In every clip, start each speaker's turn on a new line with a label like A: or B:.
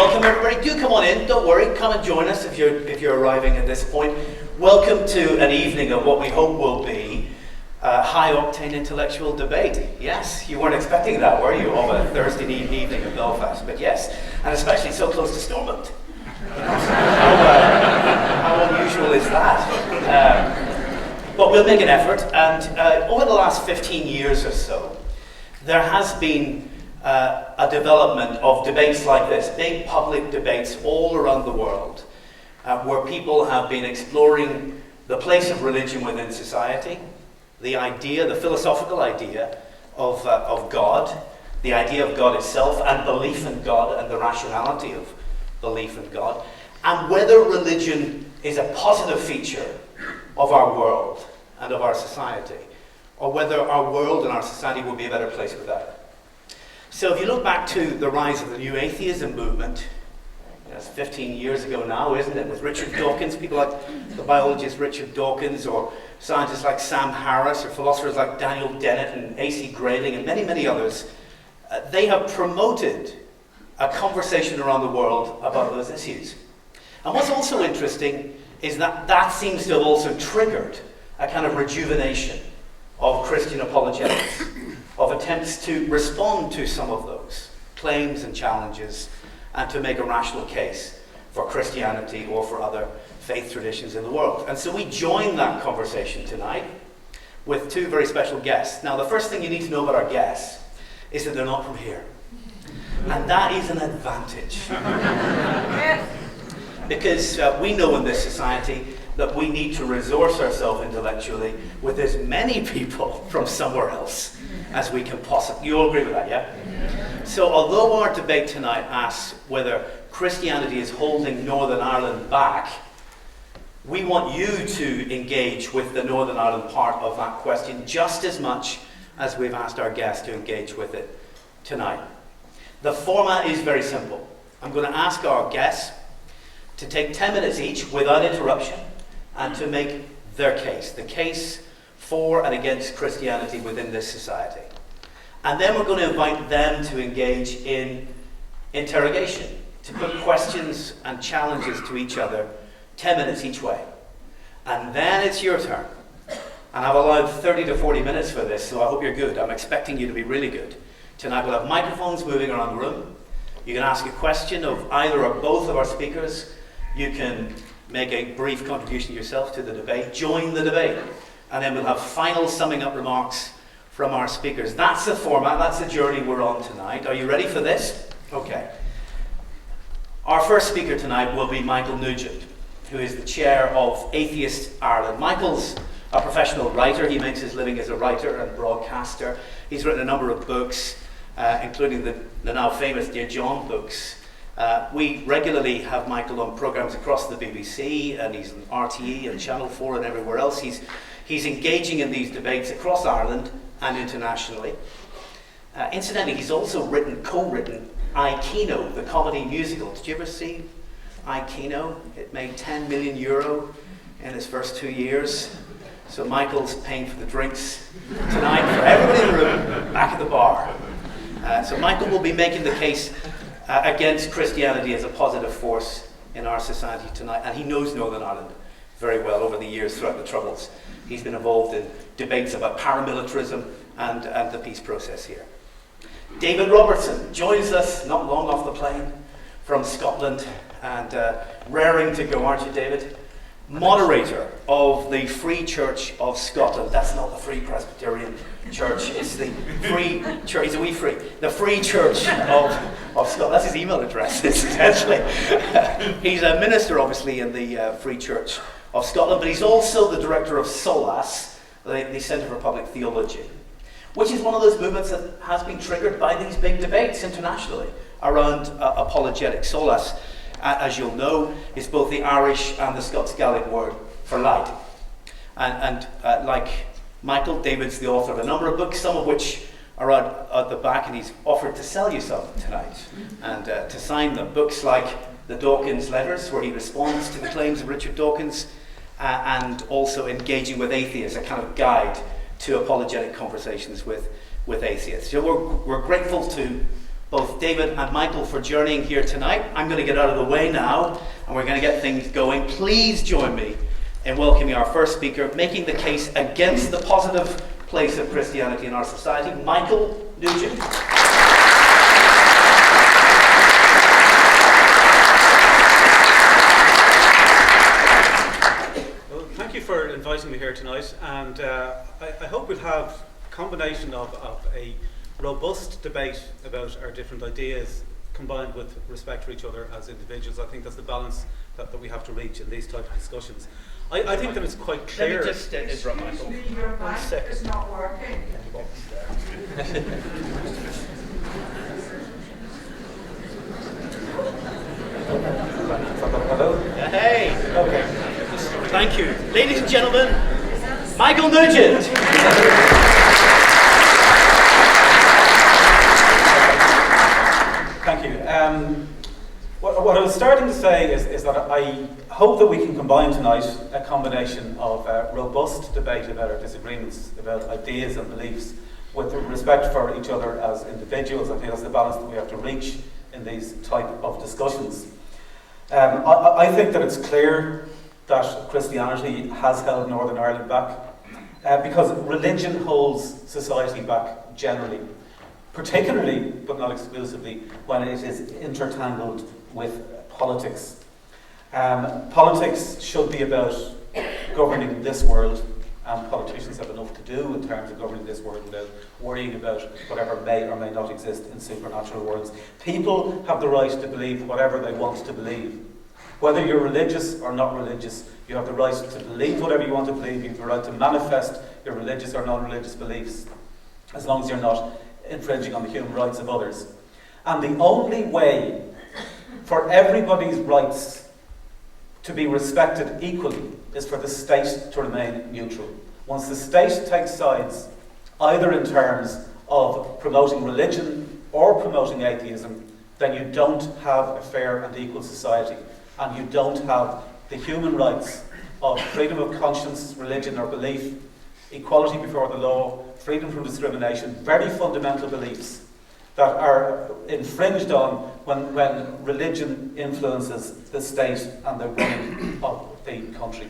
A: welcome everybody. Do come on in. Don't worry. Come and join us if you're arriving at this point. Welcome to an evening of what we hope will be high-octane intellectual debate. Yes, you weren't expecting that, were you, of a Thursday evening in Belfast? But yes, and especially so close to Stormont. How unusual is that? But we'll make an effort. And over the last 15 years or so, there has been a development of debates like this, big public debates all around the world, where people have been exploring the place of religion within society, the philosophical idea of God, the idea of God itself, and belief in God, and the rationality of belief in God, and whether religion is a positive feature of our world and of our society, or whether our world and our society would be a better place without it. So if you look back to the rise of the new atheism movement, it's 15 years ago now, isn't it, with Richard Dawkins, people like the biologist Richard Dawkins, or scientists like Sam Harris, or philosophers like Daniel Dennett and A.C. Grayling, and many, many others, they have promoted a conversation around the world about those issues. And what's also interesting is that that seems to have also triggered a kind of rejuvenation of Christian apologetics, of attempts to respond to some of those claims and challenges, and to make a rational case for Christianity or for other faith traditions in the world. And so we join that conversation tonight with two very special guests. Now, the first thing you need to know about our guests is that they're not from here. And that is an advantage. Because we know in this society that we need to resource ourselves intellectually with as many people from somewhere else as we can possibly. You all agree with that, yeah? So although our debate tonight asks whether Christianity is holding Northern Ireland back, we want you to engage with the Northern Ireland part of that question just as much as we've asked our guests to engage with it tonight. The format is very simple. I'm going to ask our guests to take 10 minutes each without interruption and to make their case, the case for and against Christianity within this society. And then we're going to invite them to engage in interrogation, to put questions and challenges to each other, 10 minutes each way. And then it's your turn. And I've allowed 30 to 40 minutes for this, so I hope you're good. I'm expecting you to be really good. Tonight we'll have microphones moving around the room. You can ask a question of either or both of our speakers. You can make a brief contribution yourself to the debate. Join the debate. And then we'll have final summing up remarks from our speakers. That's the format, that's the journey we're on tonight. Are you ready for this? Okay. Our first speaker tonight will be Michael Nugent, who is the chair of Atheist Ireland. Michael's a professional writer. He makes his living as a writer and broadcaster. He's written a number of books, including the now famous Dear John books. We regularly have Michael on programmes across the BBC, and he's on RTE and Channel 4 and everywhere else. He's engaging in these debates across Ireland and internationally. Incidentally, he's also co-written I, Kino, the comedy musical. Did you ever see I, Kino? It made €10 million in its first 2 years. So Michael's paying for the drinks tonight for everybody in the room back at the bar. So Michael will be making the case against Christianity as a positive force in our society tonight. And he knows Northern Ireland very well over the years throughout the Troubles. He's been involved in debates about paramilitarism and the peace process here. David Robertson joins us not long off the plane from Scotland, and raring to go, aren't you, David? Moderator of the Free Church of Scotland. That's not the Free Presbyterian Church, it's the Free Church. He's a wee free. The Free Church of Scotland. That's his email address, essentially. He's a minister, obviously, in the Free Church of Scotland, but he's also the director of SOLAS, the Centre for Public Theology, which is one of those movements that has been triggered by these big debates internationally around apologetics. SOLAS, as you'll know, is both the Irish and the Scots Gaelic word for light. And like Michael, David's the author of a number of books, some of which are out at the back, and he's offered to sell you some tonight and to sign them. Books like the Dawkins Letters, where he responds to the claims of Richard Dawkins, and also Engaging with Atheists, a kind of guide to apologetic conversations with atheists. So we're grateful to both David and Michael for journeying here tonight. I'm going to get out of the way now, and we're going to get things going. Please join me in welcoming our first speaker, making the case against the positive place of Christianity in our society, Michael Nugent.
B: Well, thank you for inviting me here tonight, and I hope we'll have a combination of a robust debate about our different ideas combined with respect for each other as individuals. I think that's the balance that we have to reach in these types of discussions. I think that it's quite clear.
A: Let me just interrupt, Michael.
C: Your mic is not working.
B: Hello?
A: Hey!
B: Okay.
A: Thank you. Ladies and gentlemen, Michael Nugent.
B: Thank you. What I was starting to say is that I hope that we can combine tonight a combination of robust debate about our disagreements, about ideas and beliefs, with respect for each other as individuals. I think that's the balance that we have to reach in these type of discussions. I think that it's clear that Christianity has held Northern Ireland back because religion holds society back generally, particularly, but not exclusively, when it is intertangled with politics. Politics should be about governing this world, and politicians have enough to do in terms of governing this world without worrying about whatever may or may not exist in supernatural worlds. People have the right to believe whatever they want to believe. Whether you're religious or not religious, you have the right to believe whatever you want to believe. You have the right to manifest your religious or non-religious beliefs, as long as you're not infringing on the human rights of others. And the only way for everybody's rights to be respected equally is for the state to remain neutral. Once the state takes sides, either in terms of promoting religion or promoting atheism, then you don't have a fair and equal society, and you don't have the human rights of freedom of conscience, religion or belief, equality before the law, freedom from discrimination, very fundamental beliefs that are infringed on when religion influences the state and the running of the country.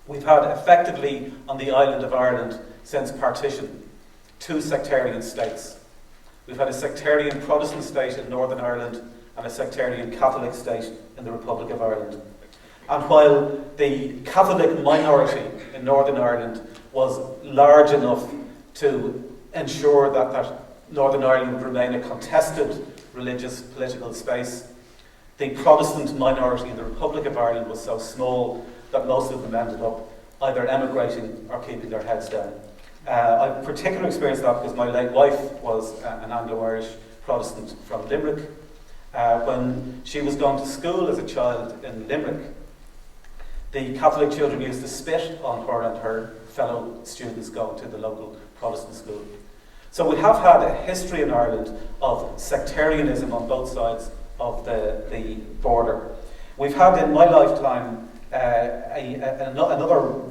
B: We've had effectively on the island of Ireland since partition 2 sectarian states. We've had a sectarian Protestant state in Northern Ireland and a sectarian Catholic state in the Republic of Ireland. And while the Catholic minority in Northern Ireland was large enough to ensure that Northern Ireland would remain a contested religious political space, the Protestant minority in the Republic of Ireland was so small that most of them ended up either emigrating or keeping their heads down. I've particular experience of that because my late wife was an Anglo-Irish Protestant from Limerick. When she was going to school as a child in Limerick, the Catholic children used to spit on her and her fellow students going to the local Protestant school. So we have had a history in Ireland of sectarianism on both sides of the border. We've had in my lifetime another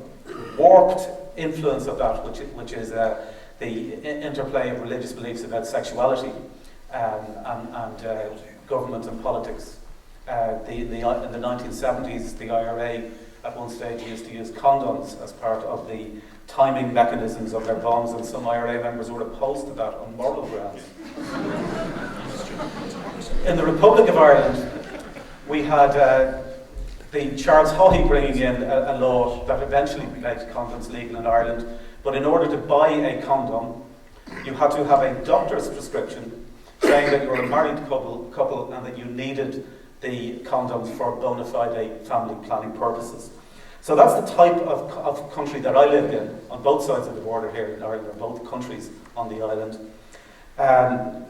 B: warped influence of that, which is the interplay of religious beliefs about sexuality and government and politics. In the 1970s, the IRA at one stage used to use condoms as part of the timing mechanisms of their bombs, and some IRA members were opposed to that on moral grounds. In the Republic of Ireland, we had the Charles Haughey bringing in a law that eventually made condoms legal in Ireland, but in order to buy a condom, you had to have a doctor's prescription saying that you were a married couple and that you needed the condoms for bona fide family planning purposes. So that's the type of country that I lived in, on both sides of the border here in Ireland, or both countries on the island.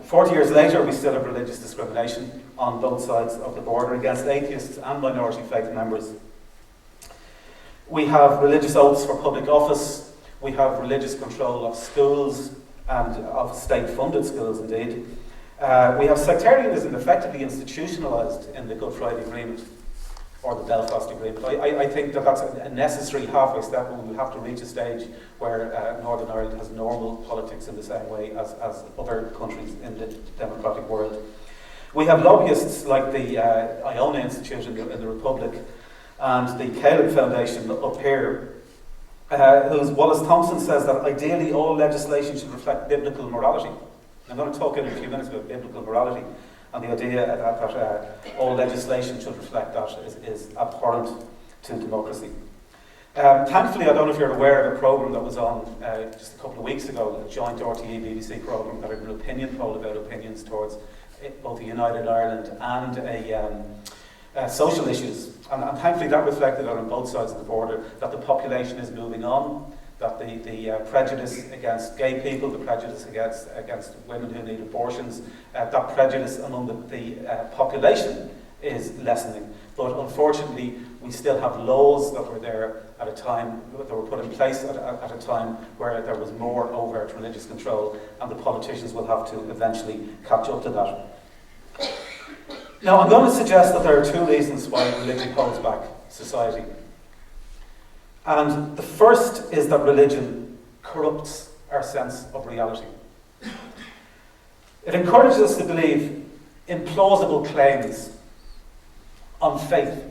B: 40 years later, we still have religious discrimination on both sides of the border against atheists and minority faith members. We have religious oaths for public office. We have religious control of schools and of state-funded schools, indeed. We have sectarianism effectively institutionalised in the Good Friday Agreement. or the Belfast Agreement. I think that that's a necessary halfway step, and we'll have to reach a stage where Northern Ireland has normal politics in the same way as other countries in the democratic world. We have lobbyists like the Iona Institute in the Republic and the Caleb Foundation up here, whose Wallace Thompson says that ideally all legislation should reflect biblical morality. I'm going to talk in a few minutes about biblical morality and the idea that all legislation should reflect that is abhorrent to democracy. Thankfully, I don't know if you're aware of a programme that was on just a couple of weeks ago, a joint RTE-BBC programme that had an opinion poll about opinions towards both a United Ireland and social issues. And thankfully that reflected on both sides of the border that the population is moving on, that the prejudice against gay people, the prejudice against women who need abortions, that prejudice among the population is lessening. But unfortunately, we still have laws that were there at a time, that were put in place at a time where there was more overt religious control, and the politicians will have to eventually catch up to that. Now, I'm going to suggest that there are two reasons why religion holds back society. And the first is that religion corrupts our sense of reality. It encourages us to believe implausible claims on faith.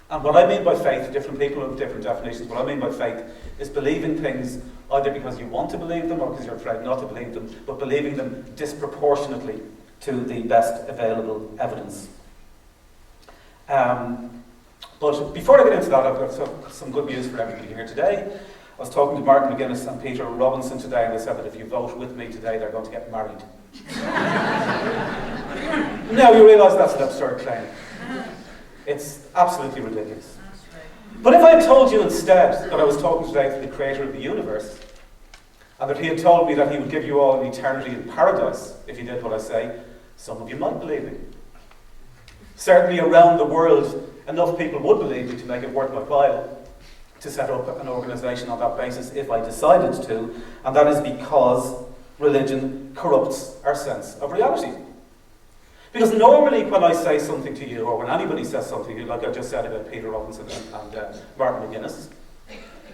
B: And what I mean by faith, different people have different definitions. What I mean by faith is believing things either because you want to believe them or because you're afraid not to believe them, but believing them disproportionately to the best available evidence. But before I get into that, I've got some good news for everybody here today. I was talking to Martin McGuinness and Peter Robinson today, and they said that if you vote with me today, they're going to get married. Now you realise that's an absurd claim. It's absolutely ridiculous. But if I had told you instead that I was talking today to the creator of the universe, and that he had told me that he would give you all an eternity in paradise if you did what I say, some of you might believe me. Certainly around the world, enough people would believe me to make it worth my while to set up an organisation on that basis if I decided to, and that is because religion corrupts our sense of reality. Because normally when I say something to you, or when anybody says something to you, like I just said about Peter Robinson and Martin McGuinness,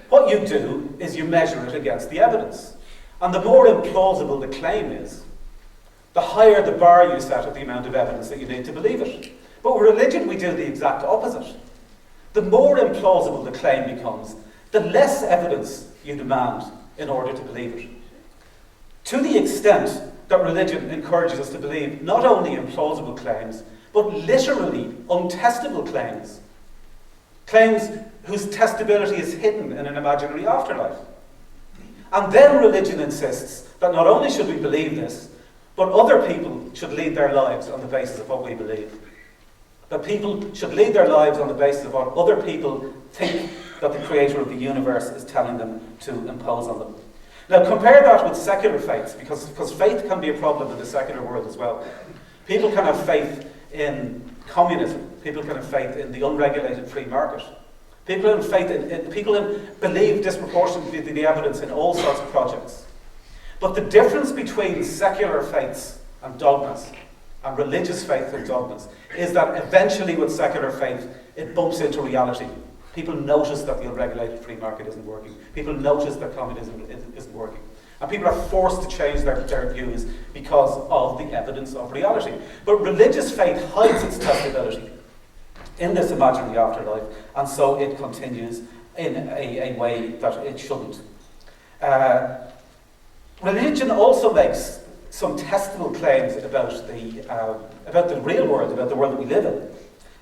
B: what you do is you measure it against the evidence. And the more implausible the claim is, the higher the bar you set of the amount of evidence that you need to believe it. But with religion, we do the exact opposite. The more implausible the claim becomes, the less evidence you demand in order to believe it. To the extent that religion encourages us to believe not only implausible claims, but literally untestable claims. Claims whose testability is hidden in an imaginary afterlife. And then religion insists that not only should we believe this, but other people should lead their lives on the basis of what we believe. That people should lead their lives on the basis of what other people think that the creator of the universe is telling them to impose on them. Now compare that with secular faiths, because faith can be a problem in the secular world as well. People can have faith in communism. People can have faith in the unregulated free market. People have faith in people believe disproportionately the evidence in all sorts of projects. But the difference between secular faiths and dogmas and religious faith and dogmas is that eventually with secular faith it bumps into reality. People notice that the unregulated free market isn't working. People notice that communism isn't working. And people are forced to change their views because of the evidence of reality. But religious faith hides its testability in this imaginary afterlife, and so it continues in a way that it shouldn't. Religion also makes some testable claims about the real world, about the world that we live in.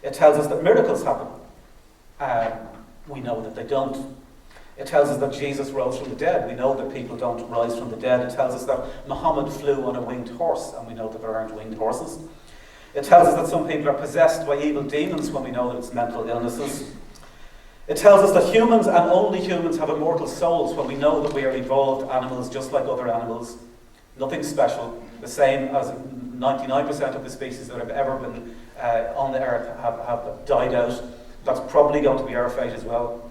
B: It tells us that miracles happen. We know that they don't. It tells us that Jesus rose from the dead. We know that people don't rise from the dead. It tells us that Muhammad flew on a winged horse, and we know that there aren't winged horses. It tells us that some people are possessed by evil demons when we know that it's mental illnesses. It tells us that humans and only humans have immortal souls when we know that we are evolved animals just like other animals. Nothing special. The same as 99% of the species that have ever been on the earth have died out. That's probably going to be our fate as well.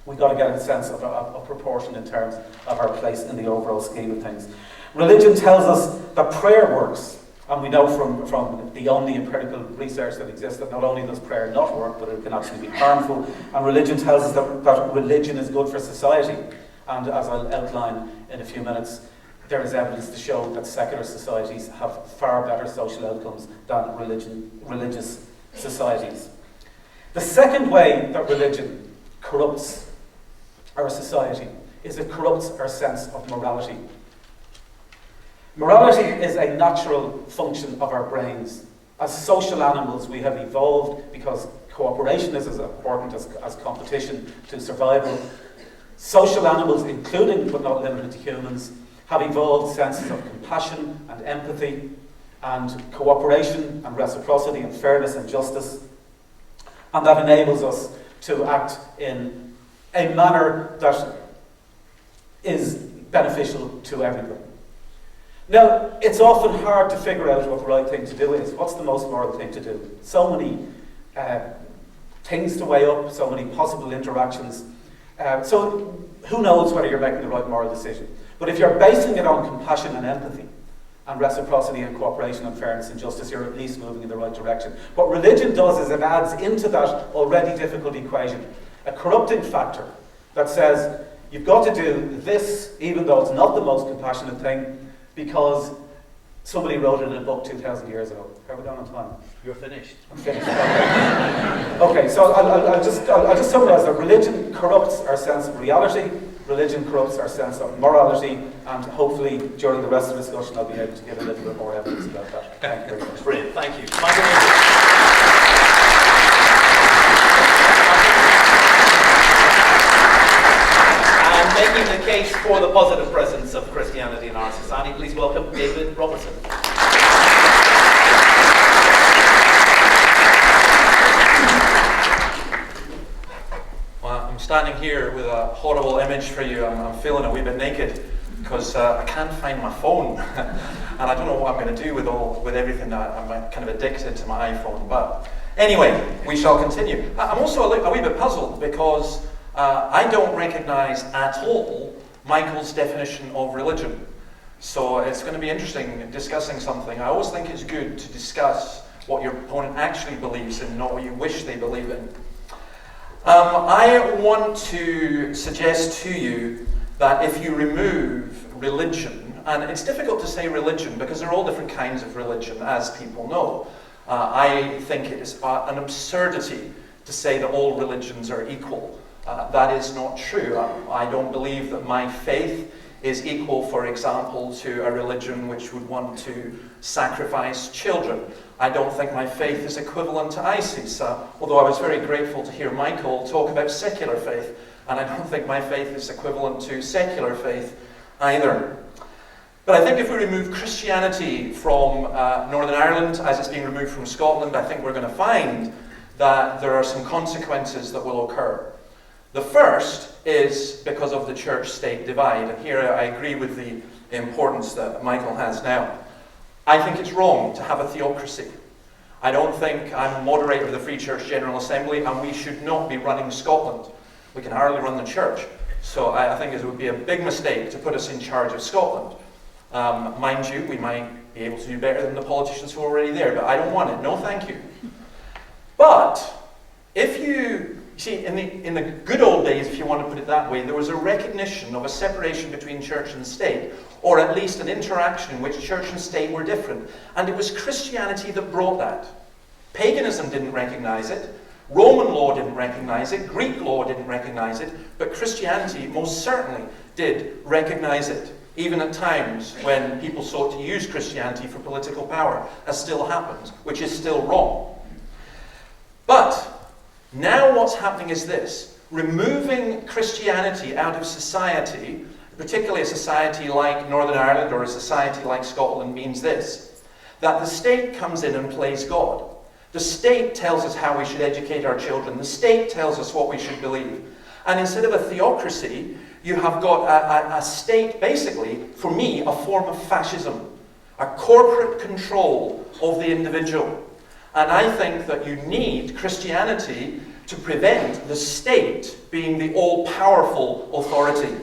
B: We've got to get a sense of proportion in terms of our place in the overall scheme of things. Religion tells us that prayer works, And we know from the only empirical research that exists that not only does prayer not work, but it can actually be harmful. And religion tells us that religion is good for society. And as I'll outline in a few minutes, there is evidence to show that secular societies have far better social outcomes than religious societies. The second way that religion corrupts our society is it corrupts our sense of morality. Morality is a natural function of our brains. As social animals, we have evolved because cooperation is as important as competition to survival. Social animals, including but not limited to humans, have evolved senses of compassion and empathy and cooperation and reciprocity and fairness and justice. And that enables us to act in a manner that is beneficial to everyone. Now, it's often hard to figure out what the right thing to do is. What's the most moral thing to do? So many things to weigh up, so many possible interactions. So who knows whether you're making the right moral decision? But if you're basing it on compassion and empathy, and reciprocity and cooperation and fairness and justice, you're at least moving in the right direction. What religion does is it adds into that already difficult equation a corrupting factor that says you've got to do this even though it's not the most compassionate thing because somebody wrote it in a book 2,000 years ago. How are we going on time?
A: You're finished.
B: I'm finished. Okay, so I'll just summarise that religion corrupts our sense of reality. Religion corrupts our sense of morality, and hopefully during the rest of the discussion I'll be able to give a little bit more evidence about that. Thank you very much.
A: Brilliant, thank you. And making the case for the positive presence of Christianity in our society, please welcome David Robertson.
D: I'm standing here with a horrible image for you. I'm feeling a wee bit naked because I can't find my phone and I don't know what I'm going to do with everything. That I'm kind of addicted to my iPhone, but anyway, we shall continue. I'm also a wee bit puzzled because I don't recognise at all Michael's definition of religion, so it's going to be interesting discussing something. I always think it's good to discuss what your opponent actually believes in, not what you wish they believe in. I want to suggest to you that if you remove religion, and it's difficult to say religion because there are all different kinds of religion, as people know. I think it is an absurdity to say that all religions are equal. That is not true. I don't believe that my faith is equal, for example, to a religion which would want to sacrifice children. I don't think my faith is equivalent to ISIS, although I was very grateful to hear Michael talk about secular faith, and I don't think my faith is equivalent to secular faith either. But I think if we remove Christianity from Northern Ireland, as it's being removed from Scotland, I think we're going to find that there are some consequences that will occur. The first is because of the church-state divide, and here I agree with the importance that Michael has now. I think it's wrong to have a theocracy. I don't think I'm moderator of the Free Church General Assembly, and we should not be running Scotland. We can hardly run the church. So I think it would be a big mistake to put us in charge of Scotland. Mind you, we might be able to do better than the politicians who are already there, but I don't want it. No, thank you. But if you see, in the good old days, if you want to put it that way, there was a recognition of a separation between church and state, or at least an interaction in which church and state were different. And it was Christianity that brought that. Paganism didn't recognize it. Roman law didn't recognize it. Greek law didn't recognize it. But Christianity most certainly did recognize it, even at times when people sought to use Christianity for political power, as still happens, which is still wrong. But now what's happening is this. Removing Christianity out of society, particularly a society like Northern Ireland or a society like Scotland, means this: that the state comes in and plays God. The state tells us how we should educate our children. The state tells us what we should believe. And instead of a theocracy, you have got a state, basically, for me, a form of fascism, a corporate control of the individual. And I think that you need Christianity to prevent the state being the all-powerful authority.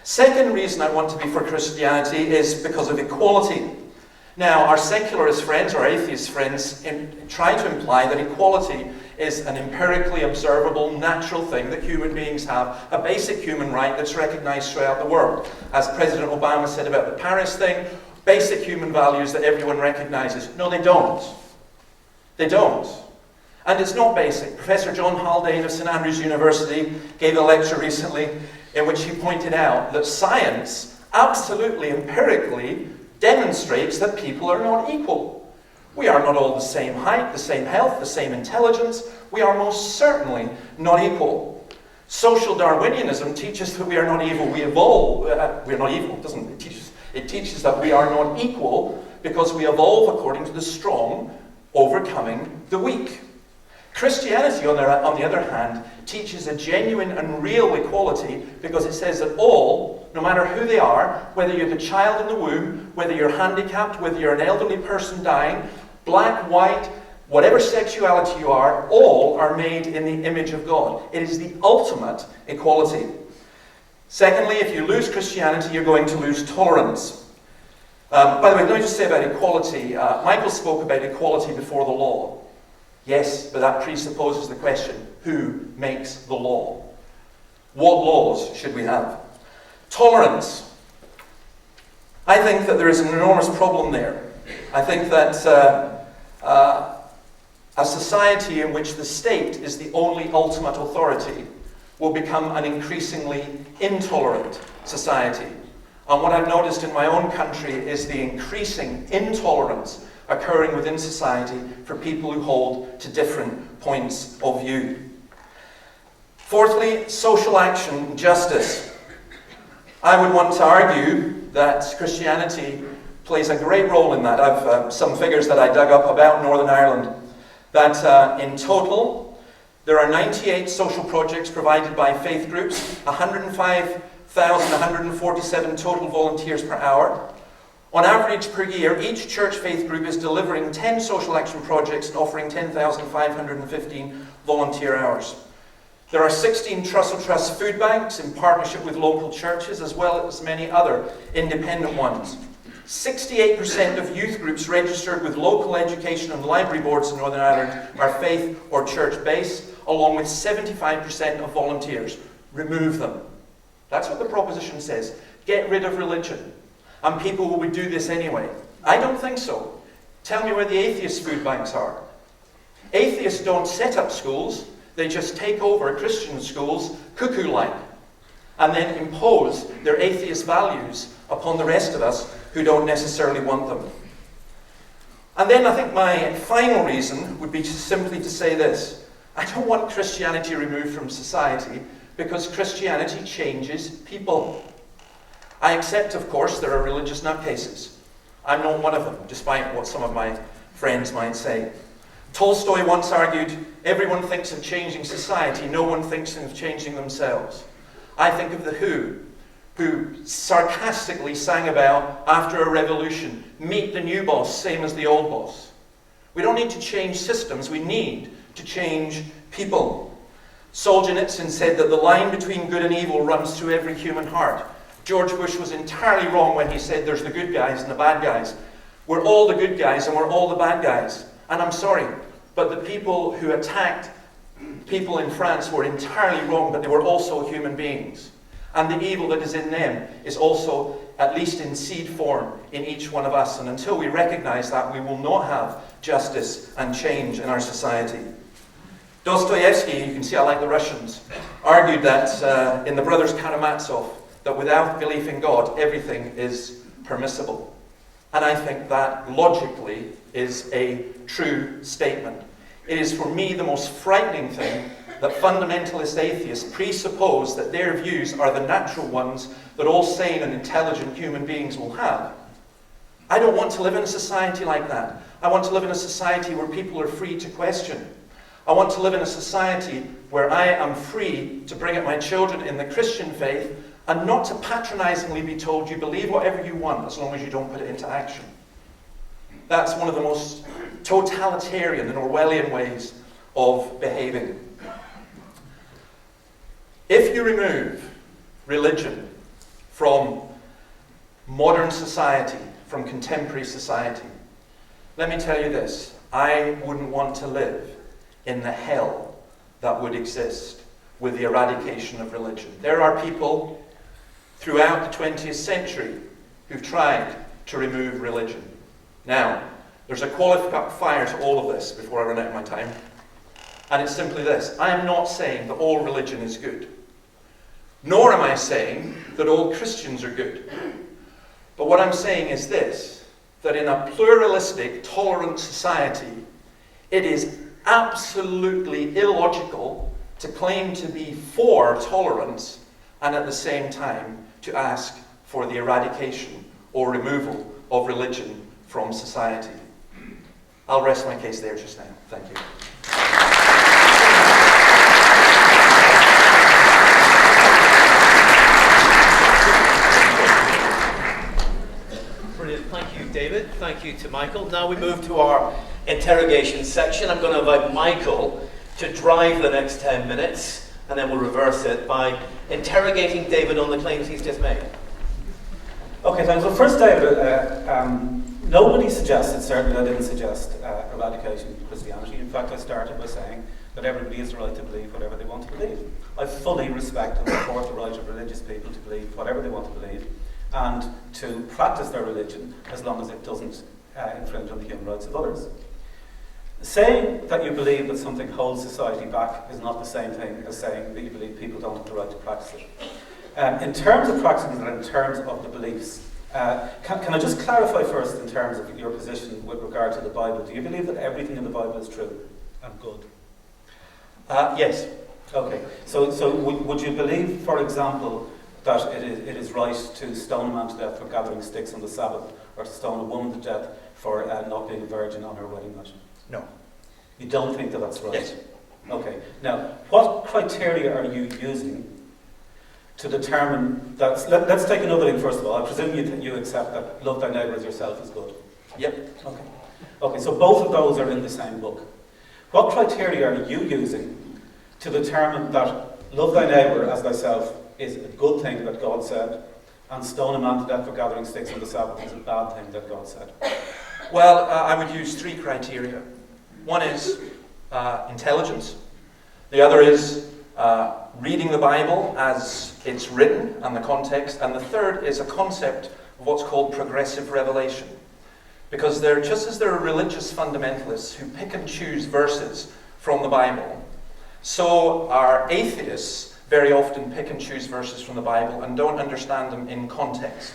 D: Second reason I want to be for Christianity is because of equality. Now, our secularist friends, our atheist friends, try to imply that equality is an empirically observable, natural thing that human beings have, a basic human right that's recognized throughout the world. As President Obama said about the Paris thing, basic human values that everyone recognizes. No, they don't. They don't. And it's not basic. Professor John Haldane of St Andrews University gave a lecture recently in which he pointed out that science absolutely empirically demonstrates that people are not equal. We are not all the same height, the same health, the same intelligence. We are most certainly not equal. Social Darwinianism teaches that we are not evil, we evolve. We're not evil, doesn't it? It teaches that we are not equal because we evolve according to the strong overcoming the weak. Christianity, on the other hand, teaches a genuine and real equality because it says that all, no matter who they are, whether you're the child in the womb, whether you're handicapped, whether you're an elderly person dying, black, white, whatever sexuality you are, all are made in the image of God. It is the ultimate equality. Secondly, if you lose Christianity, you're going to lose tolerance. By the way, let me just say about equality. Michael spoke about equality before the law. Yes, but that presupposes the question, who makes the law? What laws should we have? Tolerance. I think that there is an enormous problem there. I think that a society in which the state is the only ultimate authority will become an increasingly intolerant society. And what I've noticed in my own country is the increasing intolerance occurring within society for people who hold to different points of view. Fourthly, social action, justice. I would want to argue that Christianity plays a great role in that. I've some figures that I dug up about Northern Ireland, that in total there are 98 social projects provided by faith groups, 105,147 total volunteers per hour. On average per year, each church faith group is delivering 10 social action projects and offering 10,515 volunteer hours. There are 16 Trussell Trust food banks in partnership with local churches, as well as many other independent ones. 68% of youth groups registered with local education and library boards in Northern Ireland are faith or church-based, along with 75% of volunteers. Remove them. That's what the proposition says. Get rid of religion. And people will do this anyway. I don't think so. Tell me where the atheist food banks are. Atheists don't set up schools. They just take over Christian schools, cuckoo-like, and then impose their atheist values upon the rest of us who don't necessarily want them. And then I think my final reason would be simply to say this. I don't want Christianity removed from society because Christianity changes people. I accept, of course, there are religious nutcases. I'm not one of them, despite what some of my friends might say. Tolstoy once argued, everyone thinks of changing society, no one thinks of changing themselves. I think of the who sarcastically sang about, after a revolution, meet the new boss, same as the old boss. We don't need to change systems, we need to change people. Solzhenitsyn said that the line between good and evil runs through every human heart. George Bush was entirely wrong when he said there's the good guys and the bad guys. We're all the good guys and we're all the bad guys. And I'm sorry, but the people who attacked people in France were entirely wrong, but they were also human beings. And the evil that is in them is also, at least in seed form, in each one of us. And until we recognize that, we will not have justice and change in our society. Dostoevsky, you can see I like the Russians, argued that in the Brothers Karamazov, that without belief in God, everything is permissible. And I think that logically is a true statement. It is for me the most frightening thing that fundamentalist atheists presuppose that their views are the natural ones that all sane and intelligent human beings will have. I don't want to live in a society like that. I want to live in a society where people are free to question. I want to live in a society where I am free to bring up my children in the Christian faith and not to patronizingly be told you believe whatever you want as long as you don't put it into action. That's one of the most totalitarian and Orwellian ways of behaving. If you remove religion from modern society, from contemporary society. Let me tell you this, I wouldn't want to live in the hell that would exist with the eradication of religion. There are people throughout the 20th century who've tried to remove religion. Now, there's a qualifier to all of this before I run out of my time, and it's simply this. I am not saying that all religion is good, nor am I saying that all Christians are good. But what I'm saying is this, that in a pluralistic, tolerant society, it is absolutely illogical to claim to be for tolerance and at the same time to ask for the eradication or removal of religion from society. I'll rest my case there just now. Thank you.
A: Brilliant. Thank you, David. Thank you to Michael. Now we move to our interrogation section. I'm going to invite Michael to drive the next 10 minutes, and then we'll reverse it by interrogating David on the claims he's just made.
B: Okay, thanks. Well, first, David, nobody suggested, certainly I didn't suggest eradication of Christianity. In fact, I started by saying that everybody has the right to believe whatever they want to believe. I fully respect and support the right of religious people to believe whatever they want to believe and to practice their religion as long as it doesn't infringe on the human rights of others. Saying that you believe that something holds society back is not the same thing as saying that you believe people don't have the right to practice it. In terms of practicing it, in terms of the beliefs, can I just clarify first in terms of your position with regard to the Bible? Do you believe that everything in the Bible is true and good?
D: Yes.
B: Okay. So would you believe, for example, that it is right to stone a man to death for gathering sticks on the Sabbath, or to stone a woman to death for not being a virgin on her wedding night?
D: No.
B: You don't think that that's right?
D: Yes.
B: Okay. Now, what criteria are you using to determine that? Let's take another thing first of all. I presume you accept that love thy neighbour as yourself is good.
D: Yep.
B: Okay. Okay, so both of those are in the same book. What criteria are you using to determine that love thy neighbour as thyself is a good thing that God said, and stone a man to death for gathering sticks on the Sabbath is a bad thing that God said?
D: Well, I would use three criteria. One is intelligence. The other is reading the Bible as it's written and the context. And the third is a concept of what's called progressive revelation. Because just as there are religious fundamentalists who pick and choose verses from the Bible, so are atheists very often pick and choose verses from the Bible and don't understand them in context.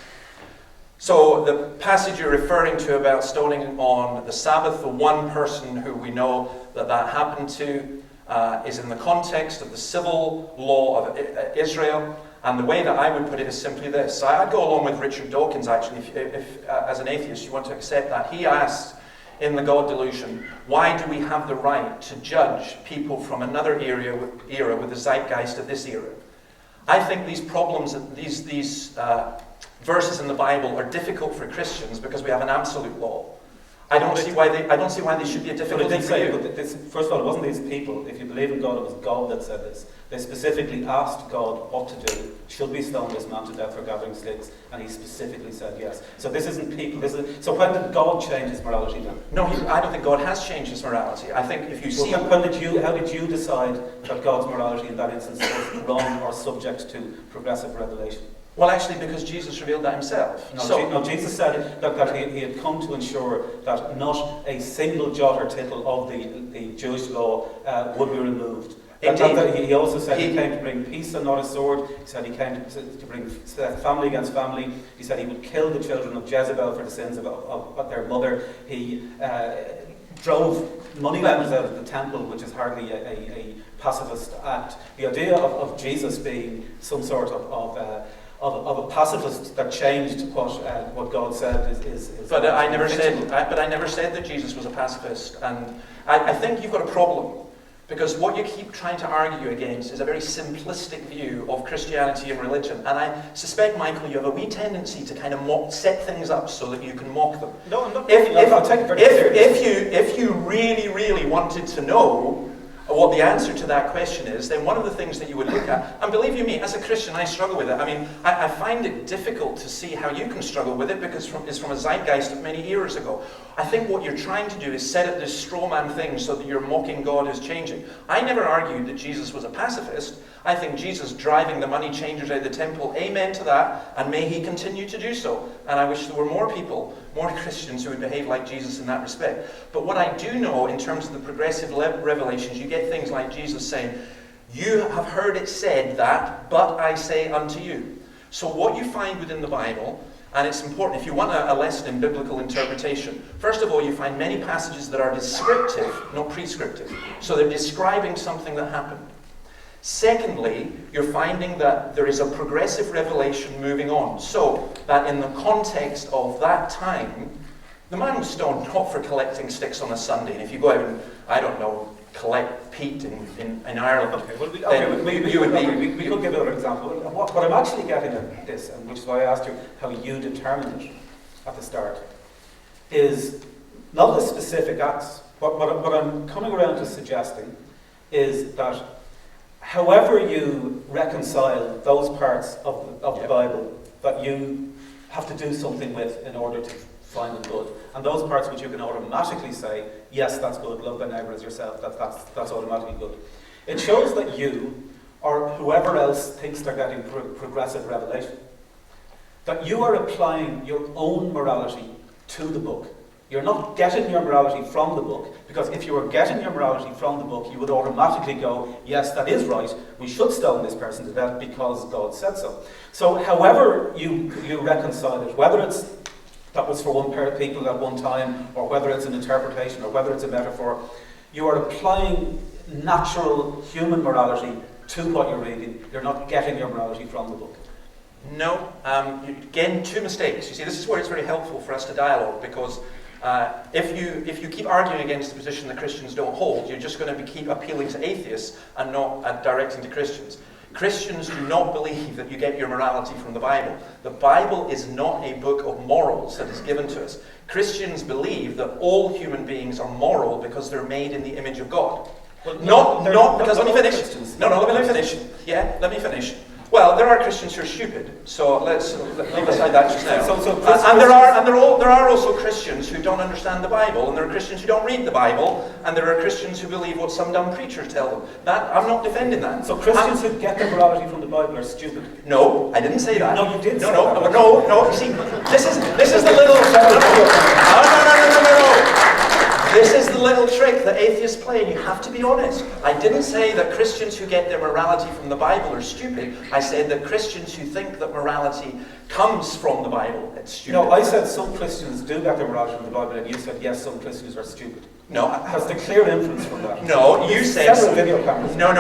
D: So the passage you're referring to about stoning on the Sabbath, the one person who we know that happened to is in the context of the civil law of Israel. And the way that I would put it is simply this. I'd go along with Richard Dawkins, actually, if as an atheist you want to accept that. He asked in The God Delusion, why do we have the right to judge people from another era with the zeitgeist of this era? I think these problems, these verses in the Bible are difficult for Christians because we have an absolute law. I don't see why they should be a difficulty for you.
B: First of all, it wasn't these people. If you believe in God, it was God that said this. They specifically asked God what to do. Should we stone this man to death for gathering sticks? And he specifically said yes. So this isn't people. So when did God change his morality then?
D: No, I don't think God has changed his morality. I think if you see...
B: Well, how did you decide that God's morality in that instance was wrong or subject to progressive revelation?
D: Well, actually, because Jesus revealed that himself.
B: No, Jesus said that he had come to ensure that not a single jot or tittle of the Jewish law would be removed. He also said he came to bring peace and not a sword. He said he came to bring family against family. He said he would kill the children of Jezebel for the sins of their mother. He drove moneylenders out of the temple, which is hardly a pacifist act. The idea of Jesus being some sort of a pacifist that changed what God said is
D: But I never said that Jesus was a pacifist, and I think you've got a problem. Because what you keep trying to argue against is a very simplistic view of Christianity and religion. And I suspect, Michael, you have a wee tendency to kind of set things up so that you can mock them.
B: No, I'm not. I'll take it very seriously.
D: If you really, really wanted to know what the answer to that question is, then one of the things that you would look at, and believe you me, as a Christian, I struggle with it. I mean, I find it difficult to see how you can struggle with it because it's from a zeitgeist of many years ago. I think what you're trying to do is set up this straw man thing so that you're mocking God is changing. I never argued that Jesus was a pacifist. I think Jesus driving the money changers out of the temple, amen to that, and may he continue to do so. And I wish there were more people, more Christians who would behave like Jesus in that respect. But what I do know in terms of the progressive revelations, you get things like Jesus saying, you have heard it said that, but I say unto you. So what you find within the Bible, and it's important, if you want a lesson in biblical interpretation, first of all, you find many passages that are descriptive, not prescriptive. So they're describing something that happened. Secondly, you're finding that there is a progressive revelation moving on. So that in the context of that time, the man was stoned not for collecting sticks on a Sunday. And if you go out and, I don't know, collect peat in Ireland,
B: we could give another example. What I'm actually getting at this, and which is why I asked you how you determined it at the start, is not the specific acts. What I'm coming around to suggesting is that however you reconcile those parts of the Bible that you have to do something with in order to find them good, and those parts which you can automatically say, yes, that's good, love thy neighbour as yourself, that's automatically good. It shows that you, or whoever else thinks they're getting progressive revelation, that you are applying your own morality to the book. You're not getting your morality from the book, because if you were getting your morality from the book, you would automatically go, yes, that is right, we should stone this person to death because God said so. So however you reconcile it, whether it's that was for one pair of people at one time, or whether it's an interpretation, or whether it's a metaphor, you are applying natural human morality to what you're reading. You're not getting your morality from the book.
D: No, again, two mistakes. You see, this is where it's very helpful for us to dialogue, because if you keep arguing against the position that Christians don't hold, you're just going to keep appealing to atheists and not directing to Christians. Christians do not believe that you get your morality from the Bible. The Bible is not a book of morals that is given to us. Christians believe that all human beings are moral because they're made in the image of God. Well, not because, let me finish. Let me finish. Yeah, let me finish. Well, there are Christians who are stupid, so let's leave aside that just now. And there are also Christians who don't understand the Bible, and there are Christians who don't read the Bible, and there are Christians who believe what some dumb preachers tell them. I'm not defending that.
B: So Christians who get their morality from the Bible are stupid?
D: No, I didn't say that.
B: No, you did.
D: No. You see, this is the little. No. This is the little trick that atheists play, and you have to be honest. I didn't say that Christians who get their morality from the Bible are stupid. I said that Christians who think that morality comes from the Bible, it's stupid.
B: No, I said some Christians do get their morality from the Bible, and you said, yes, some Christians are stupid.
D: No.
B: Has the clear inference from that?
D: No, you said...
B: Several video cameras.
D: No.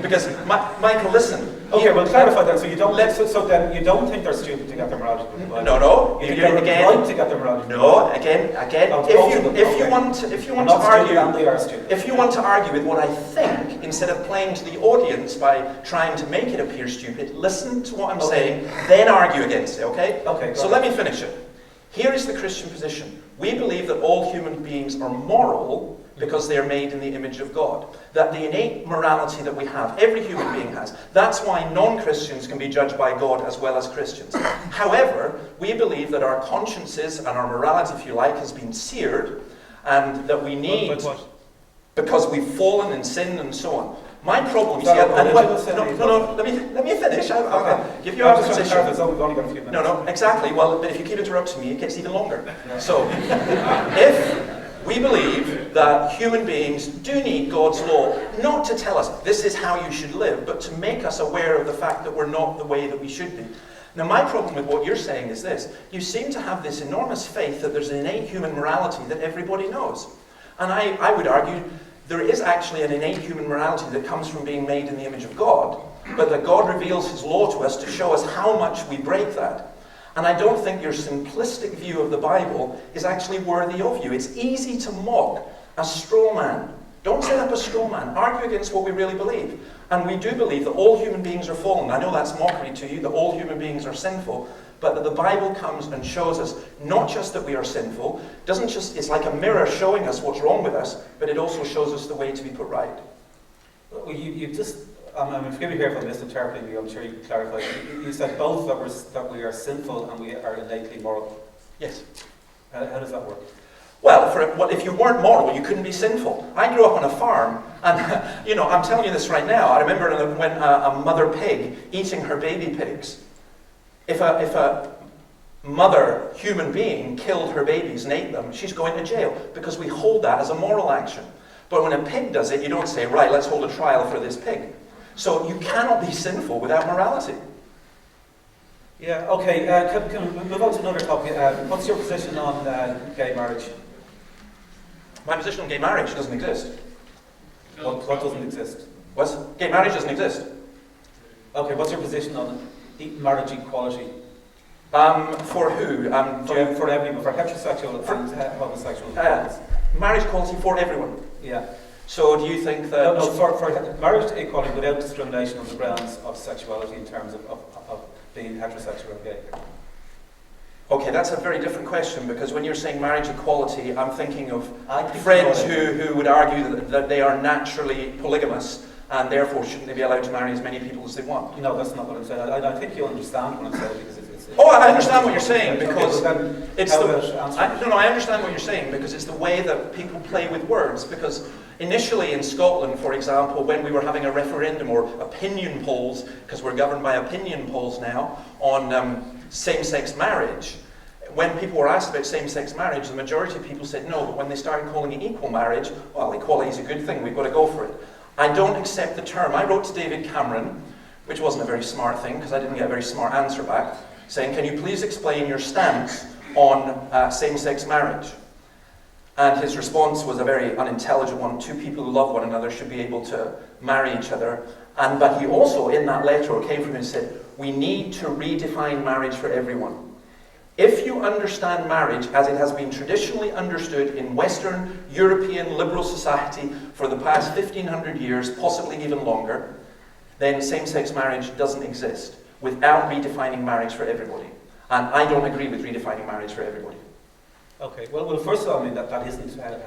D: Because, Michael, listen.
B: Okay, we'll clarify that. So you don't then you don't think they're stupid to get their morality from the Bible?
D: No.
B: You think they're right to get their morality from the Bible?
D: No, again. If you want to argue with what I think, instead of playing to the audience by trying to make it appear stupid, listen to what I'm saying, then argue against it, okay?
B: Okay.
D: So let me finish it. Here is the Christian position. We believe that all human beings are moral because they are made in the image of God. That the innate morality that we have, every human being has. That's why non-Christians can be judged by God as well as Christians. However, we believe that our consciences and our morality, if you like, has been seared, and that we need, because we've fallen in sin and so on. My problem, you see, let me finish. I'll give you our position. No, exactly. Well, but if you keep interrupting me, it gets even longer. So, if we believe that human beings do need God's law, not to tell us this is how you should live, but to make us aware of the fact that we're not the way that we should be. Now, my problem with what you're saying is this. You seem to have this enormous faith that there's an innate human morality that everybody knows. And I would argue there is actually an innate human morality that comes from being made in the image of God, but that God reveals his law to us to show us how much we break that. And I don't think your simplistic view of the Bible is actually worthy of you. It's easy to mock a straw man. Don't set up a straw man. Argue against what we really believe. And we do believe that all human beings are fallen. I know that's mockery to you, that all human beings are sinful, but that the Bible comes and shows us not just that we are sinful, it's like a mirror showing us what's wrong with us, but it also shows us the way to be put right.
B: Well, you just, forgive me here if I'm misinterpreting you, I'm sure you can clarify. You said both that we are sinful and we are innately moral.
D: Yes.
B: How does that work?
D: Well, if you weren't moral, you couldn't be sinful. I grew up on a farm, and I'm telling you this right now. I remember when a mother pig eating her baby pigs. If a mother human being killed her babies and ate them, she's going to jail because we hold that as a moral action. But when a pig does it, you don't say, right, let's hold a trial for this pig. So you cannot be sinful without morality.
B: Yeah, okay. Can we move on to another topic? What's your position on gay marriage?
D: My position on gay marriage doesn't exist.
B: What doesn't exist?
D: What? Gay marriage doesn't exist.
B: Okay, what's your position on marriage equality?
D: For who?
B: For everyone, for heterosexual and homosexual couples.
D: Marriage equality for everyone.
B: Yeah.
D: So do you think that...
B: No, for marriage equality without discrimination on the grounds of sexuality in terms of being heterosexual or gay.
D: Okay, that's a very different question, because when you're saying marriage equality, I'm thinking of friends who would argue that they are naturally polygamous, and therefore shouldn't they be allowed to marry as many people as they want?
B: No, that's not what I'm saying. I think you understand what I'm saying, because it's
D: I understand what you're saying, because it's I understand what you're saying, because it's the way that people play with words. Because initially in Scotland, for example, when we were having a referendum or opinion polls, because we're governed by opinion polls now, on same-sex marriage, when people were asked about same-sex marriage, the majority of people said no, but when they started calling it equal marriage, well, equality is a good thing, we've got to go for it. I don't accept the term. I wrote to David Cameron, which wasn't a very smart thing, because I didn't get a very smart answer back, saying, can you please explain your stance on same-sex marriage? And his response was a very unintelligent one. Two people who love one another should be able to marry each other. But he also, in that letter, came from him and said, we need to redefine marriage for everyone. If you understand marriage as it has been traditionally understood in Western European liberal society for the past 1500 years, possibly even longer, then same-sex marriage doesn't exist without redefining marriage for everybody. And I don't agree with redefining marriage for everybody.
B: Okay, well first of all, that isn't how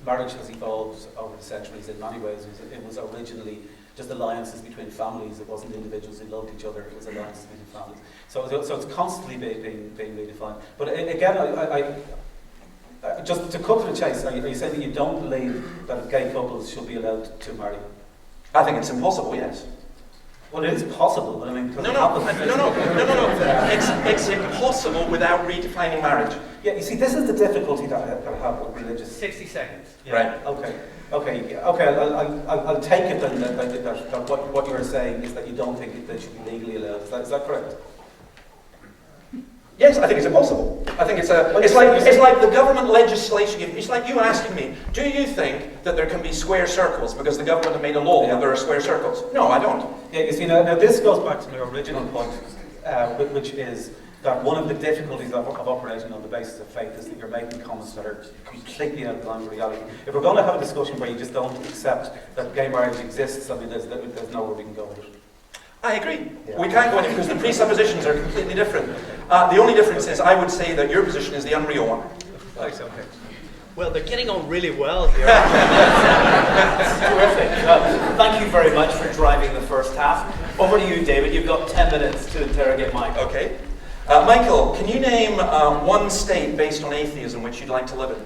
B: marriage has evolved over the centuries in many ways. It was originally just alliances between families. It wasn't individuals who loved each other, it was alliances between families. So it's constantly being redefined. But again, I just to cut to the chase, are you saying that you don't believe that gay couples should be allowed to marry?
D: I think it's impossible, yes.
B: Well, it is possible, but I mean...
D: No. It's impossible without redefining marriage.
B: Yeah, you see, this is the difficulty that I have with religious...
A: 60 seconds.
B: Yeah.
D: Right.
B: Okay. I'll take it then that what you're saying is that you don't think they should be legally allowed. Is that correct?
D: Yes, I think it's impossible. I think it's like the government legislation. It's like you asking me, do you think that there can be square circles because the government have made a law that there are square circles? No, I don't.
B: Yeah, you see, now this goes back to my original point, which is that one of the difficulties of operating on the basis of faith is that you're making comments that are completely out of line with reality. If we're going to have a discussion where you just don't accept that gay marriage exists, I mean, there's nowhere we can go with it.
D: I agree. Yeah. We can't go into it because the presuppositions are completely different. The only difference is I would say that your position is the unreal one.
B: Thanks, okay.
A: Well, they're getting on really well here. Terrific. Thank you very much for driving the first half. Over to you, David. You've got 10 minutes to interrogate Mike.
D: Okay. Michael, can you name one state based on atheism which you'd like to live in?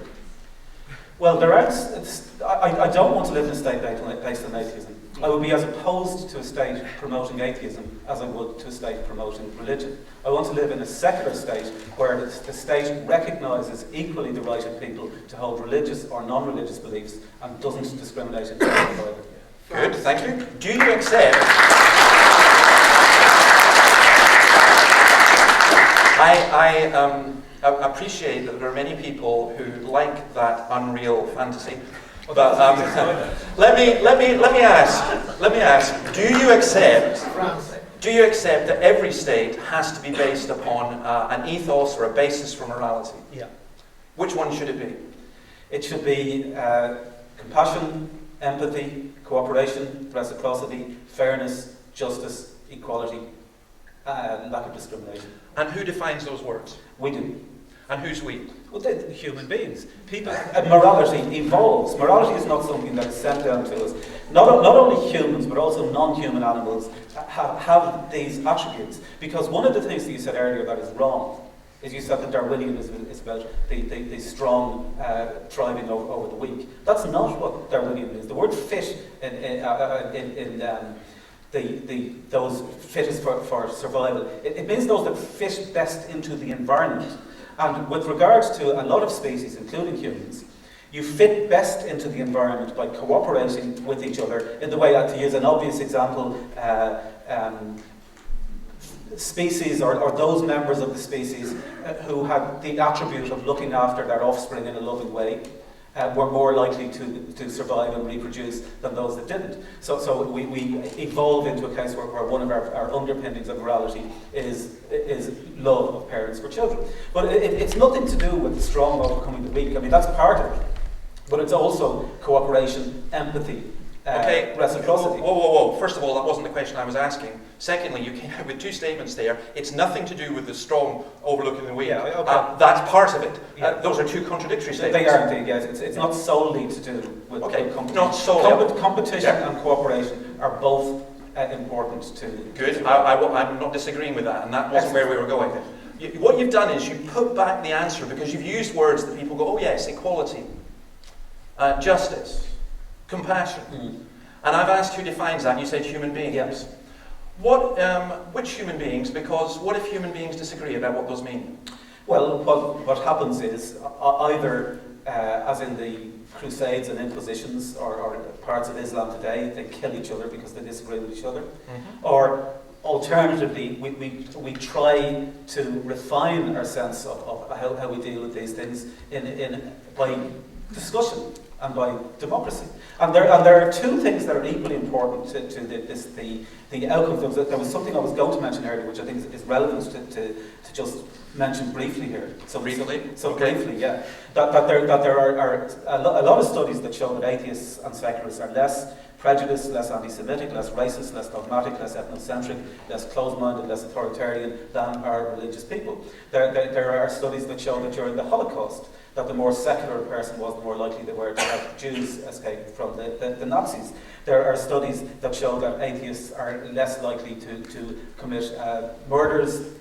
B: Well, I don't want to live in a state based on atheism. I would be as opposed to a state promoting atheism as I would to a state promoting religion. I want to live in a secular state where the state recognises equally the right of people to hold religious or non-religious beliefs and doesn't discriminate in either.
D: Good, thank you. Do you accept... I appreciate that there are many people who like that unreal fantasy. But let me ask. Do you accept that every state has to be based upon an ethos or a basis for morality?
B: Yeah.
D: Which one should it be?
B: It should be compassion, empathy, cooperation, reciprocity, fairness, justice, equality, lack of discrimination.
D: And who defines those words?
B: We do.
D: And who's we?
B: Well, they're human beings. People, morality evolves. Morality is not something that is sent down to us. Not only humans, but also non-human animals have these attributes. Because one of the things that you said earlier that is wrong is you said that Darwinianism is about the strong thriving over the weak. That's not what Darwinianism is. The word fit those fittest for survival, it means those that fit best into the environment. And with regards to a lot of species, including humans, you fit best into the environment by cooperating with each other in the way that, to use an obvious example, species or those members of the species who had the attribute of looking after their offspring in a loving way were more likely to survive and reproduce than those that didn't. So we evolve into a case where one of our underpinnings of morality is love of parents for children. But it's nothing to do with the strong overcoming the weak. I mean, that's part of it. But it's also cooperation, empathy, reciprocity.
D: Whoa. First of all, that wasn't the question I was asking. Secondly, you came out with two statements there. It's nothing to do with the strong overlooking the weak.
B: Yeah, okay.
D: That's part of it.
B: Yeah.
D: Those are two contradictory statements.
B: They are indeed, yes. It's not solely to do with competition.
D: Not solely.
B: Competition and cooperation are both important to...
D: Good. I'm not disagreeing with that, and that wasn't where we were going. What you've done is you put back the answer because you've used words that people go, oh yes, equality, justice, compassion. And I've asked who defines that, and you said human beings.
B: Yes.
D: Which human beings? Because what if human beings disagree about what those mean?
B: Well, what happens is either, as in the Crusades and Inquisitions or parts of Islam today, they kill each other because they disagree with each other. Or alternatively, we try to refine our sense of how we deal with these things by discussion and by democracy. And there are two things that are equally important to the outcomes. There was something I was going to mention earlier, which I think is relevant to just mention briefly here. Briefly, yeah. That there are a lot of studies that show that atheists and secularists are less prejudiced, less anti-Semitic, less racist, less dogmatic, less ethnocentric, less closed-minded, less authoritarian than are religious people. There are studies that show that during the Holocaust, that the more secular a person was, the more likely they were to have Jews escape from the Nazis. There are studies that show that atheists are less likely to commit murders,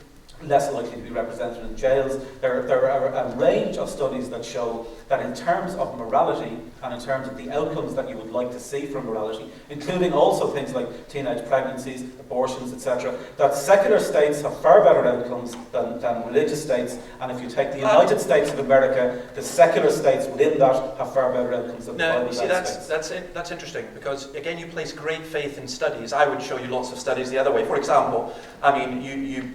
B: less likely to be represented in jails. There are a range of studies that show that in terms of morality and in terms of the outcomes that you would like to see from morality, including also things like teenage pregnancies, abortions, etc., that secular states have far better outcomes than religious states. And if you take the United States of America, the secular states within that have far better outcomes than the Bible states.
D: That's interesting, because again you place great faith in studies. I would show you lots of studies the other way. For example, I mean, you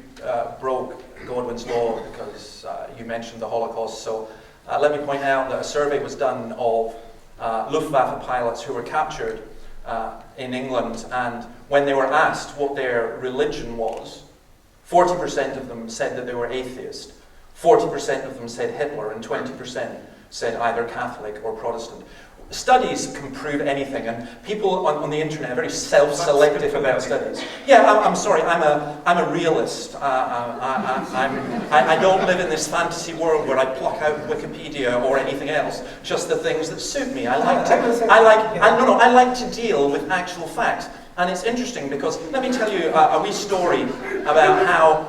D: broke Godwin's law because you mentioned the Holocaust. So let me point out that a survey was done of Luftwaffe pilots who were captured in England, and when they were asked what their religion was, 40% of them said that they were atheist, 40% of them said Hitler, and 20% said either Catholic or Protestant. Studies can prove anything, and people on the internet are very self-selective about studies. Yeah, I'm sorry, I'm a realist. I don't live in this fantasy world where I pluck out Wikipedia or anything else, just the things that suit me. I like to deal with actual facts. And it's interesting because, let me tell you a wee story about how,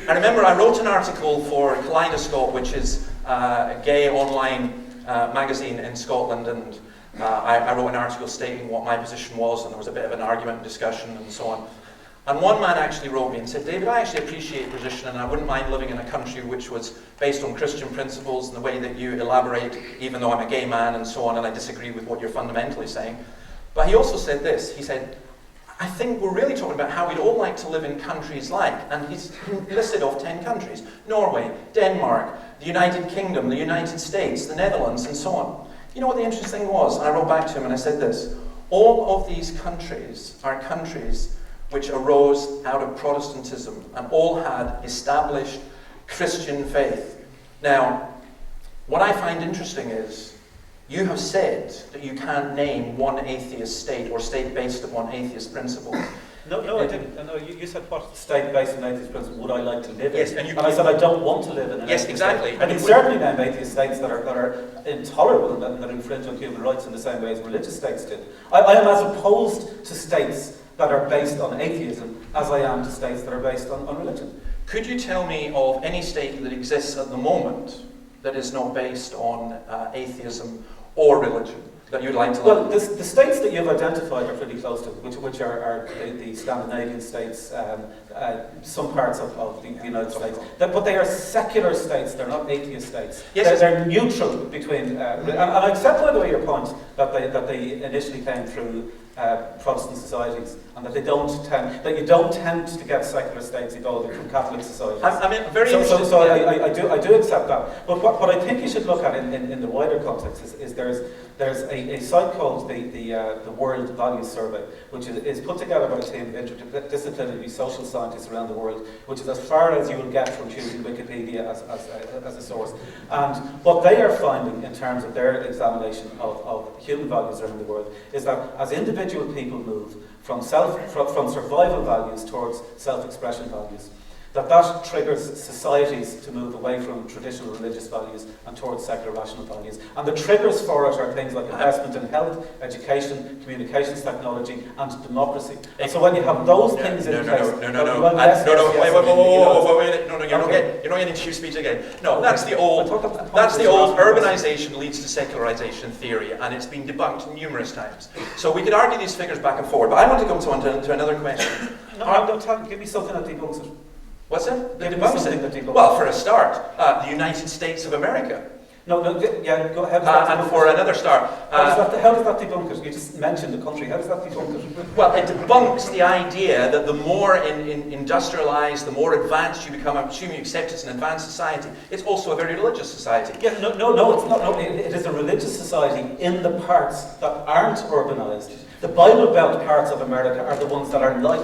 D: I remember I wrote an article for Kaleidoscope, which is a gay online magazine in Scotland, and I wrote an article stating what my position was, and there was a bit of an argument and discussion and so on. And one man actually wrote me and said, David, I actually appreciate your position, and I wouldn't mind living in a country which was based on Christian principles and the way that you elaborate, even though I'm a gay man and so on, and I disagree with what you're fundamentally saying. But he also said this, he said, I think we're really talking about how we'd all like to live in countries like, and he's listed off 10 countries, Norway, Denmark, the United Kingdom, the United States, the Netherlands, and so on. You know what the interesting thing was? And I wrote back to him and I said this, all of these countries are countries which arose out of Protestantism and all had established Christian faith. Now, what I find interesting is, you have said that you can't name one atheist state or state based upon atheist principles.
B: No, I didn't. No, you said what? State based on atheist principles would I like to live in?
D: Yes,
B: and I said I don't want to live in an atheist
D: exactly.
B: state. I can certainly name atheist states that are intolerable and that infringe on human rights in the same way as religious states did. I am as opposed to states that are based on atheism as I am to states that are based on religion.
D: Could you tell me of any state that exists at the moment that is not based on atheism or religion that you'd like to live in?
B: Well, the states that you've identified are pretty close to, which are the Scandinavian states, some parts of the United States. But they are secular states, they're not atheist states.
D: Yes,
B: they're neutral between, and I accept, by the way, your point that they initially came through Protestant societies, and that you don't tend to get secular states evolving from Catholic societies. I do accept that. But what I think you should look at in the wider context is there's a site called the World Values Survey, which is put together by a team of interdisciplinary social scientists around the world, which is as far as you will get from choosing Wikipedia as a source. And what they are finding in terms of their examination of human values around the world is that as individual people move from survival values towards self-expression values, that triggers societies to move away from traditional religious values and towards secular rational values. And the triggers for it are things like investment in health, education, communications technology, and democracy. And so when you have those things in place...
D: You're not getting to speech again. No, that's the old urbanization leads to secularization theory, and it's been debunked numerous times. So we could argue these figures back and forward, but I want to come to another question.
B: Give me something that debunks it.
D: What's that?
B: Debunks.
D: Well, for a start, the United States of America.
B: Go ahead.
D: And for another start...
B: how does that debunk it? You just mentioned the country. How does that debunk it?
D: Well, it debunks the idea that the more industrialized, the more advanced you become, I'm assuming you accept it's an advanced society, it's also a very religious society.
B: Yeah, no, it's not. No, it is a religious society in the parts that aren't urbanized. The Bible Belt parts of America are the ones that are like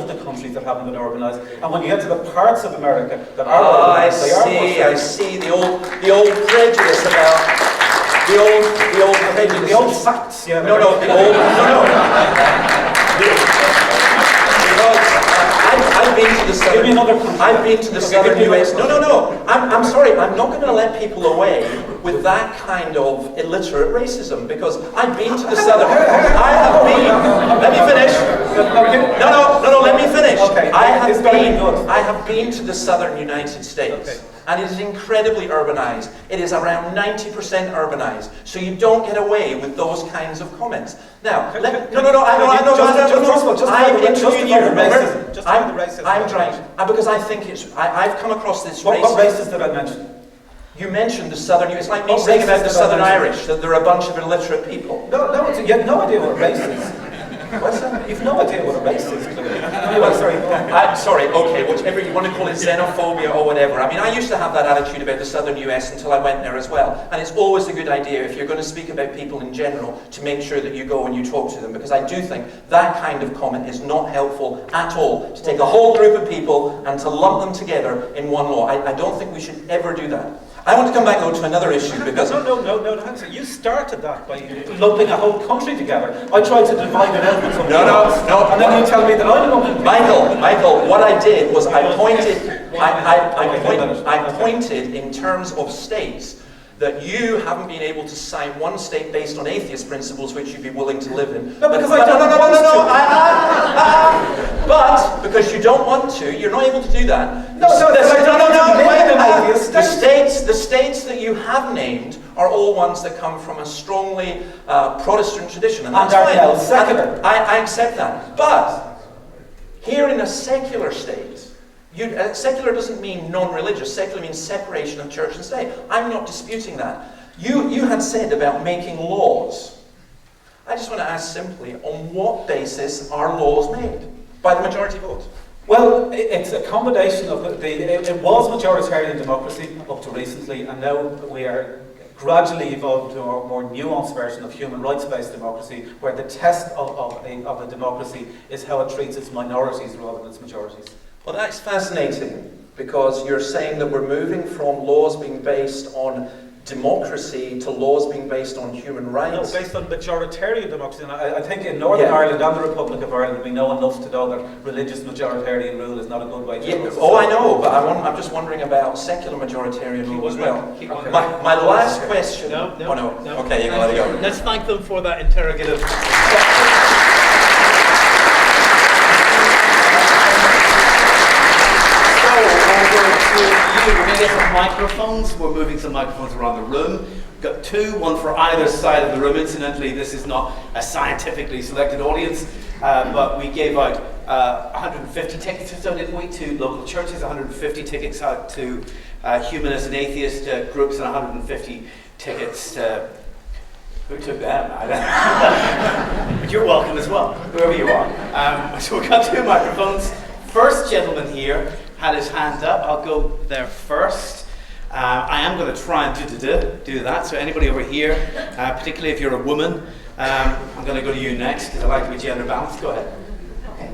B: the countries that haven't been urbanized. And when you get to the parts of America that are urbanized, they are more secular.
D: I see the old prejudice about the old
B: facts. Yeah.
D: I've been to the southern US. No. I'm sorry. I'm not going to let people away with that kind of illiterate racism because I've been to the southern. I have been. Let me finish. No. Let me finish.
B: Okay.
D: I have been to the southern United States.
B: Okay.
D: And it is incredibly urbanized. It is around 90% urbanized. So you don't get away with those kinds of comments. Now, I'm trying, because I think I've come across this racism.
B: What races did I mention?
D: You mentioned the southern, it's like me saying about the southern Irish, that they're a bunch of illiterate people.
B: No, you have no idea what a race is. What's that? You've no idea what a race is. Sorry,
D: okay, whatever you want to call it, xenophobia or whatever. I mean, I used to have that attitude about the southern US until I went there as well. And it's always a good idea, if you're going to speak about people in general, to make sure that you go and you talk to them. Because I do think that kind of comment is not helpful at all. To take a whole group of people and to lump them together in one law. I don't think we should ever do that. I want to come back though to another issue because...
B: No, you started that by lumping a whole country together. I tried to divide it out with something else.
D: No.
B: And then you tell me that I'm lumping...
D: Michael, what I did was I pointed in terms of states that you haven't been able to cite one state based on atheist principles which you'd be willing to live in.
B: No, because I don't want to.
D: But because you don't want to, you're not able to do that. The states that you have named are all ones that come from a strongly Protestant tradition, and that's fine.
B: Secular.
D: I accept that. But here in a secular state, secular doesn't mean non-religious. Secular means separation of church and state. I'm not disputing that. You had said about making laws. I just want to ask simply, on what basis are laws made? By the majority vote?
B: Well, it's a combination of it was majoritarian democracy up to recently, and now we are gradually evolving to a more nuanced version of human rights-based democracy, where the test of a democracy is how it treats its minorities rather than its majorities.
D: Well, that's fascinating, because you're saying that we're moving from laws being based on democracy to laws being based on human rights.
B: No, based on majoritarian democracy. And I think in Northern Ireland and the Republic of Ireland, we know enough to know that religious majoritarian rule is not a good way to rule.
D: Oh, I know, but I'm just wondering about secular majoritarian rule as well. My last question.
A: No.
D: Okay, you can let it go.
A: Let's thank them for that interrogative. We're going to get some microphones. We're moving some microphones around the room. We've got two, one for either side of the room. Incidentally, this is not a scientifically selected audience, but we gave out 150 tickets or so, didn't we, to local churches, 150 tickets out to humanist and atheist groups, and 150 tickets to... Who took them? I don't know. But you're welcome as well, whoever you are. So we've got two microphones. First gentleman here had his hand up. I'll go there first. I am going to try and do that. So anybody over here, particularly if you're a woman, I'm going to go to you next because I like to be gender balanced. Go ahead.
E: Okay.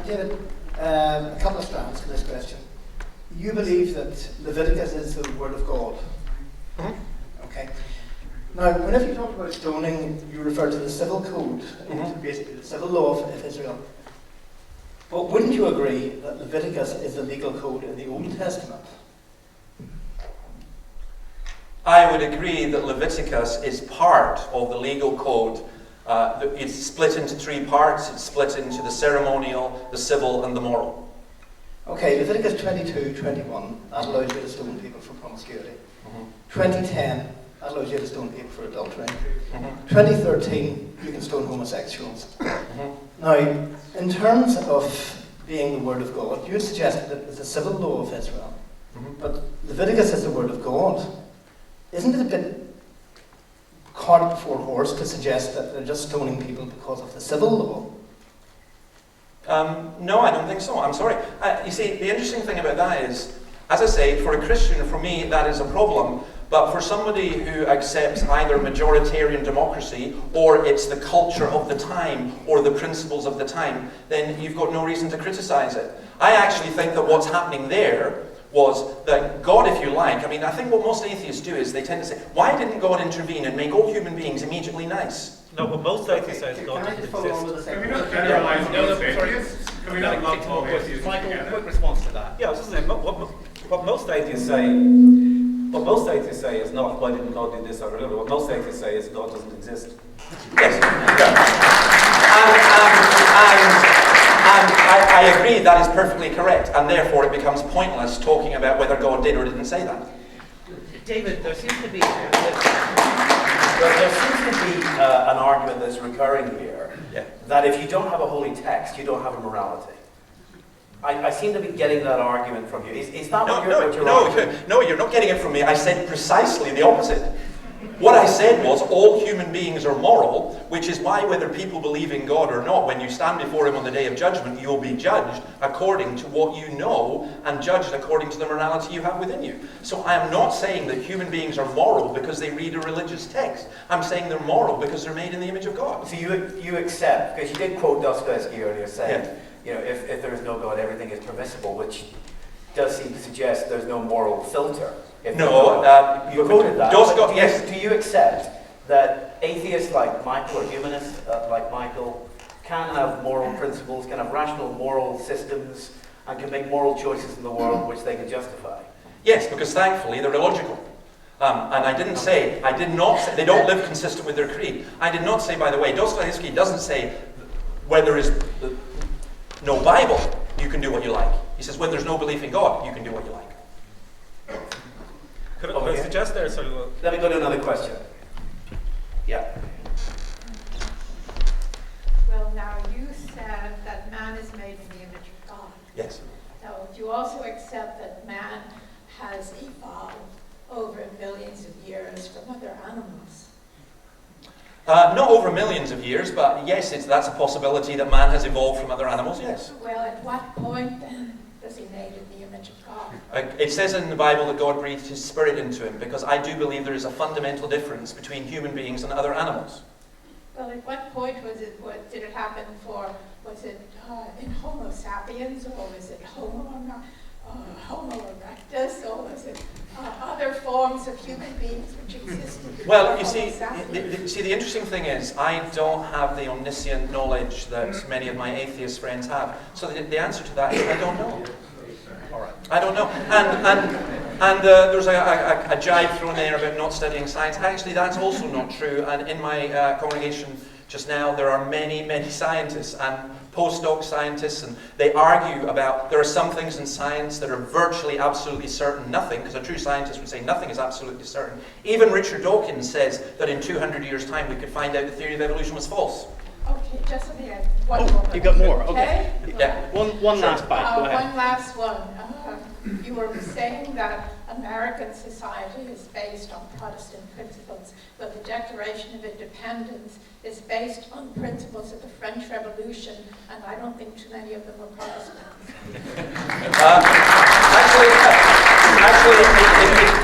E: David, a couple of strands to this question. You believe that Leviticus is the word of God. Okay. Now, whenever you talk about stoning, you refer to the civil code, basically the civil law of Israel. But wouldn't you agree that Leviticus is the legal code in the Old Testament?
D: I would agree that Leviticus is part of the legal code. It's split into three parts. It's split into the ceremonial, the civil, and the moral.
E: Okay, Leviticus 22:21, that allows you to stone people for promiscuity. 2010, that allows you to stone people for adultery. 2013, you can stone homosexuals. Now, in terms of being the word of God, you suggested that it's a civil law of Israel. But Leviticus is the word of God. Isn't it a bit cart before horse to suggest that they're just stoning people because of the civil law?
D: No, I don't think so. I'm sorry. You see, the interesting thing about that is, as I say, for a Christian, for me, that is a problem. But for somebody who accepts either majoritarian democracy or it's the culture of the time or the principles of the time, then you've got no reason to criticize it. I actually think that what's happening there was that God, if you like, I mean, I think what most atheists do is they tend to say, why didn't God intervene and make all human beings immediately nice?
B: No, but most atheists say God
E: Can I
B: didn't
E: just follow on with
B: exist.
E: the
F: Can we
E: second
F: not
E: question?
F: generalise
A: No,
F: most
A: sorry.
F: atheists? Can we not lump all atheists
A: Michael,
F: together?
A: quick response to that.
B: Yeah, I was just saying, what most atheists say, is not why didn't God do this or whatever. What most atheists say is God doesn't exist.
D: Yes. And I agree that is perfectly correct, and therefore it becomes pointless talking about whether God did or didn't say that.
A: David, there seems to be an argument that's recurring here, that if you don't have a holy text, you don't have a morality. I seem to be getting that argument from you. Is that what you're arguing?
D: No, you're not getting it from me. I said precisely the opposite. What I said was all human beings are moral, which is why whether people believe in God or not, when you stand before him on the day of judgment, you'll be judged according to what you know and judged according to the morality you have within you. So I am not saying that human beings are moral because they read a religious text. I'm saying they're moral because they're made in the image of God.
A: So you accept, because you did quote Dostoevsky earlier saying, you know, if there is no God, everything is permissible, which does seem to suggest there's no moral filter.
D: No,
A: you quoted that.
D: Yes.
A: Do you accept that atheists like Michael or humanists like Michael can have moral principles, can have rational moral systems, and can make moral choices in the world which they can justify?
D: Yes, because thankfully they're illogical. And I did not say, they don't live consistent with their creed. I did not say, by the way, Dostoevsky doesn't say where there is no Bible, you can do what you like. He says when there's no belief in God, you can do what you like.
B: Could I suggest there, sorry,
A: Let me go to another question. Yeah.
C: Well, now you said that man is made in the image of God.
D: Yes.
C: So do you also accept that man has evolved over millions of years from other animals?
D: Not over millions of years, but yes, that's a possibility that man has evolved from other animals, yes.
C: Well, at what point then does he made in the image of God?
D: It says in the Bible that God breathed his spirit into him, because I do believe there is a fundamental difference between human beings and other animals.
C: Well, at what point did it happen was it in Homo sapiens, or was it Homo erectus, or was it other forms forms of human beings which existed.
D: Well, you see, the interesting thing is, I don't have the omniscient knowledge that many of my atheist friends have. So the answer to that is, I don't know.
A: All right.
D: I don't know. And there's a jibe thrown there about not studying science. Actually, that's also not true. And in my congregation just now, there are many, many scientists and postdoc scientists, and they argue about there are some things in science that are virtually absolutely certain. Nothing, because a true scientist would say nothing is absolutely certain. Even Richard Dawkins says that in 200 years' time we could find out the theory of evolution was false.
C: Okay, just a minute. One more.
A: You got more? Okay.
D: Yeah.
A: One last bite. Go ahead.
C: One last one. You were saying that American society is based on Protestant principles, but the Declaration of Independence is based on principles of the French Revolution, and I don't think too many of them were Protestants.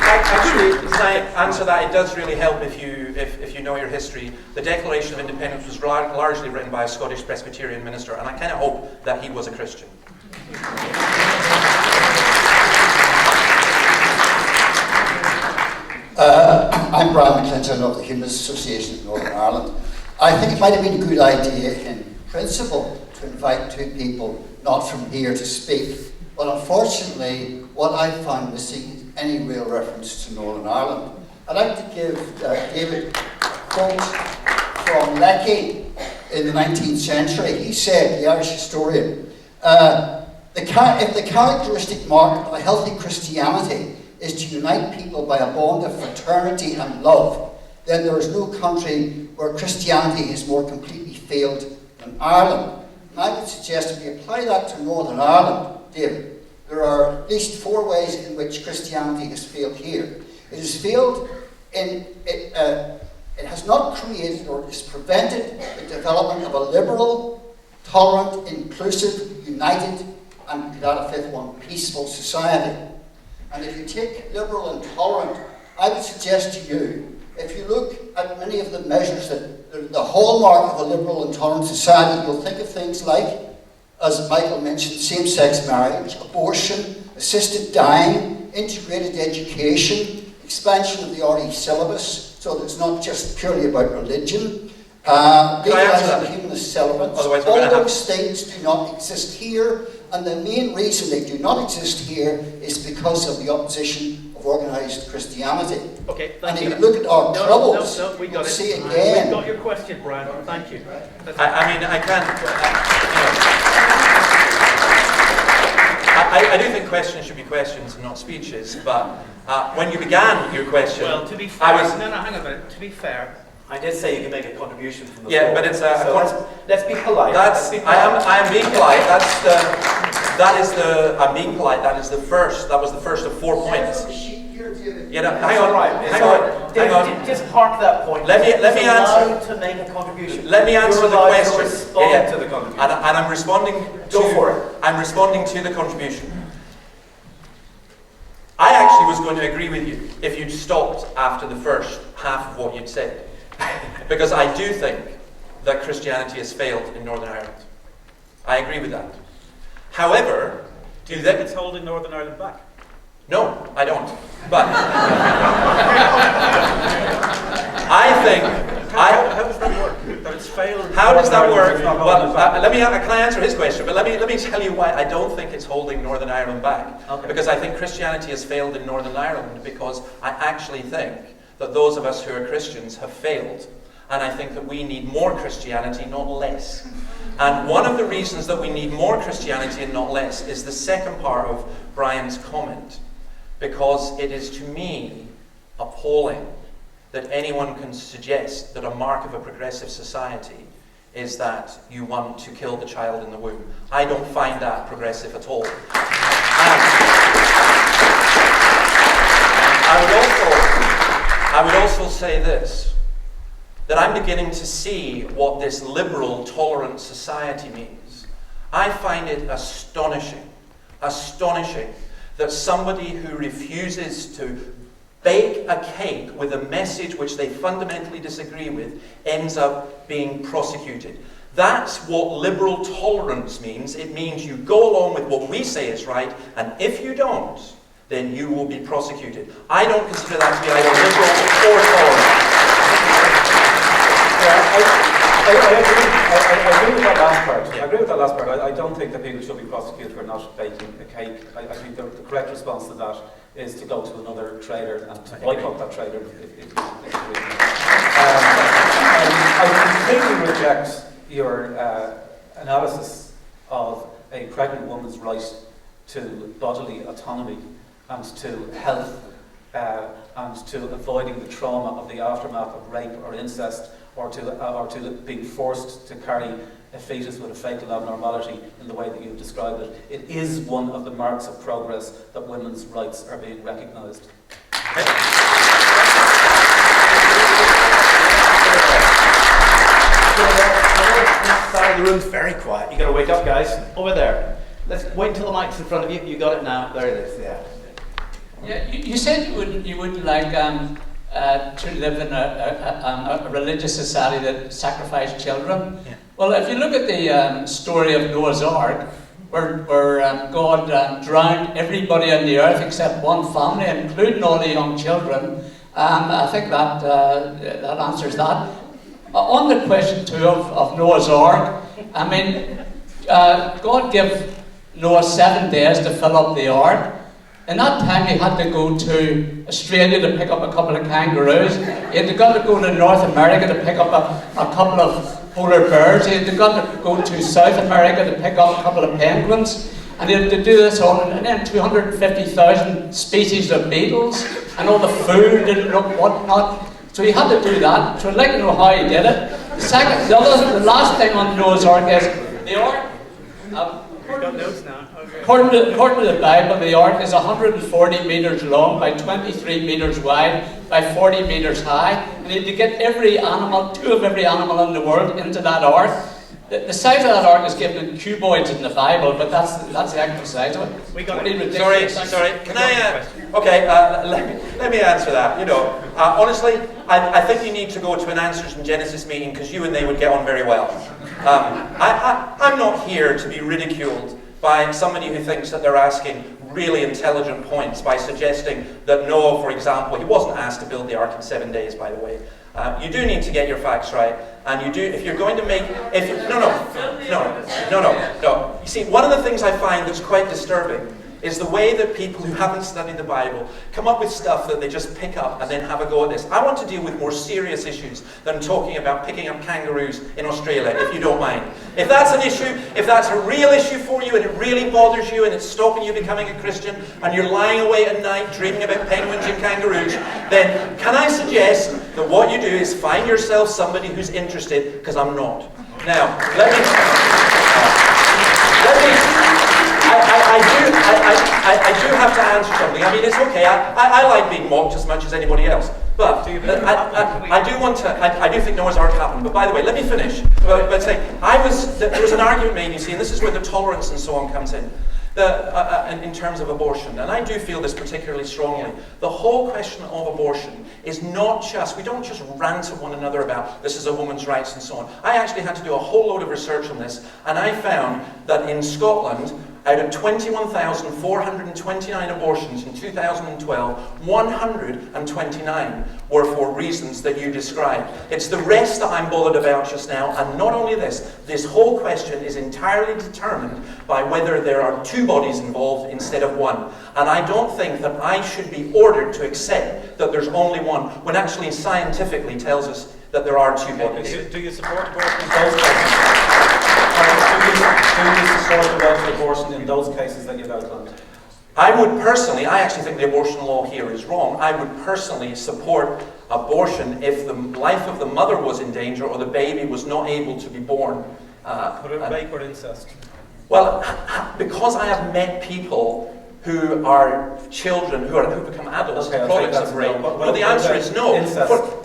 D: Actually, to answer that, it does really help if you know your history. The Declaration of Independence was largely written by a Scottish Presbyterian minister, and I kind of hope that he was a Christian.
G: I'm Brian McClinton of the Humanist Association of Northern Ireland. I think it might have been a good idea in principle to invite two people not from here to speak, but unfortunately what I found missing is any real reference to Northern Ireland. I'd like to give David a quote from Lecky in the 19th century. He said, the Irish historian, if the characteristic mark of a healthy Christianity is to unite people by a bond of fraternity and love, then there is no country where Christianity has more completely failed than Ireland. And I would suggest if we apply that to Northern Ireland, David, there are at least 4 ways in which Christianity has failed here. It has failed in, it has not created or has prevented the development of a liberal, tolerant, inclusive, united, and could add a 5th one, peaceful society. And if you take liberal and tolerant, I would suggest to you, if you look at many of the measures that the hallmark of a liberal and tolerant society, you'll think of things like, as Michael mentioned, same-sex marriage, abortion, assisted dying, integrated education, expansion of the RE syllabus, so that it's not just purely about religion, legalising humanist celibates. All those things do not exist here, and the main reason they do not exist here is because of the opposition of organised Christianity.
A: Okay,
G: and
A: thank
G: if
A: you.
G: you look at our troubles,
A: we got
G: you'll
A: it.
G: see again.
A: We got your question, Brian. Thank you.
D: I mean, I can't. I do think questions should be questions and not speeches, but when you began your question,
A: well, to be fair, hang on a minute. To be fair, I did say you can make a contribution from the floor.
D: but it's
A: let's be polite.
D: I am being polite. I'm being polite. That was the first of 4 points. Hang on.
A: Just park that point.
D: Let me answer.
A: To make a contribution.
D: Let me answer the question.
A: To respond to the contribution.
D: And I'm responding.
A: Go for it.
D: I'm responding to the contribution. I actually was going to agree with you if you'd stopped after the first half of what you'd said, because I do think that Christianity has failed in Northern Ireland. I agree with that. However,
B: do you think it's holding Northern Ireland back?
D: No, I don't. But I think.
B: How does that work? That it's failed.
D: How does that work? Well, can I answer his question? But let me tell you why I don't think it's holding Northern Ireland back.
A: Okay.
D: Because I think Christianity has failed in Northern Ireland because I actually think that those of us who are Christians have failed. And I think that we need more Christianity, not less. And one of the reasons that we need more Christianity and not less is the second part of Brian's comment. Because it is, to me, appalling that anyone can suggest that a mark of a progressive society is that you want to kill the child in the womb. I don't find that progressive at all. I would also say this, that I'm beginning to see what this liberal, tolerant society means. I find it astonishing that somebody who refuses to bake a cake with a message which they fundamentally disagree with ends up being prosecuted. That's what liberal tolerance means. It means you go along with what we say is right, and if you don't, then you will be prosecuted. I don't consider that to be either liberal or tolerant.
B: I agree with that last part. I agree with that last part. I don't think that people should be prosecuted for not baking a cake. I think the correct response to that is to go to another trader and to boycott that trader. I completely reject your analysis of a pregnant woman's right to bodily autonomy and to health and to avoiding the trauma of the aftermath of rape or incest, or to being forced to carry a fetus with a fatal abnormality in the way that you've described it. It is one of the marks of progress that women's rights are being recognised.
A: This side of the room's very quiet. You got to wake up, guys. Over there. Let's wait until the mic's in front of you. You got it now. There it is. Yeah.
F: Yeah, you said you wouldn't like to live in a religious society that sacrificed children.
A: Yeah.
F: Well, if you look at the story of Noah's Ark, where God drowned everybody on the earth except one family, including all the young children, I think that answers that. On the question too of Noah's Ark, I mean, God gave Noah 7 days to fill up the ark. In that time, he had to go to Australia to pick up a couple of kangaroos. He had to go to North America to pick up a couple of polar bears. He had to go to South America to pick up a couple of penguins. And he had to do this all, and then 250,000 species of beetles, and all the food and whatnot. So he had to do that. So I'd like to know how he did it. The last thing on Noah's Ark is the ark. According to the Bible, the ark is 140 metres long by 23 metres wide by 40 metres high. And you had to get every animal, 2 of every animal in the world into that ark. The size of that ark is given in cuboids in the Bible, but that's the actual size of it.
A: We got it.
D: Sorry. Can I? Let me answer that. You know, honestly, I think you need to go to an Answers in Genesis meeting because you and they would get on very well. I'm not here to be ridiculed by somebody who thinks that they're asking really intelligent points by suggesting that Noah, for example, he wasn't asked to build the ark in 7 days, by the way. You do need to get your facts right, and you do, if you're going to make, no. You see, one of the things I find that's quite disturbing is the way that people who haven't studied the Bible come up with stuff that they just pick up and then have a go at this. I want to deal with more serious issues than talking about picking up kangaroos in Australia, if you don't mind. If that's an issue, if that's a real issue for you and it really bothers you and it's stopping you becoming a Christian and you're lying awake at night dreaming about penguins and kangaroos, then can I suggest that what you do is find yourself somebody who's interested, because I'm not. Now, I do have to answer something. I mean, it's okay. I like being mocked as much as anybody else. But I do think Noah's Ark happened. But by the way, let me finish. But say, there was an argument made, you see, and this is where the tolerance and so on comes in. In terms of abortion, and I do feel this particularly strongly, the whole question of abortion is not just, we don't just rant at one another about this is a woman's rights and so on. I actually had to do a whole load of research on this, and I found that in Scotland, out of 21,429 abortions in 2012, 129 were for reasons that you described. It's the rest that I'm bothered about just now, and not only this whole question is entirely determined by whether there are 2 bodies involved instead of 1. And I don't think that I should be ordered to accept that there's only 1, when actually scientifically tells us that there are 2 bodies.
B: Do you support abortion in those cases? Do you support abortion in those cases that you've outlined?
D: I would personally, I actually think the abortion law here is wrong. I would personally support abortion if the life of the mother was in danger or the baby was not able to be born.
B: What about rape or incest?
D: Well, because I have met people who are children, who become adults, products of rape. Well, the answer is no.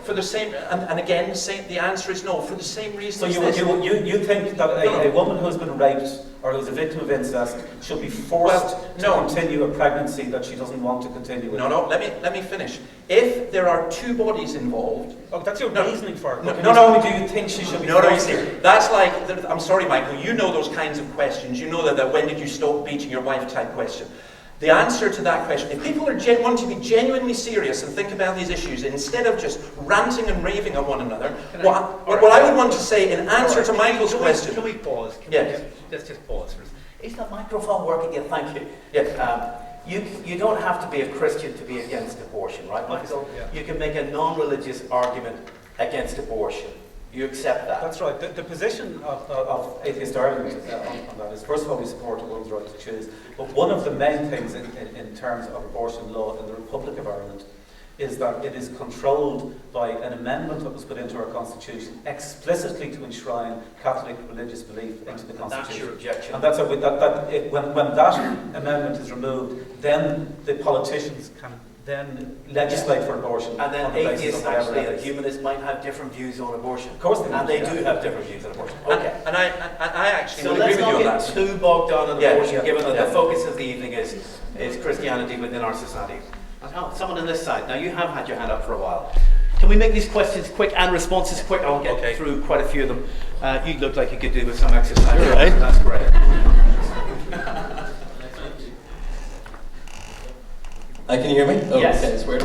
D: For the same, and again, the answer is no, for the same reason.
B: So you think that a woman who's been raped or who's a victim of incest should be forced to continue a pregnancy that she doesn't want to continue with?
D: No, let me finish. If there are 2 bodies involved...
B: Oh, that's your reasoning for it.
D: No.
B: Do you think she should be
D: No,
B: forced?
D: you see, that's like, I'm sorry, Michael, you know those kinds of questions. You know that when did you stop beating your wife type question. The answer to that question, if people are want to be genuinely serious and think about these issues, instead of just ranting and raving at one another, what I would want to say in answer to Michael's question...
A: Can we pause? Let's just pause for a second. Is that microphone working yet? Thank you.
D: Yes.
A: You don't have to be a Christian to be against abortion, right, Michael? Yeah. You can make a non-religious argument against abortion. You accept that?
B: That's right. The position of Atheist Ireland on that is, first of all, we support a woman's right to choose. But one of the main things in terms of abortion law in the Republic of Ireland is that it is controlled by an amendment that was put into our constitution explicitly to enshrine Catholic religious belief into the constitution.
A: That's your objection.
B: And that's when that amendment is removed, then the politicians can then legislate for abortion.
A: And then atheists actually and humanists might have different views on abortion.
B: Of course they do.
A: And they do have different views on abortion. Okay.
D: And I actually would
A: agree
D: with you on that.
A: So let's not get too bogged down on abortion, given that
D: Yeah.
A: the focus of the evening is Christianity within our society. Oh, someone on this side. Now, you have had your hand up for a while. Can we make these questions quick and responses quick? I'll get through quite a few of them. You look like you could do with some exercise.
H: You're right.
A: That's great.
H: Can you hear me? Oh,
A: yes.
H: Okay, it's weird.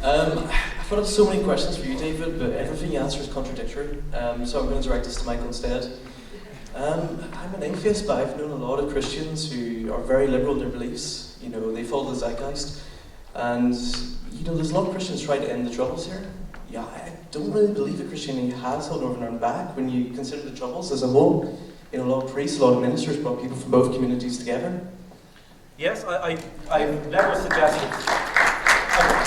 H: I've got so many questions for you, David, but everything you answer is contradictory. So I'm going to direct this to Michael instead. I'm an atheist, but I've known a lot of Christians who are very liberal in their beliefs. You know, they follow the zeitgeist. And, you know, there's a lot of Christians trying to end the Troubles here. Yeah, I don't really believe that Christianity has held Northern Ireland back when you consider the Troubles as a whole. You know, a lot of priests, a lot of ministers brought people from both communities together.
B: Yes, I've never suggested.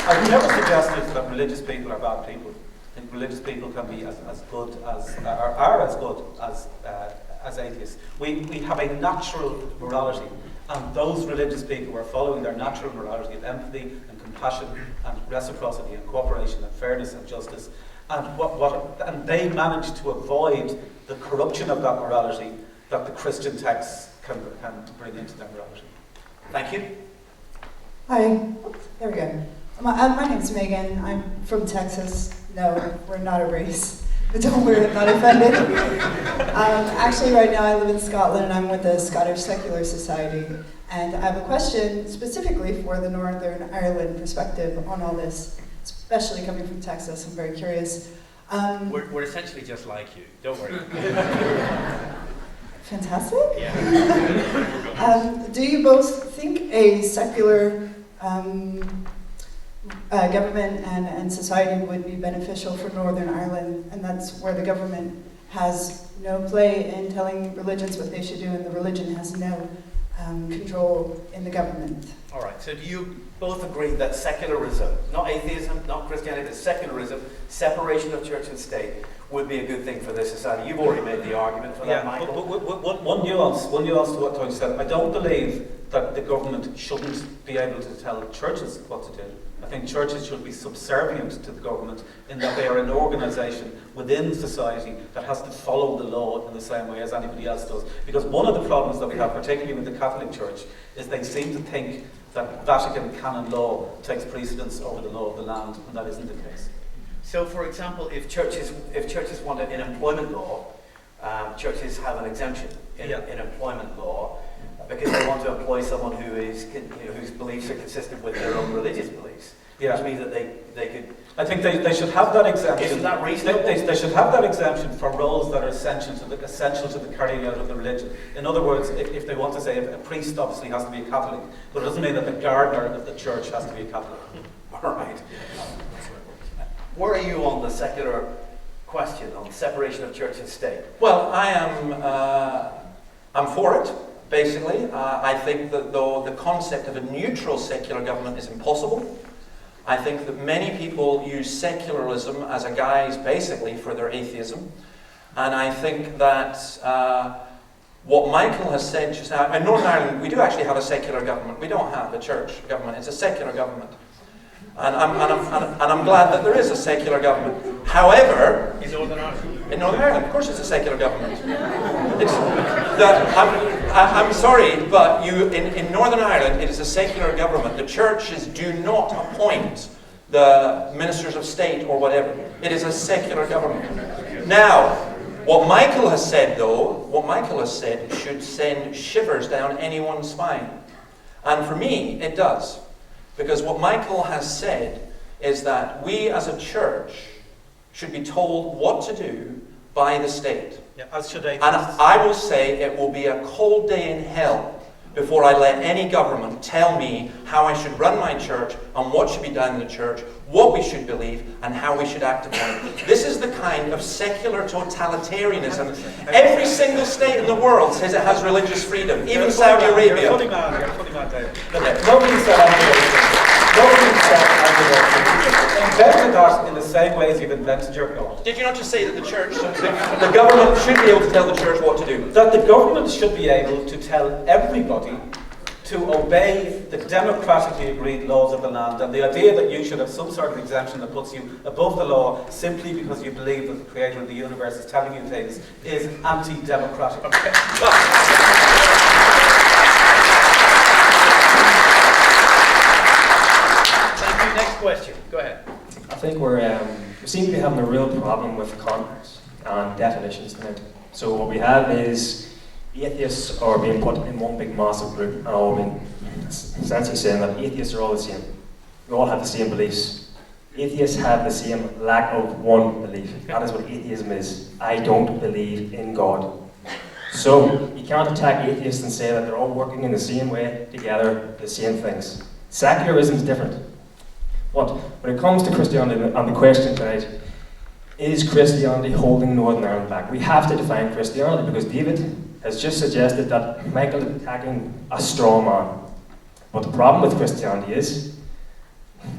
B: I've never suggested that religious people are bad people. I think religious people can be as good as are as good as atheists. We have a natural morality, and those religious people were following their natural morality of empathy and compassion and reciprocity and cooperation and fairness and justice, and they managed to avoid the corruption of that morality that the Christian texts can bring into their morality.
A: Thank you.
I: Hi, there we go. My name's Megan. I'm from Texas. No, we're not a race. But don't worry, I'm not offended. Actually, right now I live in Scotland and I'm with the Scottish Secular Society. And I have a question specifically for the Northern Ireland perspective on all this, especially coming from Texas. I'm very curious.
A: We're essentially just like you. Don't worry.
I: Fantastic.
A: Yeah.
I: Do you both think a secular government and society would be beneficial for Northern Ireland, and that's where the government has no play in telling religions what they should do, and the religion has no control in the government?
A: All right, so do you both agree that secularism, not atheism, not Christianity, but secularism, separation of church and state, would be a good thing for this society? You've already made the argument for that, Michael.
B: But one nuance to what Tony said. I don't believe that the government shouldn't be able to tell churches what to do. I think churches should be subservient to the government in that they are an organisation within society that has to follow the law in the same way as anybody else does. Because one of the problems that we have, particularly with the Catholic Church, is they seem to think that Vatican canon law takes precedence over the law of the land, and that isn't the case.
A: So, for example, if churches want in employment law, churches have an exemption in employment law because they want to employ someone whose beliefs are consistent with their own religious beliefs, which means that they could.
B: I think they should have that exemption.
A: Isn't that reasonable?
B: They should have that exemption for roles that are essential to the carrying out of the religion. In other words, if they want to say a priest obviously has to be a Catholic, but it doesn't mean that the gardener of the church has to be a Catholic.
A: All right. Where are you on the secular question on separation of church and state?
D: Well, I'm for it. Basically, I think that though the concept of a neutral secular government is impossible. I think that many people use secularism as a guise, basically, for their atheism. And I think that what Michael has said just now, in Northern Ireland, we do actually have a secular government. We don't have a church government. It's a secular government. And I'm glad that there is a secular government. However,
A: In
D: Northern Ireland, of course it's a secular government. I'm sorry, but in Northern Ireland it is a secular government. The churches do not appoint the ministers of state or whatever. It is a secular government. Now, what Michael has said should send shivers down anyone's spine. And for me, it does. Because what Michael has said is that we as a church should be told what to do by the state.
B: Yeah, as should atheists.
D: And I will say it will be a cold day in hell before I let any government tell me how I should run my church and what should be done in the church, what we should believe, and how we should act upon it. This is the kind of secular totalitarianism. Every single state in the world says it has religious freedom, even Saudi Arabia.
B: You're a funny man, David. Nobody said atheism. Nobody said atheism. Invented that in the same way as you've invented your God.
D: Did you not just say that the church, the government should be able to tell the church what to do?
B: That the government should be able to tell everybody to obey the democratically agreed laws of the land, and the idea that you should have some sort of exemption that puts you above the law simply because you believe that the creator of the universe is telling you things is anti-democratic. Okay.
A: Thank you. Next question. Go ahead.
J: I think we seem to be having a real problem with context and definitions tonight. So what we have is atheists are being put in one big massive group and all being essentially saying that atheists are all the same. We all have the same beliefs. Atheists have the same lack of one belief. That is what atheism is. I don't believe in God. So you can't attack atheists and say that they're all working in the same way together, the same things. Secularism is different. But when it comes to Christianity and the question tonight, is Christianity holding Northern Ireland back? We have to define Christianity because David has just suggested that Michael is attacking a straw man. But the problem with Christianity is,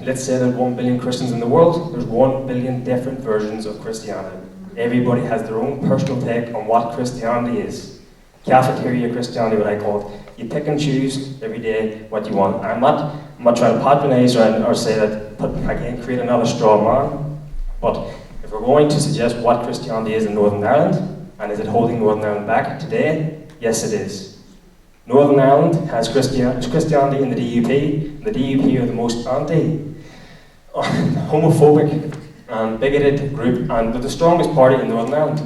J: let's say there's 1 billion Christians in the world, there's 1 billion different versions of Christianity. Everybody has their own personal take on what Christianity is. Cafeteria Christianity, what I call it. You pick and choose every day what you want. I'm not trying to patronise or say that, again, create another straw man. But if we're going to suggest what Christianity is in Northern Ireland, and is it holding Northern Ireland back today? Yes, it is. Northern Ireland has Christianity in the DUP. The DUP are the most homophobic and bigoted group, and they're the strongest party in Northern Ireland.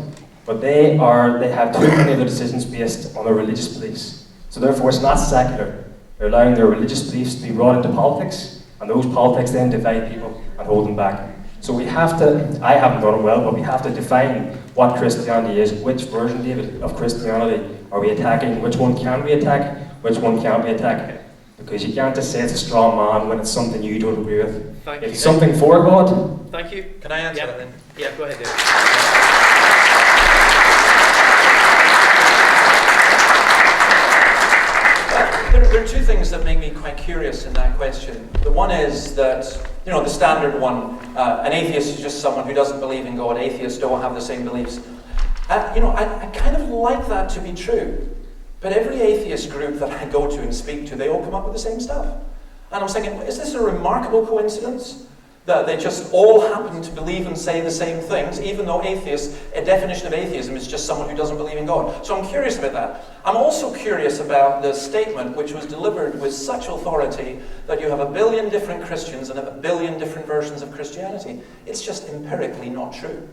J: But they have too many of their decisions based on their religious beliefs. So therefore, it's not secular. They're allowing their religious beliefs to be brought into politics, and those politics then divide people and hold them back. So we have to, I haven't done it well, but we have to define what Christianity is, which version, David, of Christianity are we attacking, which one can we attack, which one can't we attack. Because you can't just say it's a straw man when it's something you don't agree with.
A: Thank
J: if
A: you.
J: it's something for God.
A: Thank you.
D: Can I answer that then?
A: Yeah, go ahead, David.
D: There are two things that make me quite curious in that question. The one is that, the standard one, an atheist is just someone who doesn't believe in God. Atheists don't have the same beliefs. I kind of like that to be true. But every atheist group that I go to and speak to, they all come up with the same stuff. And I'm thinking, is this a remarkable coincidence? That they just all happen to believe and say the same things, even though a definition of atheism is just someone who doesn't believe in God. So I'm curious about that. I'm also curious about the statement which was delivered with such authority that you have 1 billion different Christians and 1 billion different versions of Christianity. It's just empirically not true.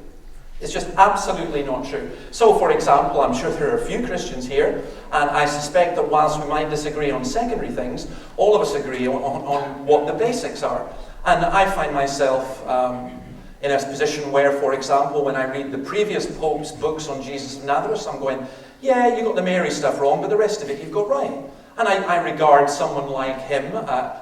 D: It's just absolutely not true. So, for example, I'm sure there are a few Christians here, and I suspect that whilst we might disagree on secondary things, all of us agree on what the basics are. And I find myself in a position where, for example, when I read the previous Pope's books on Jesus of Nazareth, I'm going, yeah, you got the Mary stuff wrong, but the rest of it you've got right. And I regard someone like him,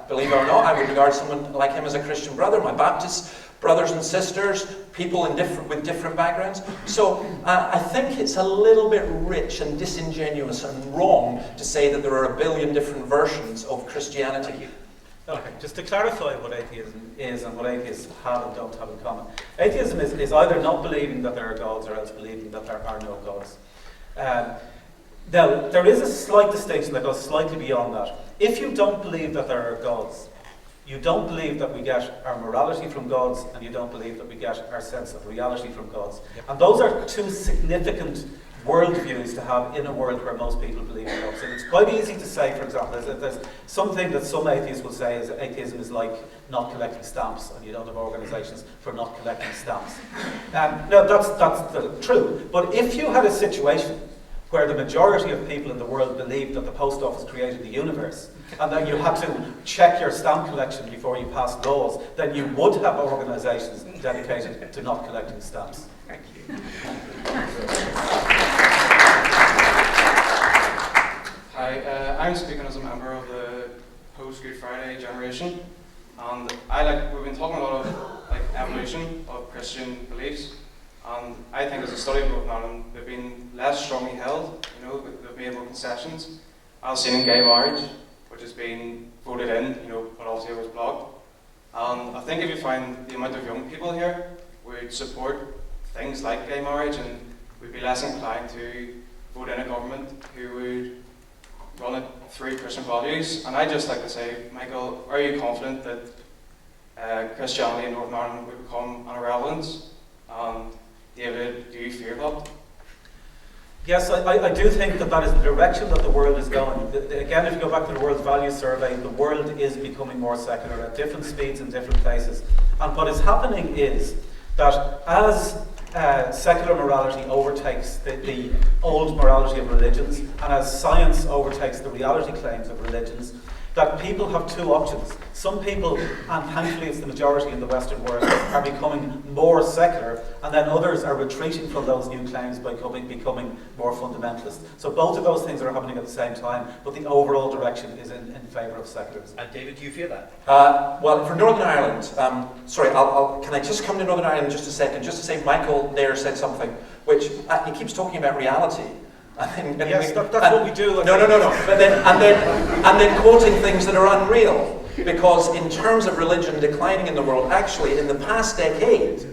D: believe it or not, I would regard someone like him as a Christian brother, my Baptist brothers and sisters, people with different backgrounds. So I think it's a little bit rich and disingenuous and wrong to say that there are 1 billion different versions of Christianity.
B: Okay, just to clarify what atheism is and what atheists have and don't have in common. Atheism is either not believing that there are gods or else believing that there are no gods. Now, there is a slight distinction that goes slightly beyond that. If you don't believe that there are gods, you don't believe that we get our morality from gods, and you don't believe that we get our sense of reality from gods. Yep. And those are two significant worldviews to have in a world where most people believe in gods. And it's quite easy to say, for example, there's something that some atheists will say is that atheism is like not collecting stamps, and you don't have organisations for not collecting stamps. No, that's true. But if you had a situation where the majority of people in the world believed that the post office created the universe, and that you had to check your stamp collection before you passed laws, then you would have organisations dedicated to not collecting stamps.
A: Thank you.
K: Hi, I'm speaking as a member of the post-Good Friday generation, and we've been talking a lot of evolution of Christian beliefs, and I think as a study of Northern Ireland, they've been less strongly held, they've made more concessions, as seen in gay marriage, which has been voted in, but obviously it was blocked. And I think if you find the amount of young people here would support things like gay marriage, and would be less inclined to vote in a government who would run it through Christian values. And I'd just like to say, Michael, are you confident that Christianity in Northern Ireland would become an irrelevance? And David, do you fear that?
B: Yes, I do think that is the direction that the world is going. Again, if you go back to the World Values Survey, the world is becoming more secular at different speeds in different places. And what is happening is that as secular morality overtakes the old morality of religions, and as science overtakes the reality claims of religions, that people have two options. Some people, and thankfully it's the majority in the Western world, are becoming more secular, and then others are retreating from those new claims by becoming more fundamentalist. So both of those things are happening at the same time, but the overall direction is in favour of secularism.
A: And David, do you fear that?
D: Well, for Northern Ireland, can I just come to Northern Ireland just a second, just to say Michael there said something, which he keeps talking about reality.
B: Yes, that's what we do.
D: No. But then quoting things that are unreal, because in terms of religion declining in the world, actually in the past decade,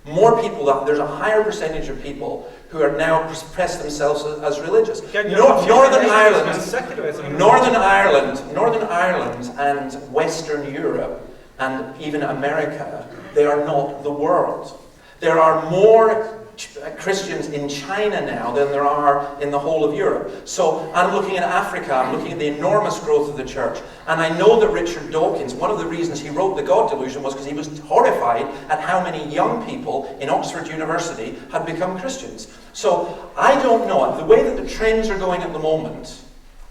D: more people, there's a higher percentage of people who are now press themselves as religious. Northern Ireland and Western Europe and even America, they are not the world. There are more Christians in China now than there are in the whole of Europe. So I'm looking at Africa, I'm looking at the enormous growth of the church. And I know that Richard Dawkins, one of the reasons he wrote The God Delusion was because he was horrified at how many young people in Oxford University had become Christians. So I don't know. The way that the trends are going at the moment,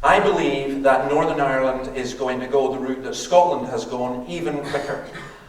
D: I believe that Northern Ireland is going to go the route that Scotland has gone even quicker.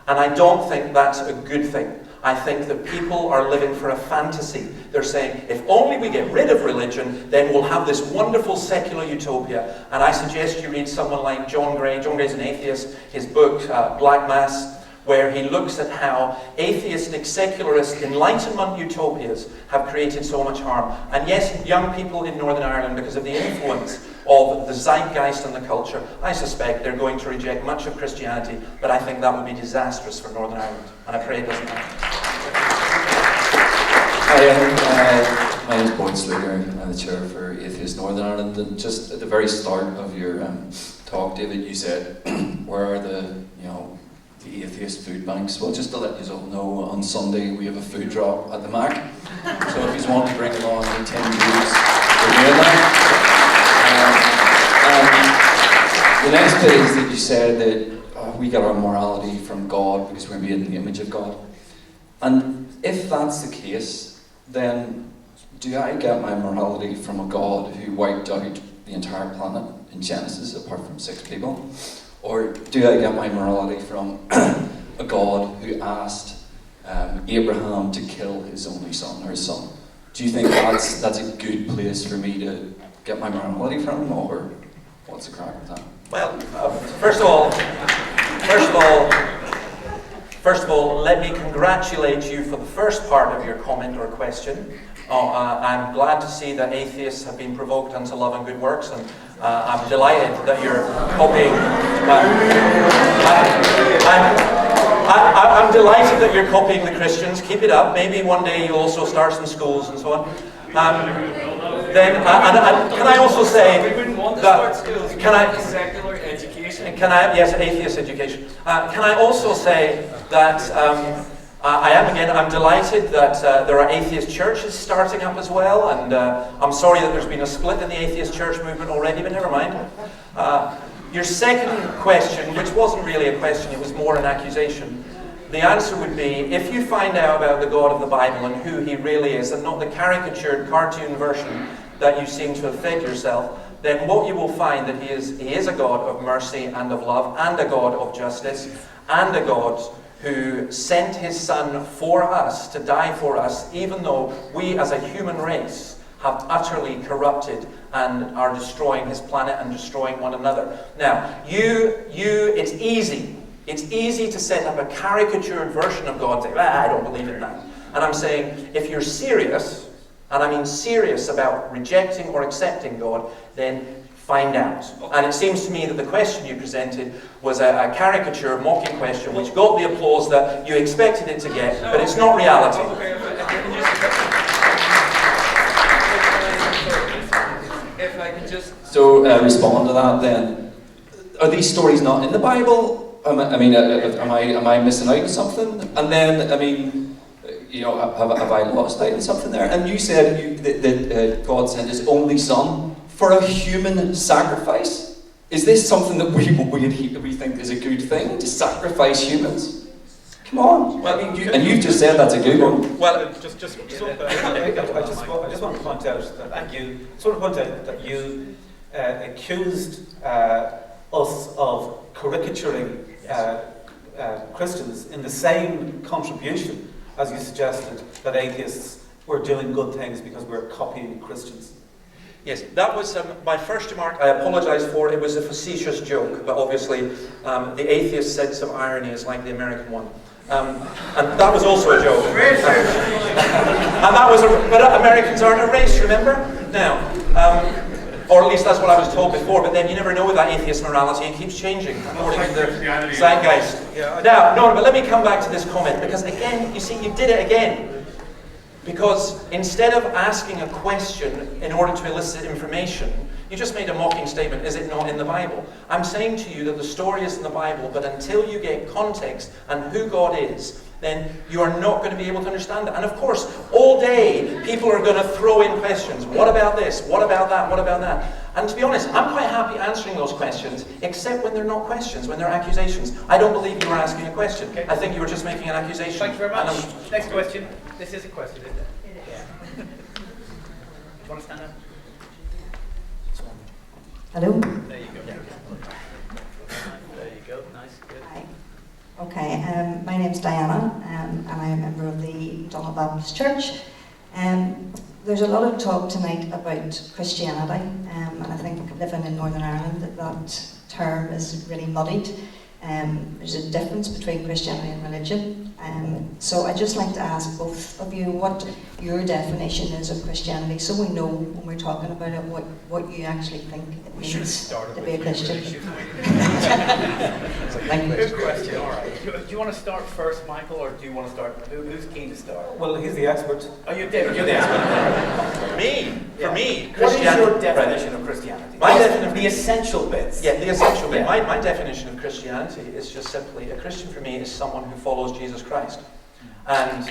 D: And I don't think that's a good thing. I think that people are living for a fantasy. They're saying, if only we get rid of religion, then we'll have this wonderful secular utopia. And I suggest you read someone like John Gray. John Gray's an atheist. His book, Black Mass, where he looks at how atheistic, secularist, enlightenment utopias have created so much harm. And yes, young people in Northern Ireland, because of the influence of the zeitgeist and the culture, I suspect they're going to reject much of Christianity, but I think that would be disastrous for Northern Ireland. And I pray it doesn't happen.
L: Hi, my name is Boyd Sluger. I'm the chair for Atheist Northern Ireland. And just at the very start of your talk, David, you said, where are the atheist food banks? Well, just to let you all know, on Sunday we have a food drop at the Mac. So if you want to bring along the 10 Jews, we're doing that. The next bit is that you said that we get our morality from God because we're made in the image of God. And if that's the case, then do I get my morality from a God who wiped out the entire planet in Genesis apart from 6 people? Or do I get my morality from a God who asked Abraham to kill his only son, or his son? Do you think that's a good place for me to get my morality from, or what's the crack with that?
D: Well, first of all, let me congratulate you for the first part of your comment or question. I'm glad to see that atheists have been provoked unto love and good works, and I'm delighted that you're copying. I'm delighted that you're copying the Christians. Keep it up. Maybe one day you'll also start some schools and so on. Can I also say that
K: secular education.
D: Yes, atheist education. Can I also say that I'm delighted that there are atheist churches starting up as well, and I'm sorry that there's been a split in the atheist church movement already, but never mind. Your second question, which wasn't really a question, it was more an accusation. The answer would be, if you find out about the God of the Bible and who he really is, and not the caricatured cartoon version that you seem to have fed yourself, then what you will find that he is a God of mercy and of love, and a God of justice, and a God who sent his Son for us, to die for us, even though we as a human race have utterly corrupted and are destroying his planet and destroying one another. Now, it's easy to set up a caricatured version of God and say, I don't believe in that. And I'm saying, if you're serious, and I mean serious about rejecting or accepting God, then find out. And it seems to me that the question you presented was a caricature, mocking question, which got the applause that you expected it to get, but it's not reality.
L: If I could just respond to that, then are these stories not in the Bible? Am I missing out on something? And then, I mean, you know, have I lost out on something there? And you said that God sent his only Son for a human sacrifice. Is this something that we think is a good thing, to sacrifice humans? Come on.
D: Well, I mean,
L: and you've just said that's a good one.
B: Well, I just want to point out that you accused us of caricaturing Christians in the same contribution as you suggested that atheists were doing good things because we're copying Christians.
D: Yes, that was my first remark. I apologise for it. It was a facetious joke, but obviously the atheist sense of irony is like the American one. And that was also a joke. And that was but Americans aren't a race, remember? Now, or at least that's what I was told before, but then you never know with that atheist morality, it keeps changing according to the zeitgeist. Now, no, but let me come back to this comment, because again, you see, you did it again. Because instead of asking a question in order to elicit information, you just made a mocking statement, is it not in the Bible? I'm saying to you that the story is in the Bible, but until you get context and who God is, then you are not going to be able to understand it. And of course, all day, people are going to throw in questions. What about this? What about that? What about that? And to be honest, I'm quite happy answering those questions, except when they're not questions, when they're accusations. I don't believe you were asking a question. Okay. I think you were just making an accusation.
A: Thank you very much. Next question. This is a question, isn't it? It is. Yeah. Do you want to stand up?
I: Hello?
A: There you go. Yeah. There you go. Nice. Good.
I: Hi. Okay, my name's Diana, and I'm a member of the Donald Baptist Church. There's a lot of talk tonight about Christianity, and I think living in Northern Ireland, that term is really muddied. There's a difference between Christianity and religion. So I'd just like to ask both of you what your definition is of Christianity, so we know when we're talking about it what you actually think it means to be a Christian.
A: Good question. All right. Do you want to start first, Michael, or do you want to start? Who's keen to start?
B: Well, he's the expert.
A: Oh, you're David. You're the expert.
D: For me,
A: what is your definition of Christianity?
D: My definition,
A: the essential bits.
D: Yeah, the essential bit. My definition of Christianity is just simply, a Christian for me is someone who follows Jesus Christ. And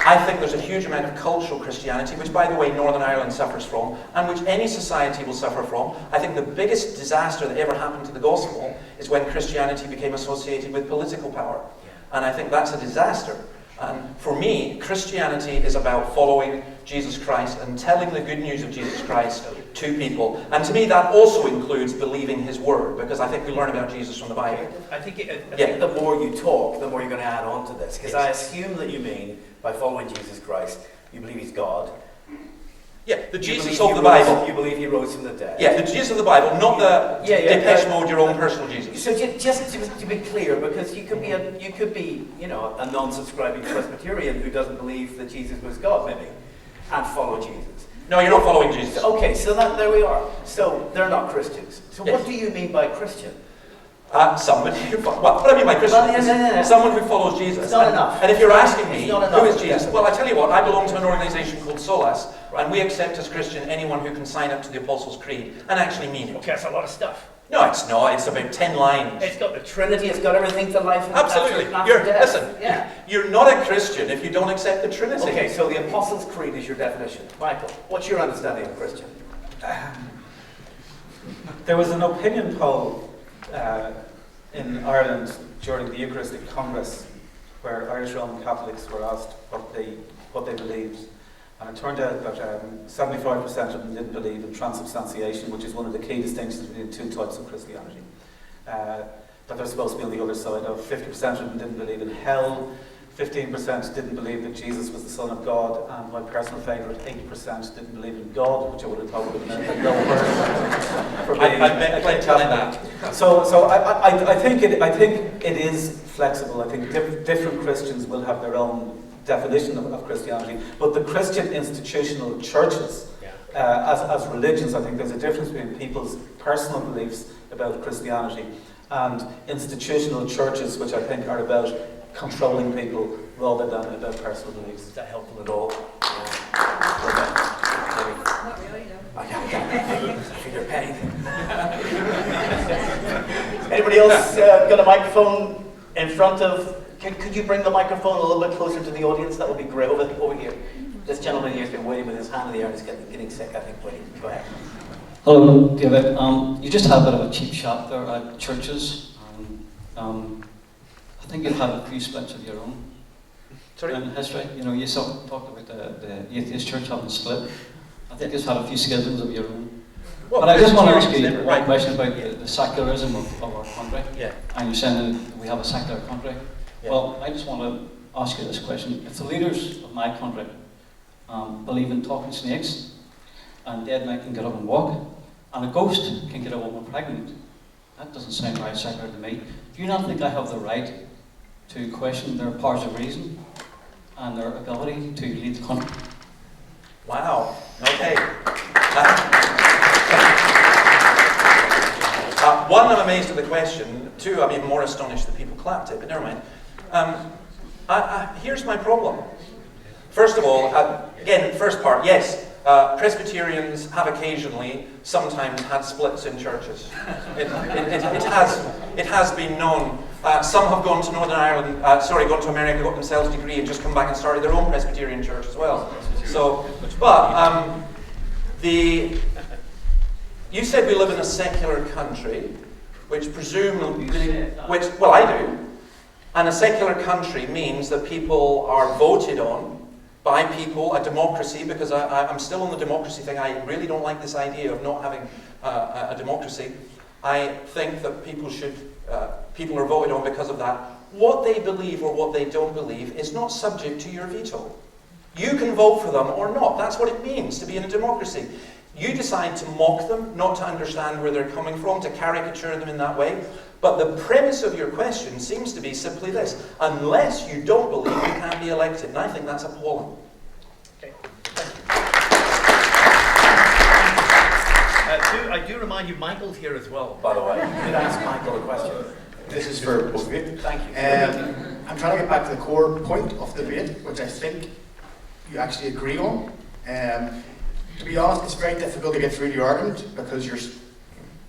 D: I think there's a huge amount of cultural Christianity, which, by the way, Northern Ireland suffers from, and which any society will suffer from. I think the biggest disaster that ever happened to the gospel is when Christianity became associated with political power. And I think that's a disaster. And for me, Christianity is about following Jesus Christ and telling the good news of Jesus Christ to people. And to me, that also includes believing his word, because I think we learn about Jesus from the Bible.
A: I think the more you talk, the more you're going to add on to this. Because I assume that you mean, by following Jesus Christ, you believe he's God.
D: Yeah, the Jesus of the Bible.
A: You believe he rose from the dead.
D: Yeah, the Jesus of the Bible, not the Depeche Mode, your own personal Jesus.
A: So just to be clear, because you could be a non-subscribing Presbyterian who doesn't believe that Jesus was God, maybe, and follow Jesus.
D: No, you're not following Jesus.
A: Okay, so there we are. So they're not Christians. So what do you mean by Christian?
D: Somebody who what do I mean by Christian?
A: No.
D: Someone who follows Jesus.
A: It's not enough.
D: And if you're asking me, who is Jesus?
A: Yeah.
D: Well, I tell you what, I belong to an organisation called Solas, and we accept as Christian anyone who can sign up to the Apostles' Creed and actually mean it.
A: Okay, that's a lot of stuff.
D: No, it's not. It's about 10 lines.
A: It's got the Trinity, it's got everything to life and
D: absolutely. You're not a Christian if you don't accept the Trinity.
A: Okay, so the Apostles' Creed is your definition. Michael, what's your understanding of Christian?
B: There was an opinion poll in Ireland during the Eucharistic Congress where Irish Roman Catholics were asked what they believed. And it turned out that 75% of them didn't believe in transubstantiation, which is one of the key distinctions between two types of Christianity. That they're supposed to be on the other side of. 50% of them didn't believe in hell, 15% didn't believe that Jesus was the Son of God, and my personal favourite, 80% didn't believe in God, which I would have thought would have been a lower for being
D: I bet that.
B: So I think it is flexible. I think different Christians will have their own definition of Christianity, but the Christian institutional churches, as religions, I think there's a difference between people's personal beliefs about Christianity and institutional churches, which I think are about controlling people rather than about personal beliefs.
A: Is that helpful at all?
C: Not really, no.
A: I feel your pain. Anybody else got a microphone in front of? Could you bring the microphone a little bit closer to the audience? That would be great. Over here. This gentleman here has been waiting with his hand in the air. He's getting sick, I think. Waiting. Go ahead.
F: Hello, David. You just had a bit of a cheap shot there at churches. I think you've had a few splits of your own.
D: Sorry?
F: In history. You know, you talked about the atheist church having split. I think you've had a few schisms of your own.
D: Well,
F: but I just want to ask you
D: right.
F: one question about the secularism of our country.
A: Yeah.
F: And you're saying that we have a secular country.
A: Yeah.
F: Well, I just want to ask you this question. If the leaders of my country believe in talking snakes, and dead men can get up and walk, and a ghost can get a woman pregnant, that doesn't sound very secular to me. Do you not think I have the right to question their powers of reason and their ability to lead the country?
D: Wow. Okay. One, I'm amazed at the question. Two, I'm even more astonished that people clapped it, but never mind. Here's my problem. First of all, again, first part, yes, Presbyterians have occasionally, sometimes had splits in churches. It has been known. Some have gone to Northern Ireland, gone to America, got themselves a degree, and just come back and started their own Presbyterian church as well. So, but you said we live in a secular country, which presumably, well, I do. And a secular country means that people are voted on by people, a democracy, because I'm still on the democracy thing. I really don't like this idea of not having a democracy. I think that people are voted on because of that. What they believe or what they don't believe is not subject to your veto. You can vote for them or not. That's what it means to be in a democracy. You decide to mock them, not to understand where they're coming from, to caricature them in that way. But the premise of your question seems to be simply this: unless you don't believe, you can't be elected. And I think that's appalling.
A: Okay. I do remind you, Michael's here as well, by the way. You could ask Michael a question.
M: This is for both of you.
A: Thank you.
M: I'm trying to get back to the core point of the debate, which I think you actually agree on. To be honest, it's very difficult to get through the argument because you're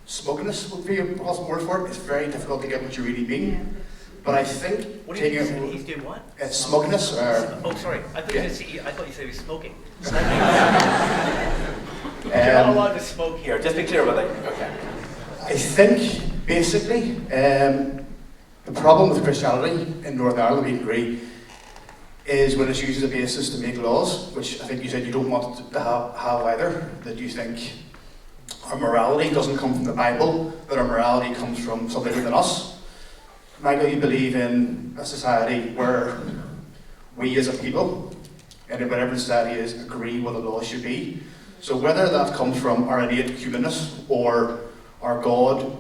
M: smugness would be a possible word for it. It's very difficult to get what you really mean. But I think
A: what do you think he's doing? What?
M: It's smugness.
A: Oh, sorry. I thought you said he was smoking. You're not allowed to smoke here. Just be clear about that. Okay.
M: I think basically the problem with Christianity in Northern Ireland, we agree, is when it's used as a basis to make laws, which I think you said you don't want it to have either, that you think our morality doesn't come from the Bible, that our morality comes from something within us. Michael, you believe in a society where we as a people, and whatever society is, agree what the law should be. So whether that comes from our innate humanness or our God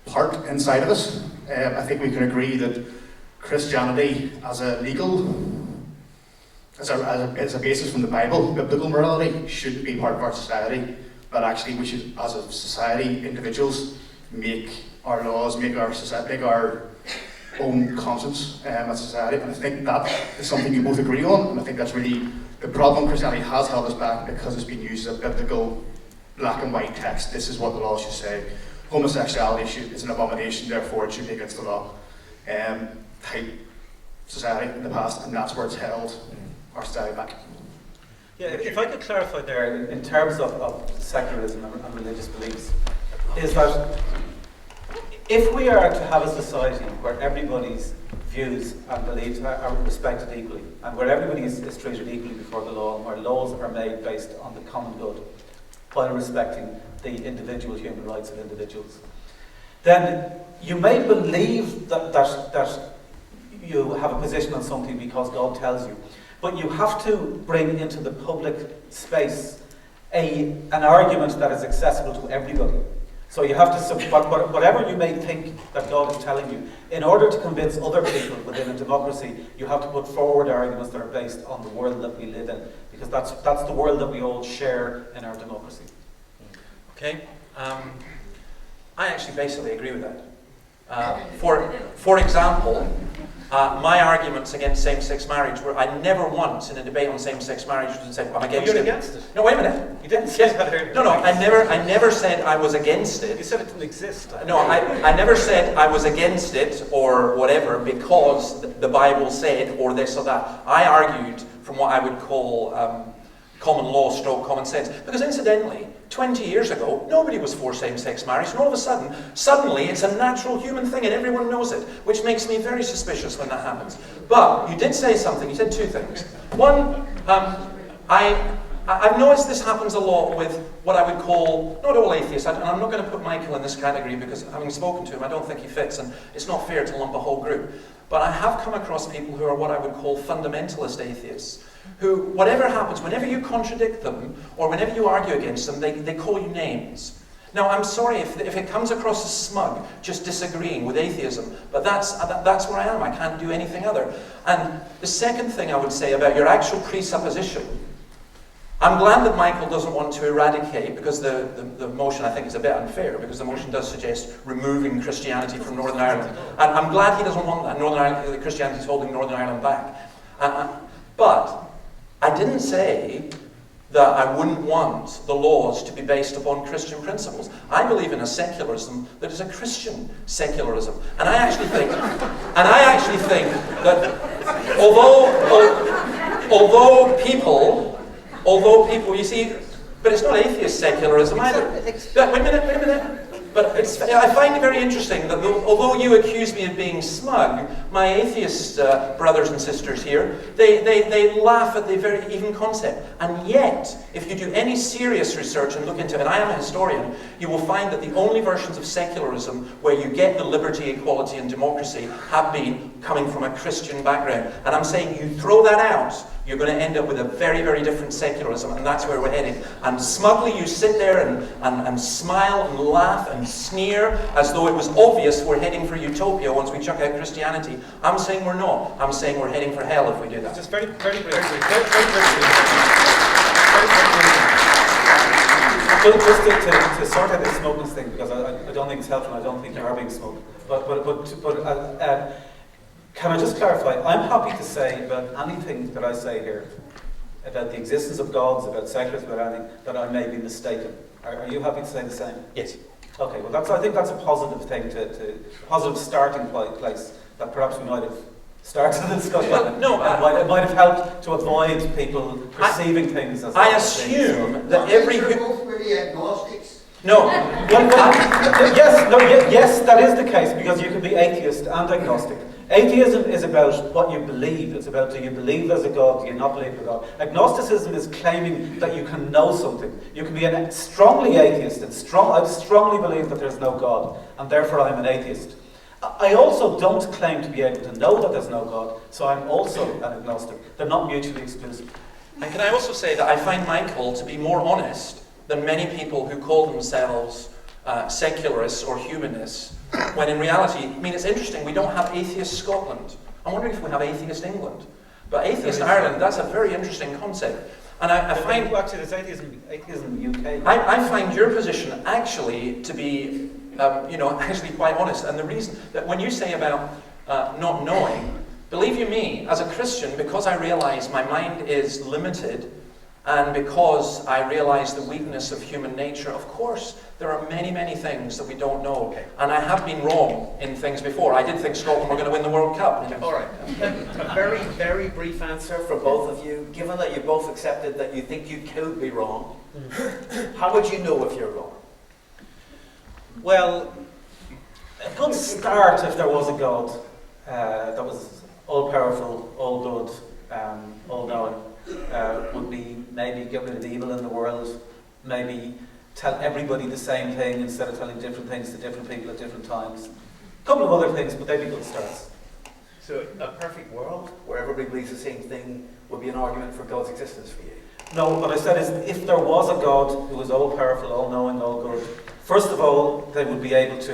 M: part inside of us, I think we can agree that Christianity as a basis from the Bible, biblical morality, shouldn't be part of our society, but actually we should, as a society, individuals, make our laws, make our own conscience as a society. And I think that is something you both agree on, and I think that's really the problem. Christianity has held us back because it's been used as a biblical black and white text. This is what the law should say. Homosexuality is an abomination, therefore it should be against the law. Type society in the past, and that's where it's held our society back.
B: Yeah, if I could clarify there, in terms of secularism and religious beliefs, is that if we are to have a society where everybody's views and beliefs are respected equally, and where everybody is treated equally before the law, and where laws are made based on the common good, while respecting the individual human rights of individuals, then you may believe that you have a position on something because God tells you, but you have to bring into the public space an argument that is accessible to everybody. So you have to, whatever you may think that God is telling you, in order to convince other people within a democracy, you have to put forward arguments that are based on the world that we live in, because that's the world that we all share in our democracy.
D: Okay, I actually basically agree with that. For example, my arguments against same-sex marriage were, I never once in a debate on same-sex marriage said I'm against it.
B: You're against it?
D: No, wait a minute.
B: You didn't say that.
D: No, I never said I was against it.
B: You said it didn't exist.
D: No, I never said I was against it or whatever because the Bible said or this or that. I argued from what I would call common law / common sense. Because incidentally, 20 years ago, nobody was for same-sex marriage, and all of a sudden, suddenly it's a natural human thing and everyone knows it, which makes me very suspicious when that happens. But you did say something, you said two things. One, I've noticed this happens a lot with what I would call, not all atheists, and I'm not going to put Michael in this category because having spoken to him, I don't think he fits, and it's not fair to lump a whole group. But I have come across people who are what I would call fundamentalist atheists, who, whatever happens, whenever you contradict them, or whenever you argue against them, they call you names. Now, I'm sorry if it comes across as smug, just disagreeing with atheism, but that's where I am. I can't do anything other. And the second thing I would say about your actual presupposition, I'm glad that Michael doesn't want to eradicate, because the motion I think is a bit unfair, because the motion does suggest removing Christianity from Northern Ireland. And I'm glad he doesn't want that. Northern Ireland, Christianity is holding Northern Ireland back. But I didn't say that I wouldn't want the laws to be based upon Christian principles. I believe in a secularism that is a Christian secularism. And I actually think that although people, you see, but it's not atheist secularism either. Wait a minute. But I find it very interesting that although you accuse me of being smug, my atheist brothers and sisters here, they laugh at the very even concept. And yet, if you do any serious research and look into it, and I am a historian, you will find that the only versions of secularism where you get the liberty, equality, and democracy have been coming from a Christian background. And I'm saying you throw that out, you're going to end up with a very, very different secularism, and that's where we're heading. And smugly you sit there and smile and laugh and sneer as though it was obvious we're heading for utopia once we chuck out Christianity. I'm saying we're not. I'm saying we're heading for hell if we do that.
B: Just very briefly. Just to sort out this smokeless thing, because I don't think it's helpful, and I don't think you are being smoked. But can I just clarify? I'm happy to say about anything that I say here, about the existence of gods, about secularism, about anything, that I may be mistaken. Are you happy to say the same?
D: Yes.
B: Okay, well I think that's a positive thing, a positive starting place that perhaps we might have started the discussion.
D: Well, no,
B: it might have helped to avoid people perceiving things as
D: I assume that every...
G: agnostics.
D: No.
B: Yes, that is the case, because you can be atheist and agnostic. Atheism is about what you believe. It's about, do you believe there's a God, do you not believe in a God? Agnosticism is claiming that you can know something. You can be a strongly atheist, and I strongly believe that there's no God, and therefore I'm an atheist. I also don't claim to be able to know that there's no God, so I'm also an agnostic. They're not mutually exclusive.
D: And can I also say that I find Michael to be more honest than many people who call themselves secularists or humanists, when in reality, I mean, it's interesting, we don't have atheist Scotland. I'm wondering if we have atheist England. But atheist Ireland, that's a very interesting concept. And I find...
B: Actually, there's atheism in the UK.
D: I find your position actually to be, actually quite honest. And the reason that when you say about not knowing, believe you me, as a Christian, because I realize my mind is limited, and because I realize the weakness of human nature, of course, there are many, many things that we don't know. Okay. And I have been wrong in things before. I did think Scotland were going to win the World Cup.
A: All right. A very, very brief answer for both of you. Given that you both accepted that you think you could be wrong, how would you know if you're wrong?
B: Well, a good start if there was a God that was all-powerful, all-good, all-knowing, would be maybe get rid of evil in the world, maybe tell everybody the same thing instead of telling different things to different people at different times. A couple of other things, but they'd be good starts.
A: So a perfect world where everybody believes the same thing would be an argument for God's existence for you?
B: No, what I said is if there was a God who was all-powerful, all-knowing, all-good, first of all, they would be able to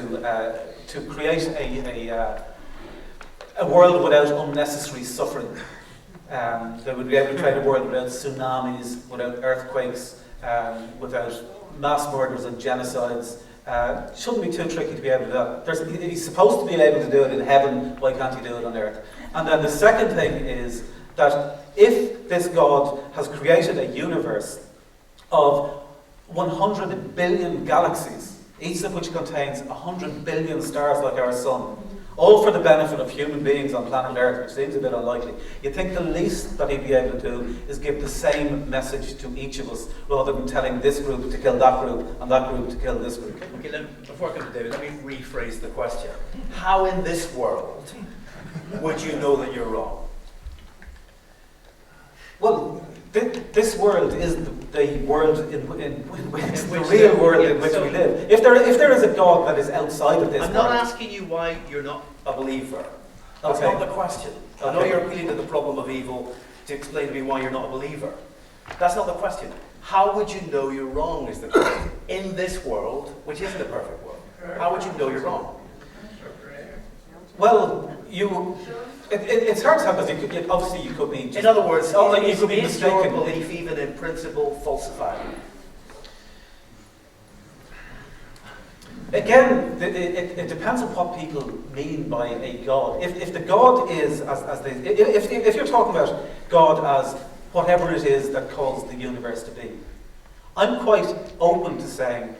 B: create a world without unnecessary suffering. They would be able to create a world without tsunamis, without earthquakes, without mass murders and genocides. Shouldn't be too tricky to be able to do that. He's supposed to be able to do it in heaven, why can't he do it on earth? And then the second thing is that if this God has created a universe of 100 billion galaxies, each of which contains 100 billion stars like our sun, all for the benefit of human beings on planet Earth, which seems a bit unlikely, you'd think the least that he'd be able to do is give the same message to each of us, rather than telling this group to kill that group and that group to kill this group.
A: Okay, before I come to David, let me rephrase the question. How in this world would you know that you're wrong?
B: Well, this world is the world in which the real world in which we live. If there is a God that is outside of this world...
A: I'm not asking you why you're not a believer. That's
B: Okay.
A: not the question. I know you're appealing to the problem of evil to explain to me why you're not a believer. That's not the question. How would you know you're wrong is the question. In this world, which isn't a perfect world, how would you know you're wrong?
B: Well, it's hard to have because obviously you could be...
A: In other words,
B: you could be
A: is your
B: mistaken.
A: belief even in principle falsified?
B: Again, it depends on what people mean by a God. If the God is, if you're talking about God as whatever it is that caused the universe to be, I'm quite open to saying,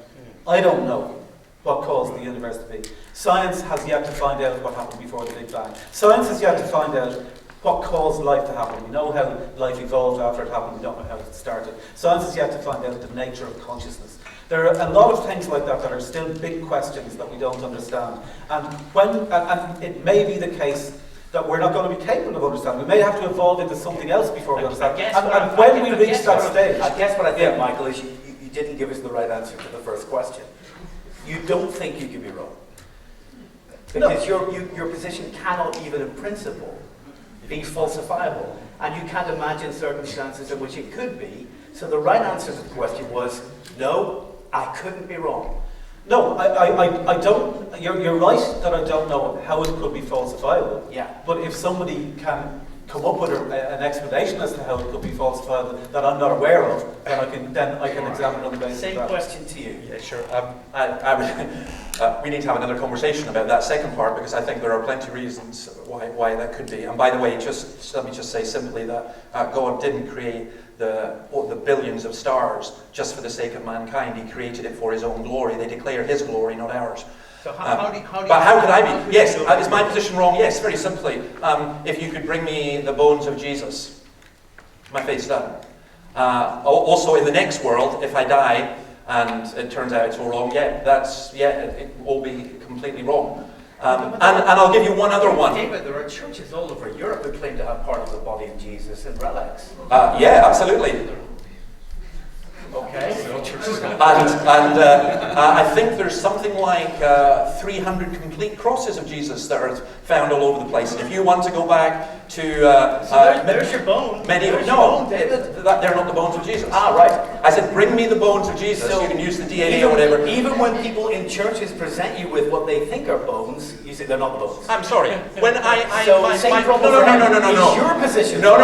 B: I don't know what caused the universe to be. Science has yet to find out what happened before the Big Bang. Science has yet to find out what caused life to happen. We know how life evolved after it happened, we don't know how it started. Science has yet to find out the nature of consciousness. There are a lot of things like that that are still big questions that we don't understand. And it may be the case that we're not going to be capable of understanding. We may have to evolve into something else before we understand. And when we reach that stage...
A: I guess what I think, Michael, is you didn't give us the right answer to the first question. You don't think you can be wrong. Because your position cannot even in principle be falsifiable. And you can't imagine circumstances in which it could be. So the right answer to the question was, no, I couldn't be wrong.
B: No, I don't. You're right that I don't know how it could be falsifiable.
A: Yeah.
B: But if somebody can come up with an explanation as to how it could be falsifiable that I'm not aware of, then I can examine it on the basis
A: Same
B: of that.
A: question to you.
D: Yeah, sure. We need to have another conversation about that second part because I think there are plenty of reasons why that could be. And by the way, let me just say simply that God didn't create the billions of stars just for the sake of mankind. He created it for his own glory. They declare his glory, not ours.
A: So how could
D: I be? Yes, is my position wrong? Yes, very simply. If you could bring me the bones of Jesus, my faith's done. Also in the next world, if I die and it turns out it's all wrong, it will be completely wrong. And I'll give you one other one.
A: David, there are churches all over Europe who claim to have part of the body of Jesus in relics.
D: Yeah, absolutely.
A: Okay.
D: And I think there's something like 300 complete crosses of Jesus that are found all over the place. And if you want to go back to
A: there's your bone.
D: They're not the bones of Jesus.
A: Ah, right.
D: I said, bring me the bones of Jesus. So you can use the DNA or whatever.
A: Even when people in churches present you with what they think are bones, you say they're not bones.
D: I'm sorry. When
A: Is your position?
D: No.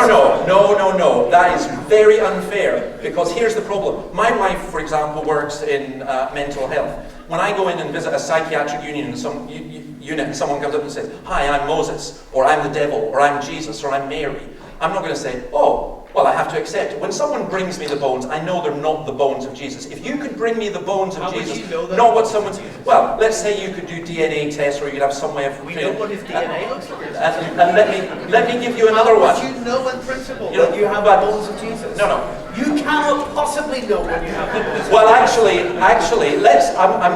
D: That is very unfair because here's the problem. My wife, for example, works in mental health. When I go in and visit a psychiatric unit and someone comes up and says, "Hi, I'm Moses," or "I'm the devil," or "I'm Jesus," or "I'm Mary," I'm not going to say, "Oh, well, I have to accept it." When someone brings me the bones, I know they're not the bones of Jesus. If you could bring me the bones of Jesus, not what someone... Well, let's say you could do DNA tests, or you could have some way of...
A: We know what his DNA looks like.
D: And let me give you another one.
A: How would you know in principle that you have the bones of Jesus?
D: No.
A: You cannot possibly know when you have the bones of Jesus.
D: Well, actually, let's...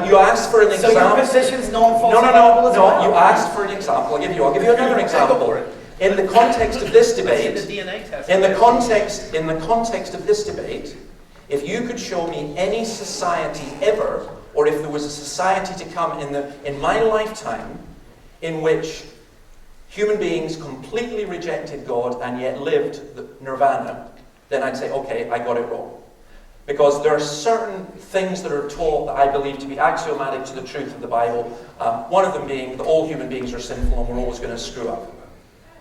D: you asked for an example.
A: So your position's non-falsifiable as well?
D: No, you asked for an example. I'll give you another example. In the context of this debate,
A: That's in the DNA test.
D: in the context of this debate, if you could show me any society ever, or if there was a society to come in my lifetime, in which human beings completely rejected God and yet lived the nirvana, then I'd say, okay, I got it wrong. Because there are certain things that are taught that I believe to be axiomatic to the truth of the Bible. One of them being that all human beings are sinful and we're always going to screw up.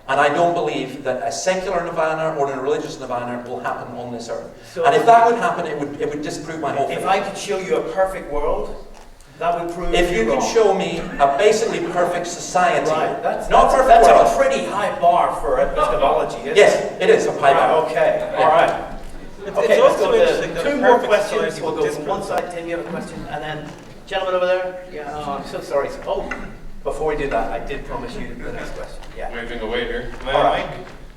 D: And I don't believe that a secular nirvana or a religious nirvana will happen on this earth.
A: So
D: and if that would happen, it would disprove my whole faith.
A: If I could show you a perfect world, that would prove
D: if you could show me a basically perfect society,
A: right,
D: that's
A: a pretty high bar for epistemology, isn't it?
D: Yes, it is a high bar.
A: Okay,
D: Yeah.
A: all right. Okay,
B: it's
A: let's
B: also
A: go
B: interesting
A: to
B: that
A: two
B: a
A: more
B: perfect
A: questions.
B: society
A: We'll
B: will
A: go from one side. Tim, you have a question, and then gentleman over there. Yeah, oh, I'm so sorry. Oh, before we do that, I did promise you the next question. Yeah.
N: Waving away here.
A: All right.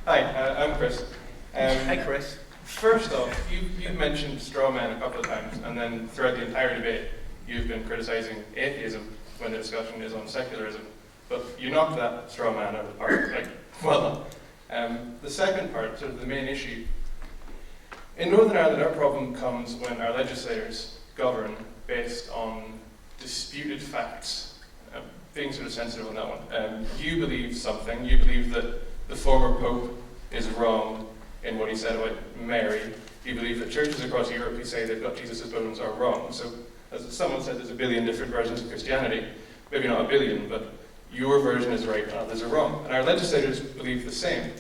N: Hi, I'm Chris.
A: Hi, Chris.
N: First off, you mentioned straw man a couple of times, and then throughout the entire debate, you've been criticizing atheism when the discussion is on secularism. But you knocked that straw man out of the park. Like, well done. The second part, sort of the main issue. In Northern Ireland, our problem comes when our legislators govern based on disputed facts. Being sort of sensitive on that one. You believe something. You believe that the former Pope is wrong in what he said about Mary. You believe that churches across Europe who say they've got Jesus' bones are wrong. So, as someone said, there's a billion different versions of Christianity. Maybe not a billion, but your version is right and others are wrong. And our legislators believe the same.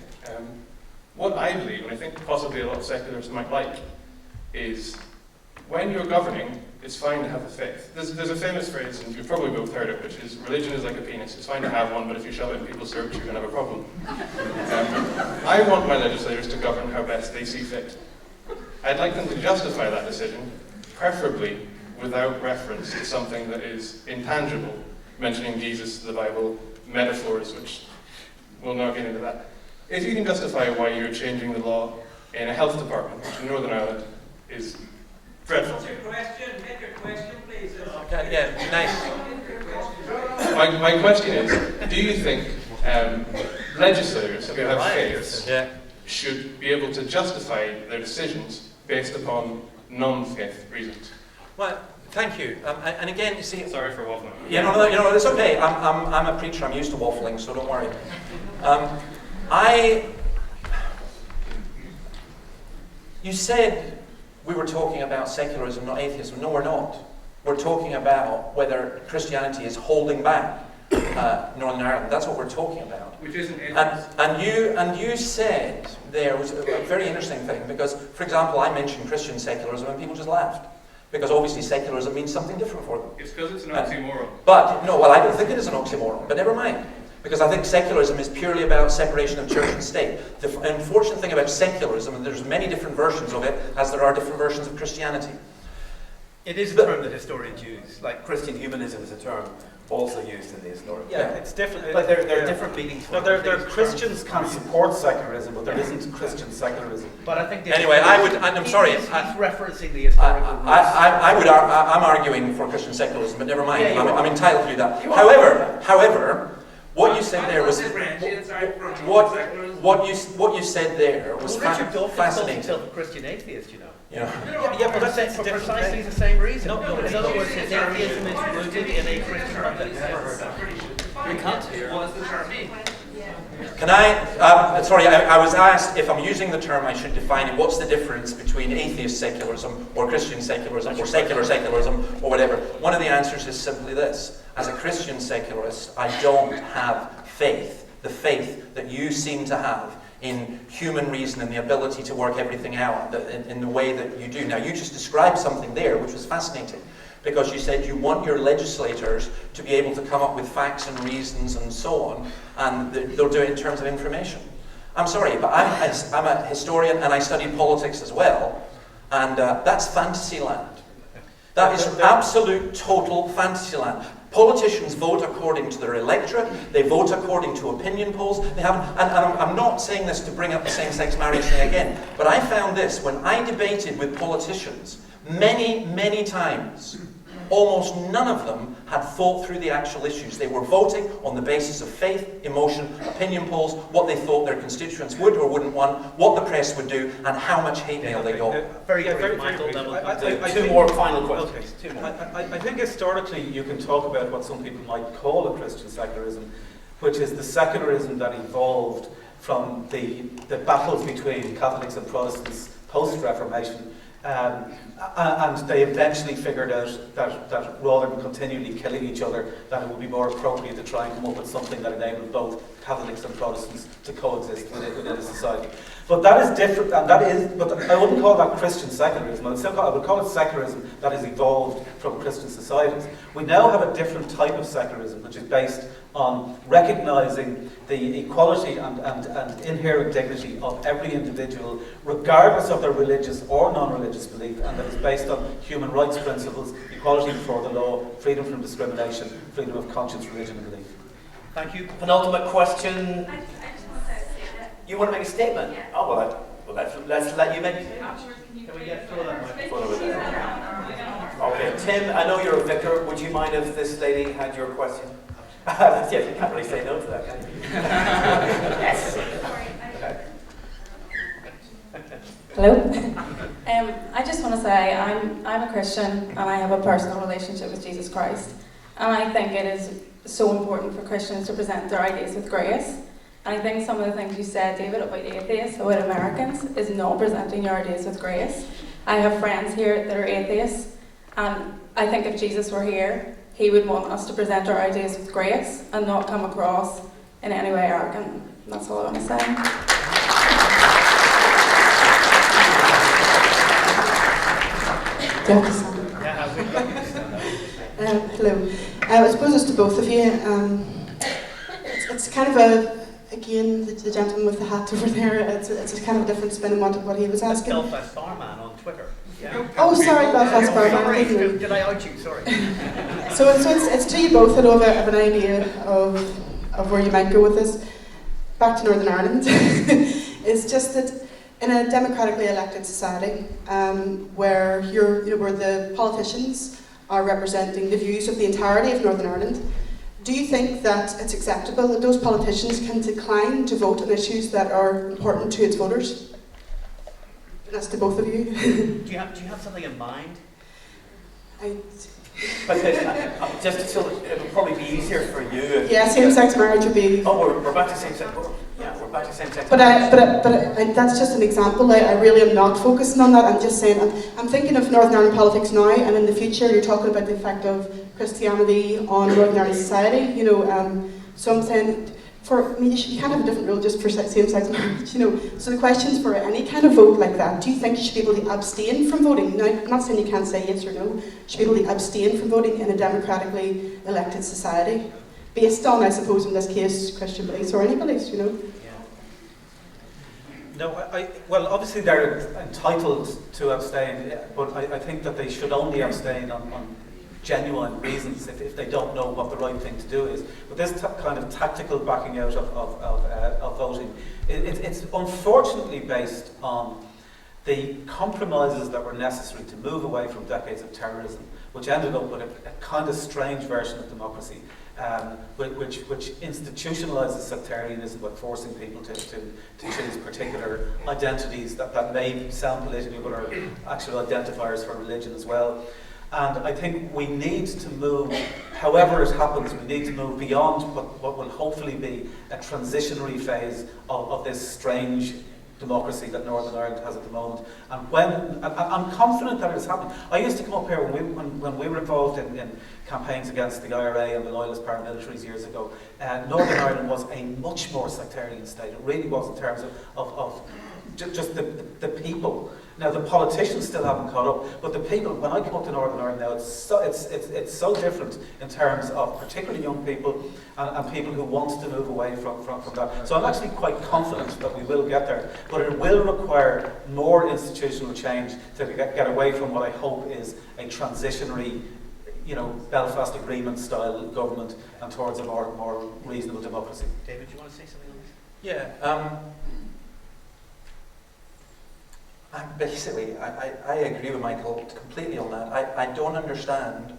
N: What I believe, and I think possibly a lot of secularists might like, is when you're governing, it's fine to have a faith. There's a famous phrase, and you've probably both heard it, which is, religion is like a penis. It's fine to have one, but if you shove it in people's throats, you're going to have a problem. I want my legislators to govern how best they see fit. I'd like them to justify that decision, preferably without reference to something that is intangible, mentioning Jesus, the Bible, metaphors, which we'll not get into that. If you can justify why you're changing the law in a health department, which in Northern Ireland is dreadful.
O: Get your question, please.
D: Okay, yeah, nice.
N: My question is, do you think legislators who have faiths should be able to justify their decisions based upon non-faith reasons?
D: Well, thank you. And again, you see...
N: Sorry for waffling.
D: You know, it's okay. I'm a preacher. I'm used to waffling, so don't worry. You said we were talking about secularism, not atheism. No, we're not. We're talking about whether Christianity is holding back Northern Ireland. That's what we're talking about.
N: Which isn't
D: and you said there was a very interesting thing, because, for example, I mentioned Christian secularism and people just laughed. Because obviously secularism means something different for them.
N: It's because it's an oxymoron.
D: But, no, well, I don't think it is an oxymoron, but never mind. Because I think secularism is purely about separation of church and state. The unfortunate thing about secularism, and there's many different versions of it, as there are different versions of Christianity.
A: It is a term that historians use, like Christian humanism is a term also used in the historical.
B: Yeah, it's different.
A: But there are different meanings.
B: No, there Christians can support secularism, but there isn't Christian secularism.
A: But I think
D: anyway, I'm sorry.
A: He's referencing the historical.
D: I'm arguing for Christian secularism, but never mind.
A: Yeah,
D: I'm entitled to do that. However, what you said there was what you said there was
A: Richard Dawkins
D: fascinating.
A: calls himself a Christian atheist, you know.
B: Yeah, but that's
A: for
B: different
A: precisely
B: thing.
A: the same reason.
B: No,
A: in other words, his atheism is rooted in a Christian context.
O: You can't. What does the term mean?
D: Can I, sorry, I was asked if I'm using the term, I should define it. What's the difference between atheist secularism or Christian secularism or secular secularism or whatever? One of the answers is simply this. As a Christian secularist, I don't have faith, the faith that you seem to have in human reason and the ability to work everything out in the way that you do. Now, you just described something there which was fascinating, because you said you want your legislators to be able to come up with facts and reasons and so on, and they'll do it in terms of information. I'm sorry, but I'm a historian and I studied politics as well, and that's fantasy land. That is absolute, total fantasy land. Politicians vote according to their electorate. They vote according to opinion polls. They have, and I'm not saying this to bring up the same-sex marriage thing again, but I found this when I debated with politicians many, many times. almost none of them had thought through the actual issues. They were voting on the basis of faith, emotion, opinion polls, what they thought their constituents would or wouldn't want, what the press would do, and how much hate mail they got.
A: Very brief, Michael. Two more final questions. Two more.
B: I think historically you can talk about what some people might call a Christian secularism, which is the secularism that evolved from the battles between Catholics and Protestants post-Reformation. And they eventually figured out that rather than continually killing each other, that it would be more appropriate to try and come up with something that enabled both Catholics and Protestants to coexist within a society. But that is different, and but I wouldn't call that Christian secularism. I would call it secularism that has evolved from Christian societies. We now have a different type of secularism, which is based on recognising the equality and inherent dignity of every individual, regardless of their religious or non-religious belief, and that is based on human rights principles, equality before the law, freedom from discrimination, freedom of conscience, religion and belief.
A: Thank you. Penultimate question.
P: I just want to say a statement.
A: You want to make a statement?
P: Yeah.
A: Oh, well, let's let you make it.
P: Can
A: we get through that microphone over there? Okay, Tim, I know you're a vicar. Would you mind if this lady had your question? Yes, you can't really say no to that, can you? Yes.
Q: Hello. I just want to say I'm a Christian and I have a personal relationship with Jesus Christ, and I think it is so important for Christians to present their ideas with grace. And I think some of the things you said, David, about atheists, about Americans, is not presenting your ideas with grace. I have friends here that are atheists, and I think if Jesus were here, he would want us to present our ideas with grace and not come across in any way arrogant. And that's all I want to say.
I: Hello. I suppose it's to both of you. It's kind of again, the gentleman with the hat over there, it's a kind of a different spin on what he was asking.
A: Belfast Barman on Twitter. Yeah.
I: Oh, sorry, Belfast Barman.
A: Sorry, did I out you? Sorry.
I: So it's to you both. I know of an idea of where you might go with this. Back to Northern Ireland. It's just that in a democratically elected society, where where the politicians are representing the views of the entirety of Northern Ireland, do you think that it's acceptable that those politicians can decline to vote on issues that are important to its voters? That's to both of you.
A: Do you have something in mind? Just so it would probably be easier for you.
I: Yeah, same-sex marriage would be.
A: Oh, we're back to same-sex. Yeah, we're back to same-sex.
I: But that's just an example. I really am not focusing on that. I'm just saying I'm thinking of Northern Ireland politics now, and in the future you're talking about the effect of Christianity on Northern Ireland society. So I'm saying you can't have a different rule just for same-sex marriage. So the questions for any kind of vote like that: do you think you should be able to abstain from voting? Now, I'm not saying you can't say yes or no. You should be able to abstain from voting in a democratically elected society, based on, I suppose, in this case, Christian beliefs or any beliefs.
B: Yeah. No, well, obviously they're entitled to abstain, but I think that they should only abstain on genuine reasons if they don't know what the right thing to do is. But this kind of tactical backing out of voting, it's unfortunately based on the compromises that were necessary to move away from decades of terrorism, which ended up with a kind of strange version of democracy, which institutionalizes sectarianism by forcing people to choose particular identities that may sound politically but are actual identifiers for religion as well. And I think we need to move, however it happens, we need to move beyond what will hopefully be a transitionary phase of this strange democracy that Northern Ireland has at the moment. And I'm confident that it is happening. I used to come up here when we were involved in campaigns against the IRA and the loyalist paramilitaries years ago. Northern Ireland was a much more sectarian state. It really was in terms of just the people. Now the politicians still haven't caught up, but the people. When I come up to Northern Ireland now, it's so different in terms of particularly young people and people who want to move away from that. So I'm actually quite confident that we will get there, but it will require more institutional change to get away from what I hope is a transitionary, Belfast Agreement style government and towards a more reasonable democracy.
A: David, do you want to say something on this?
D: Yeah. Basically, I agree with Michael completely on that. I don't understand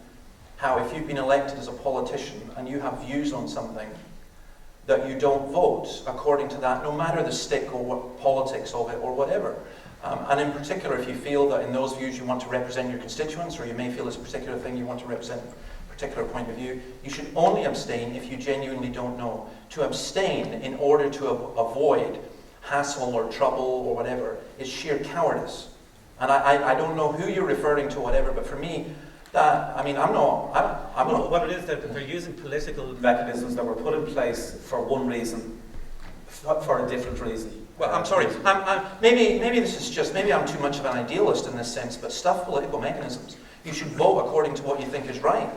D: how if you've been elected as a politician and you have views on something, that you don't vote according to that, no matter the stick or what politics of it or whatever. And in particular, if you feel that in those views you want to represent your constituents, or you may feel there's a particular thing you want to represent, a particular point of view, you should only abstain if you genuinely don't know. To abstain in order to avoid hassle or trouble or whatever is sheer cowardice. And I don't know who you're referring to, whatever, but for me, that, I mean, I'm not.
B: What it is that they're using political mechanisms that were put in place for one reason, for a different reason.
D: Well, I'm sorry. Maybe this is just, maybe I'm too much of an idealist in this sense, but stuff political mechanisms. You should vote according to what you think is right,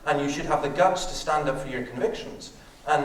D: and you should have the guts to stand up for your convictions. And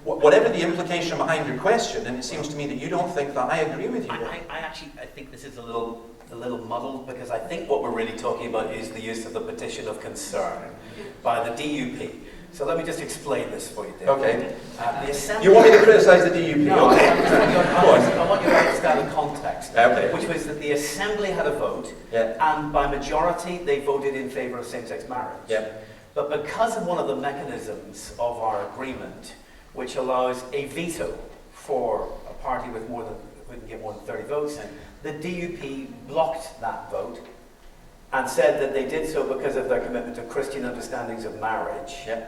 D: whatever the implication behind your question, and it seems to me that you don't think that I agree with you.
A: I think this is a little muddled, because I think what we're really talking about is the use of the petition of concern by the DUP. So let me just explain this for you, David.
D: Okay.
A: The Assembly...
D: You want me to criticise the DUP?
A: No,
D: okay.
A: I want you to understand the context,
D: okay.
A: Which was that the Assembly had a vote, and by majority they voted in favour of same-sex marriage.
D: Yeah.
A: But because of one of the mechanisms of our agreement, which allows a veto for a party with who can get more than 30 votes, the DUP blocked that vote and said that they did so because of their commitment to Christian understandings of marriage.
D: Yeah.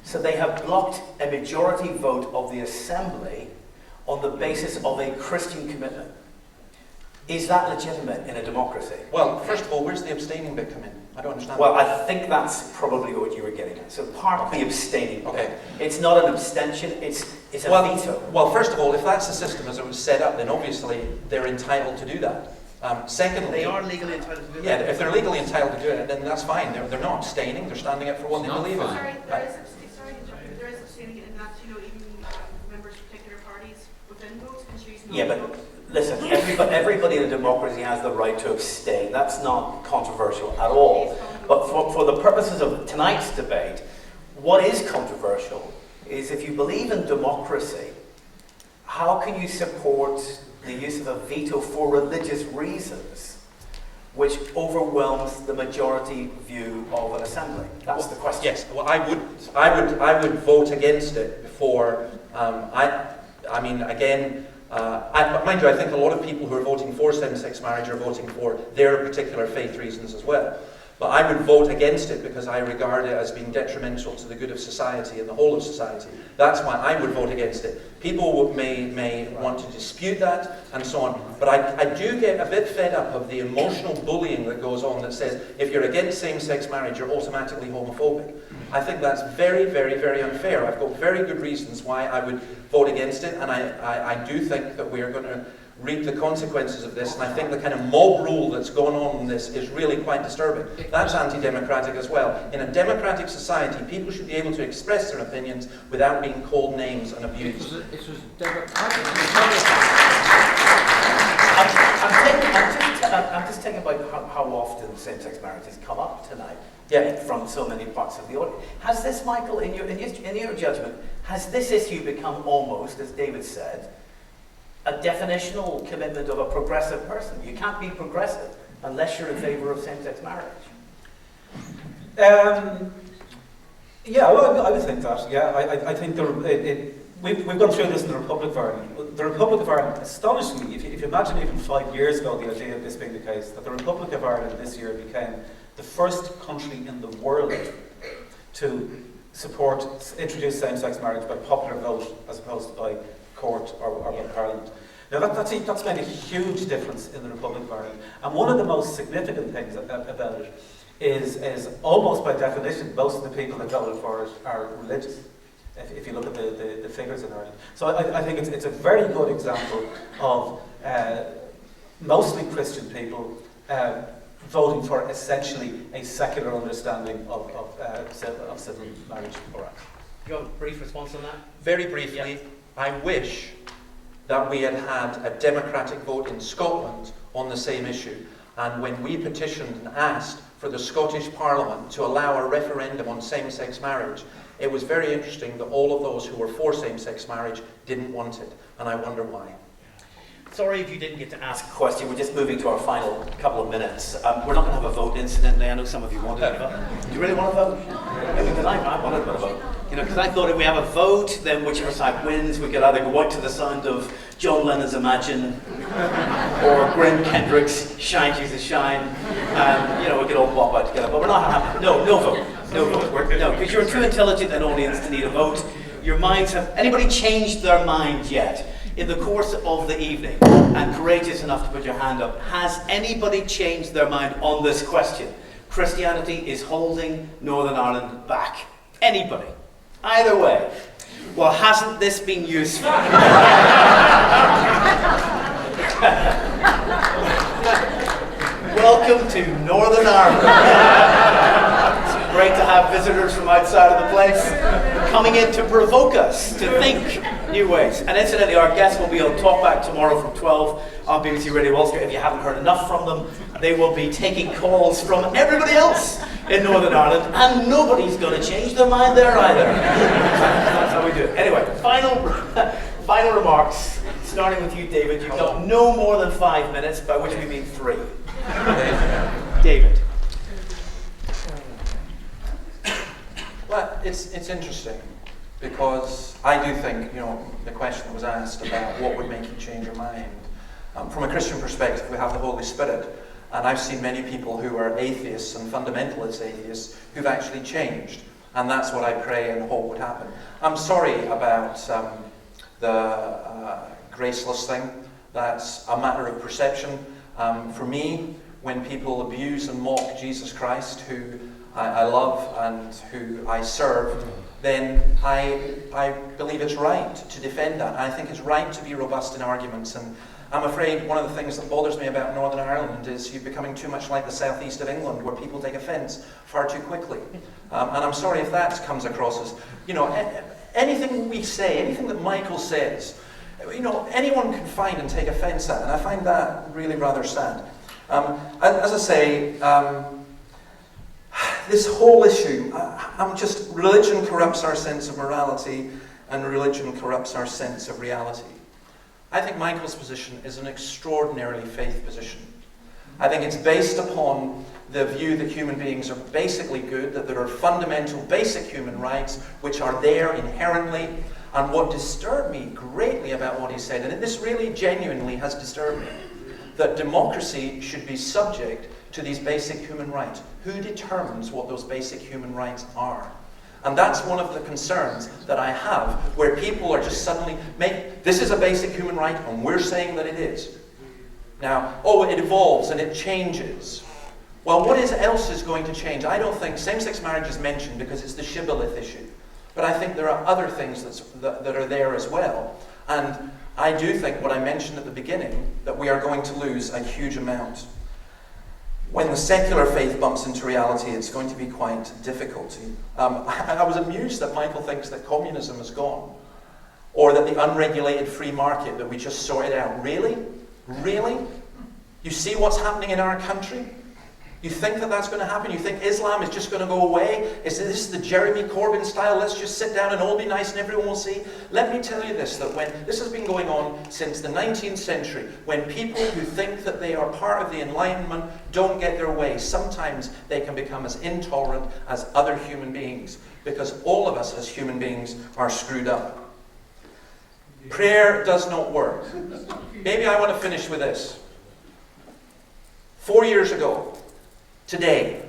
A: So they have blocked a majority vote of the Assembly on the basis of a Christian commitment. Is that legitimate in a democracy?
D: Well, first of all, where's the abstaining bit come in? I don't understand.
A: Well, I think that's probably what you were getting at. So part of the abstaining.
D: Okay.
A: It's not an abstention, it's a veto.
D: Well, first of all, if that's the system as it was set up, then obviously they're entitled to do that. Secondly...
A: They are legally entitled to do that.
D: Yeah, if they're legally entitled to do it, then that's fine. They're not abstaining, they're standing up for what they believe in.
R: Sorry, there is abstaining in that, even members of particular parties within votes can choose not to vote.
A: Listen, everybody in a democracy has the right to abstain. That's not controversial at all. But for the purposes of tonight's debate, what is controversial is if you believe in democracy, how can you support the use of a veto for religious reasons, which overwhelms the majority view of an assembly? That's the question.
D: Yes, well, I would vote against it before. I mean, again. Mind you, I think a lot of people who are voting for same-sex marriage are voting for their particular faith reasons as well. But I would vote against it because I regard it as being detrimental to the good of society and the whole of society. That's why I would vote against it. People may want to dispute that and so on. But I do get a bit fed up of the emotional bullying that goes on that says if you're against same-sex marriage, you're automatically homophobic. I think that's very, very, very unfair. I've got very good reasons why I would vote against it, and I do think that we're going to reap the consequences of this, and I think the kind of mob rule that's going on in this is really quite disturbing. That's anti-democratic as well. In a democratic society, people should be able to express their opinions without being called names and abused.
A: I'm just thinking about how often same-sex marriage has come up tonight. Yeah, from so many parts of the audience. Has this, Michael, in your judgment, has this issue become almost, as David said, a definitional commitment of a progressive person? You can't be progressive unless you're in favour of same-sex marriage.
B: Yeah, well, I would think that. Yeah, I think we've gone through this in the Republic of Ireland. The Republic of Ireland, astonishingly, if you imagine even 5 years ago the idea of this being the case, that the Republic of Ireland this year became the first country in the world to introduce same-sex marriage by popular vote as opposed to by court or by Parliament. Now that's made a huge difference in the Republic of Ireland. And one of the most significant things about it is almost by definition, most of the people that voted for it are religious, if you look at the figures in Ireland. So I think it's a very good example of mostly Christian people voting for essentially a secular understanding of civil marriage.
A: All right. Do you have a brief response on that?
D: Very briefly, I wish that we had had a democratic vote in Scotland on the same issue. And when we petitioned and asked for the Scottish Parliament to allow a referendum on same-sex marriage, it was very interesting that all of those who were for same-sex marriage didn't want it. And I wonder why.
A: Sorry if you didn't get to ask a question. We're just moving to our final couple of minutes. We're not going to have a vote, incidentally. I know some of you wanted a vote. Do you really want to vote? Yeah, because I wanted a vote. You know, because I thought if we have a vote, then whichever side wins, we could either go out to the sound of John Lennon's Imagine or Grim Kendrick's Shine Jesus Shine, and, you know, we could all pop out together. But we're not having no vote. No vote. No, because you're too intelligent an audience to need a vote. Your minds have... Anybody changed their mind yet? In the course of the evening, and courageous enough to put your hand up, has anybody changed their mind on this question? Christianity is holding Northern Ireland back. Anybody? Either way. Well, hasn't this been useful? Welcome to Northern Ireland. It's great to have visitors from outside of the place coming in to provoke us to think new ways. And incidentally, our guests will be on Talkback tomorrow from 12 on BBC Radio Wall Street. If you haven't heard enough from them, they will be taking calls from everybody else in Northern Ireland, and nobody's going to change their mind there either. That's how we do it. Anyway, final remarks, starting with you, David. You've got no more than 5 minutes, by which we mean 3. David.
D: Well, it's interesting, because I do think, you know, the question that was asked about what would make you change your mind. From a Christian perspective, we have the Holy Spirit, and I've seen many people who are atheists and fundamentalist atheists who've actually changed, and that's what I pray and hope would happen. I'm sorry about the graceless thing. That's a matter of perception. For me, when people abuse and mock Jesus Christ, who I love and who I serve, then I believe it's right to defend that. I think it's right to be robust in arguments. And I'm afraid one of the things that bothers me about Northern Ireland is you're becoming too much like the southeast of England, where people take offence far too quickly. And I'm sorry if that comes across as, you know, anything we say, anything that Michael says, you know, anyone can find and take offence at. And I find that really rather sad. As I say, this whole issue, religion corrupts our sense of morality, and religion corrupts our sense of reality. I think Michael's position is an extraordinarily faith position. I think it's based upon the view that human beings are basically good, that there are fundamental basic human rights which are there inherently. And what disturbed me greatly about what he said, and this really genuinely has disturbed me, that democracy should be subject to these basic human rights. Who determines what those basic human rights are? And that's one of the concerns that I have, where people are just suddenly this is a basic human right, and we're saying that it is. Now, it evolves and it changes. Well, what else is going to change? I don't think same-sex marriage is mentioned because it's the shibboleth issue. But I think there are other things that are there as well. And I do think what I mentioned at the beginning, that we are going to lose a huge amount. When the secular faith bumps into reality, it's going to be quite difficult. I was amused that Michael thinks that communism is gone, or that the unregulated free market that we just sorted out. Really? Really? You see what's happening in our country? You think that that's going to happen? You think Islam is just going to go away? Is this the Jeremy Corbyn style? Let's just sit down and all be nice and everyone will see? Let me tell you this, that when this has been going on since the 19th century, when people who think that they are part of the Enlightenment don't get their way, sometimes they can become as intolerant as other human beings, because all of us as human beings are screwed up. Prayer does not work. Maybe I want to finish with this. 4 years ago, today,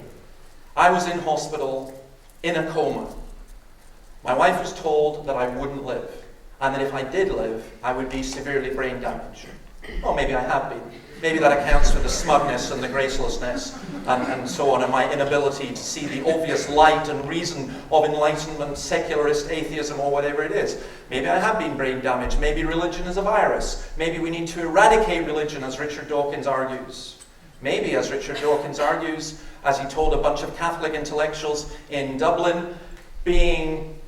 D: I was in hospital in a coma. My wife was told that I wouldn't live, and that if I did live, I would be severely brain damaged. Well, maybe I have been. Maybe that accounts for the smugness and the gracelessness and so on, and my inability to see the obvious light and reason of enlightenment, secularist atheism, or whatever it is. Maybe I have been brain damaged. Maybe religion is a virus. Maybe we need to eradicate religion, as Richard Dawkins argues. Maybe, as Richard Dawkins argues, as he told a bunch of Catholic intellectuals in Dublin, being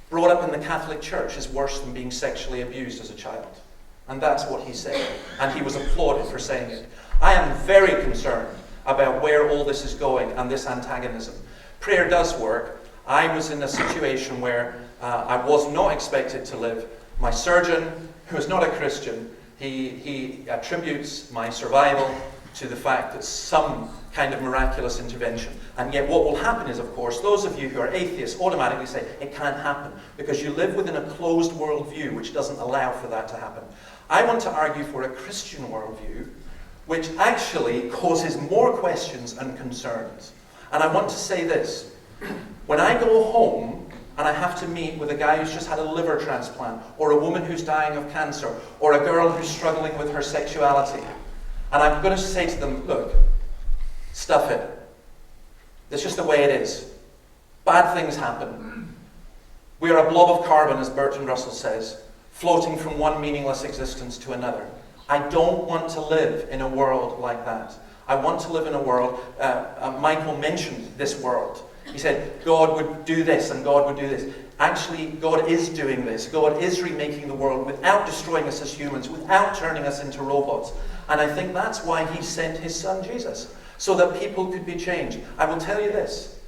D: brought up in the Catholic Church is worse than being sexually abused as a child. And that's what he said. And he was applauded for saying it. I am very concerned about where all this is going and this antagonism. Prayer does work. I was in a situation where I was not expected to live. My surgeon, who is not a Christian, He attributes my survival to the fact that some kind of miraculous intervention. And yet what will happen is, of course, those of you who are atheists automatically say it can't happen because you live within a closed worldview which doesn't allow for that to happen. I want to argue for a Christian worldview which actually causes more questions and concerns. And I want to say this. When I go home and I have to meet with a guy who's just had a liver transplant, or a woman who's dying of cancer, or a girl who's struggling with her sexuality, and I'm going to say to them, look, stuff it. It's just the way it is. Bad things happen. We are a blob of carbon, as Bertrand Russell says, floating from one meaningless existence to another. I don't want to live in a world like that. I want to live in a world, Michael mentioned this world. He said, God would do this and God would do this. Actually, God is doing this. God is remaking the world without destroying us as humans, without turning us into robots. And I think that's why he sent his son Jesus, so that people could be changed. I will tell you this.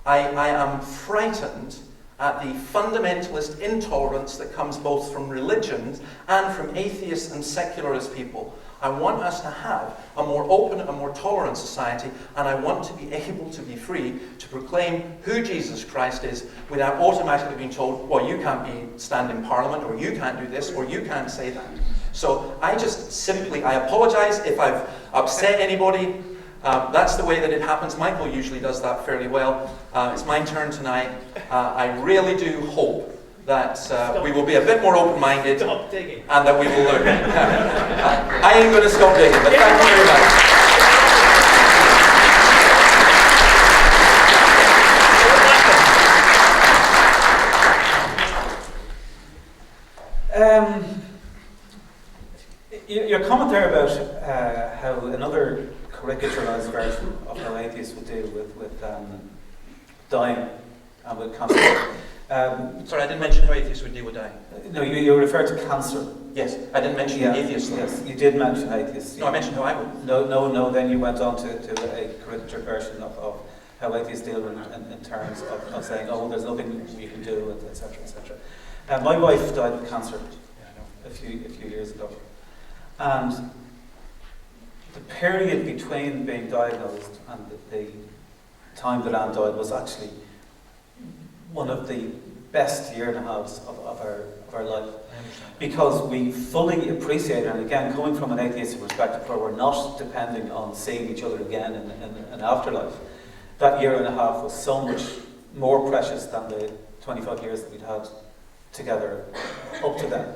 D: I am frightened at the fundamentalist intolerance that comes both from religions and from atheists and secularist people. I want us to have a more open and more tolerant society, and I want to be able to be free to proclaim who Jesus Christ is without automatically being told, well, you can't stand in Parliament, or you can't do this, or you can't say that. So I just simply, I apologise if I've upset anybody. That's the way that it happens. Michael usually does that fairly well. It's my turn tonight. I really do hope that we will be a bit more open-minded and that we will learn. I ain't going to stop digging, but thank you very much.
B: Your comment there about how another caricaturized version of how atheists would deal with dying and with cancer.
D: Sorry, I didn't mention how atheists would deal with dying.
B: No, you referred to cancer.
D: Yes, I didn't mention atheists.
B: Yes, you did mention atheists.
D: No, I mentioned how I would.
B: No, then you went on to a caricature version of how atheists deal in terms of saying, oh, there's nothing you can do, etc., etc. My wife died of cancer a few years ago. And the period between being diagnosed and the time that Anne died was actually one of the best year and a halves of our life. Because we fully appreciate, and again, coming from an atheistic perspective where we're not depending on seeing each other again in an afterlife, that year and a half was so much more precious than the 25 years that we'd had together up to then.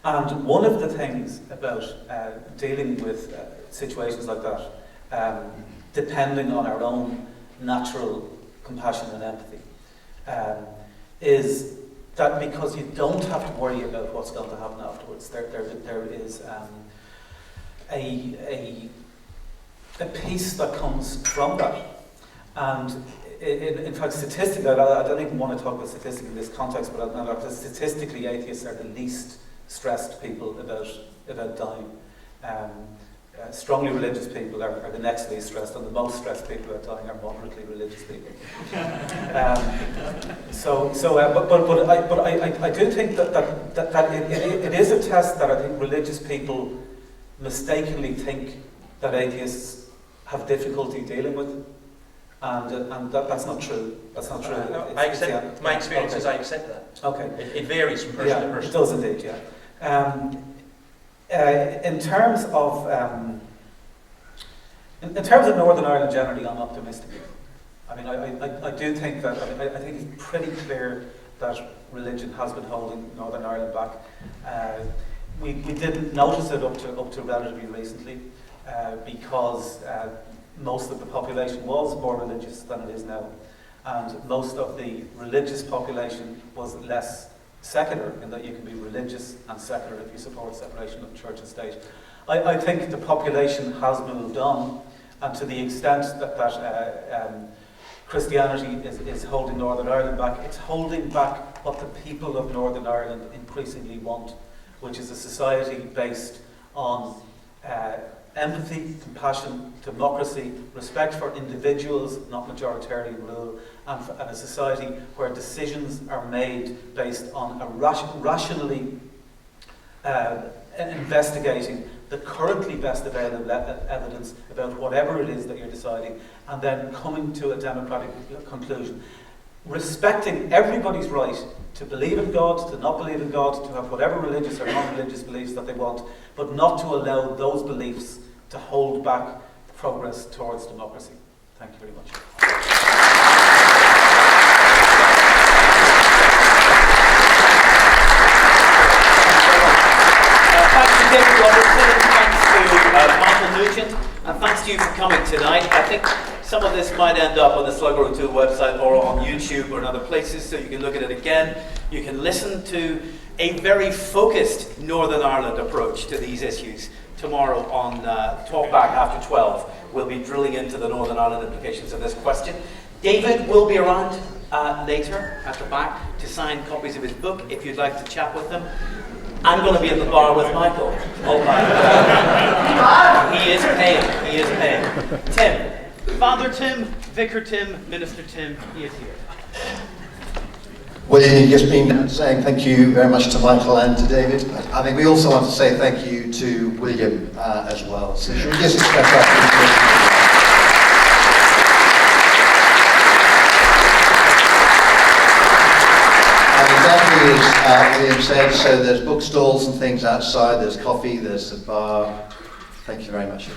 B: And one of the things about dealing with situations like that, depending on our own natural compassion and empathy, is that because you don't have to worry about what's going to happen afterwards, there is a peace that comes from that. And in fact, statistically, I don't even want to talk about statistics in this context, but statistically, atheists are the least stressed people about dying. Strongly religious people are the next least stressed, and the most stressed people about dying are moderately religious people. But I do think that it is a test that I think religious people mistakenly think that atheists have difficulty dealing with, and that's not true. That's not true.
D: I accept. My experience is I accept that.
B: Okay.
D: It varies from person to person.
B: It does indeed. Yeah. In terms of Northern Ireland generally, I'm optimistic. I mean, I do think that I think it's pretty clear that religion has been holding Northern Ireland back. We didn't notice it up to relatively recently because most of the population was more religious than it is now, and most of the religious population was less secular, in that you can be religious and secular if you support separation of church and state. I think the population has moved on, and to the extent that Christianity is holding Northern Ireland back, it's holding back what the people of Northern Ireland increasingly want, which is a society based on empathy, compassion, democracy, respect for individuals, not majoritarian rule, and a society where decisions are made based on a rationally investigating the currently best available evidence about whatever it is that you're deciding, and then coming to a democratic conclusion. Respecting everybody's right to believe in God, to not believe in God, to have whatever religious or non-religious beliefs that they want, but not to allow those beliefs to hold back progress towards democracy. Thank you very much.
A: Thanks to David Robertson, thanks to Michael Nugent, and thanks to you for coming tonight. I think some of this might end up on the Slugger O'Toole website or on YouTube or in other places, so you can look at it again. You can listen to a very focused Northern Ireland approach to these issues tomorrow on Talkback after 12. We'll be drilling into the Northern Ireland implications of this question. David will be around later at the back to sign copies of his book if you'd like to chat with them. I'm going to be at the bar with Michael. Oh my God. He is paying. He is paying. Tim. Father Tim, Vicar Tim, Minister Tim, he is here.
G: Well, you've just been saying thank you very much to Michael and to David. I think we also want to say thank you to William as well. So should we just express our appreciation? Exactly as William said, so there's bookstores and things outside, there's coffee, there's a bar. Thank you very much.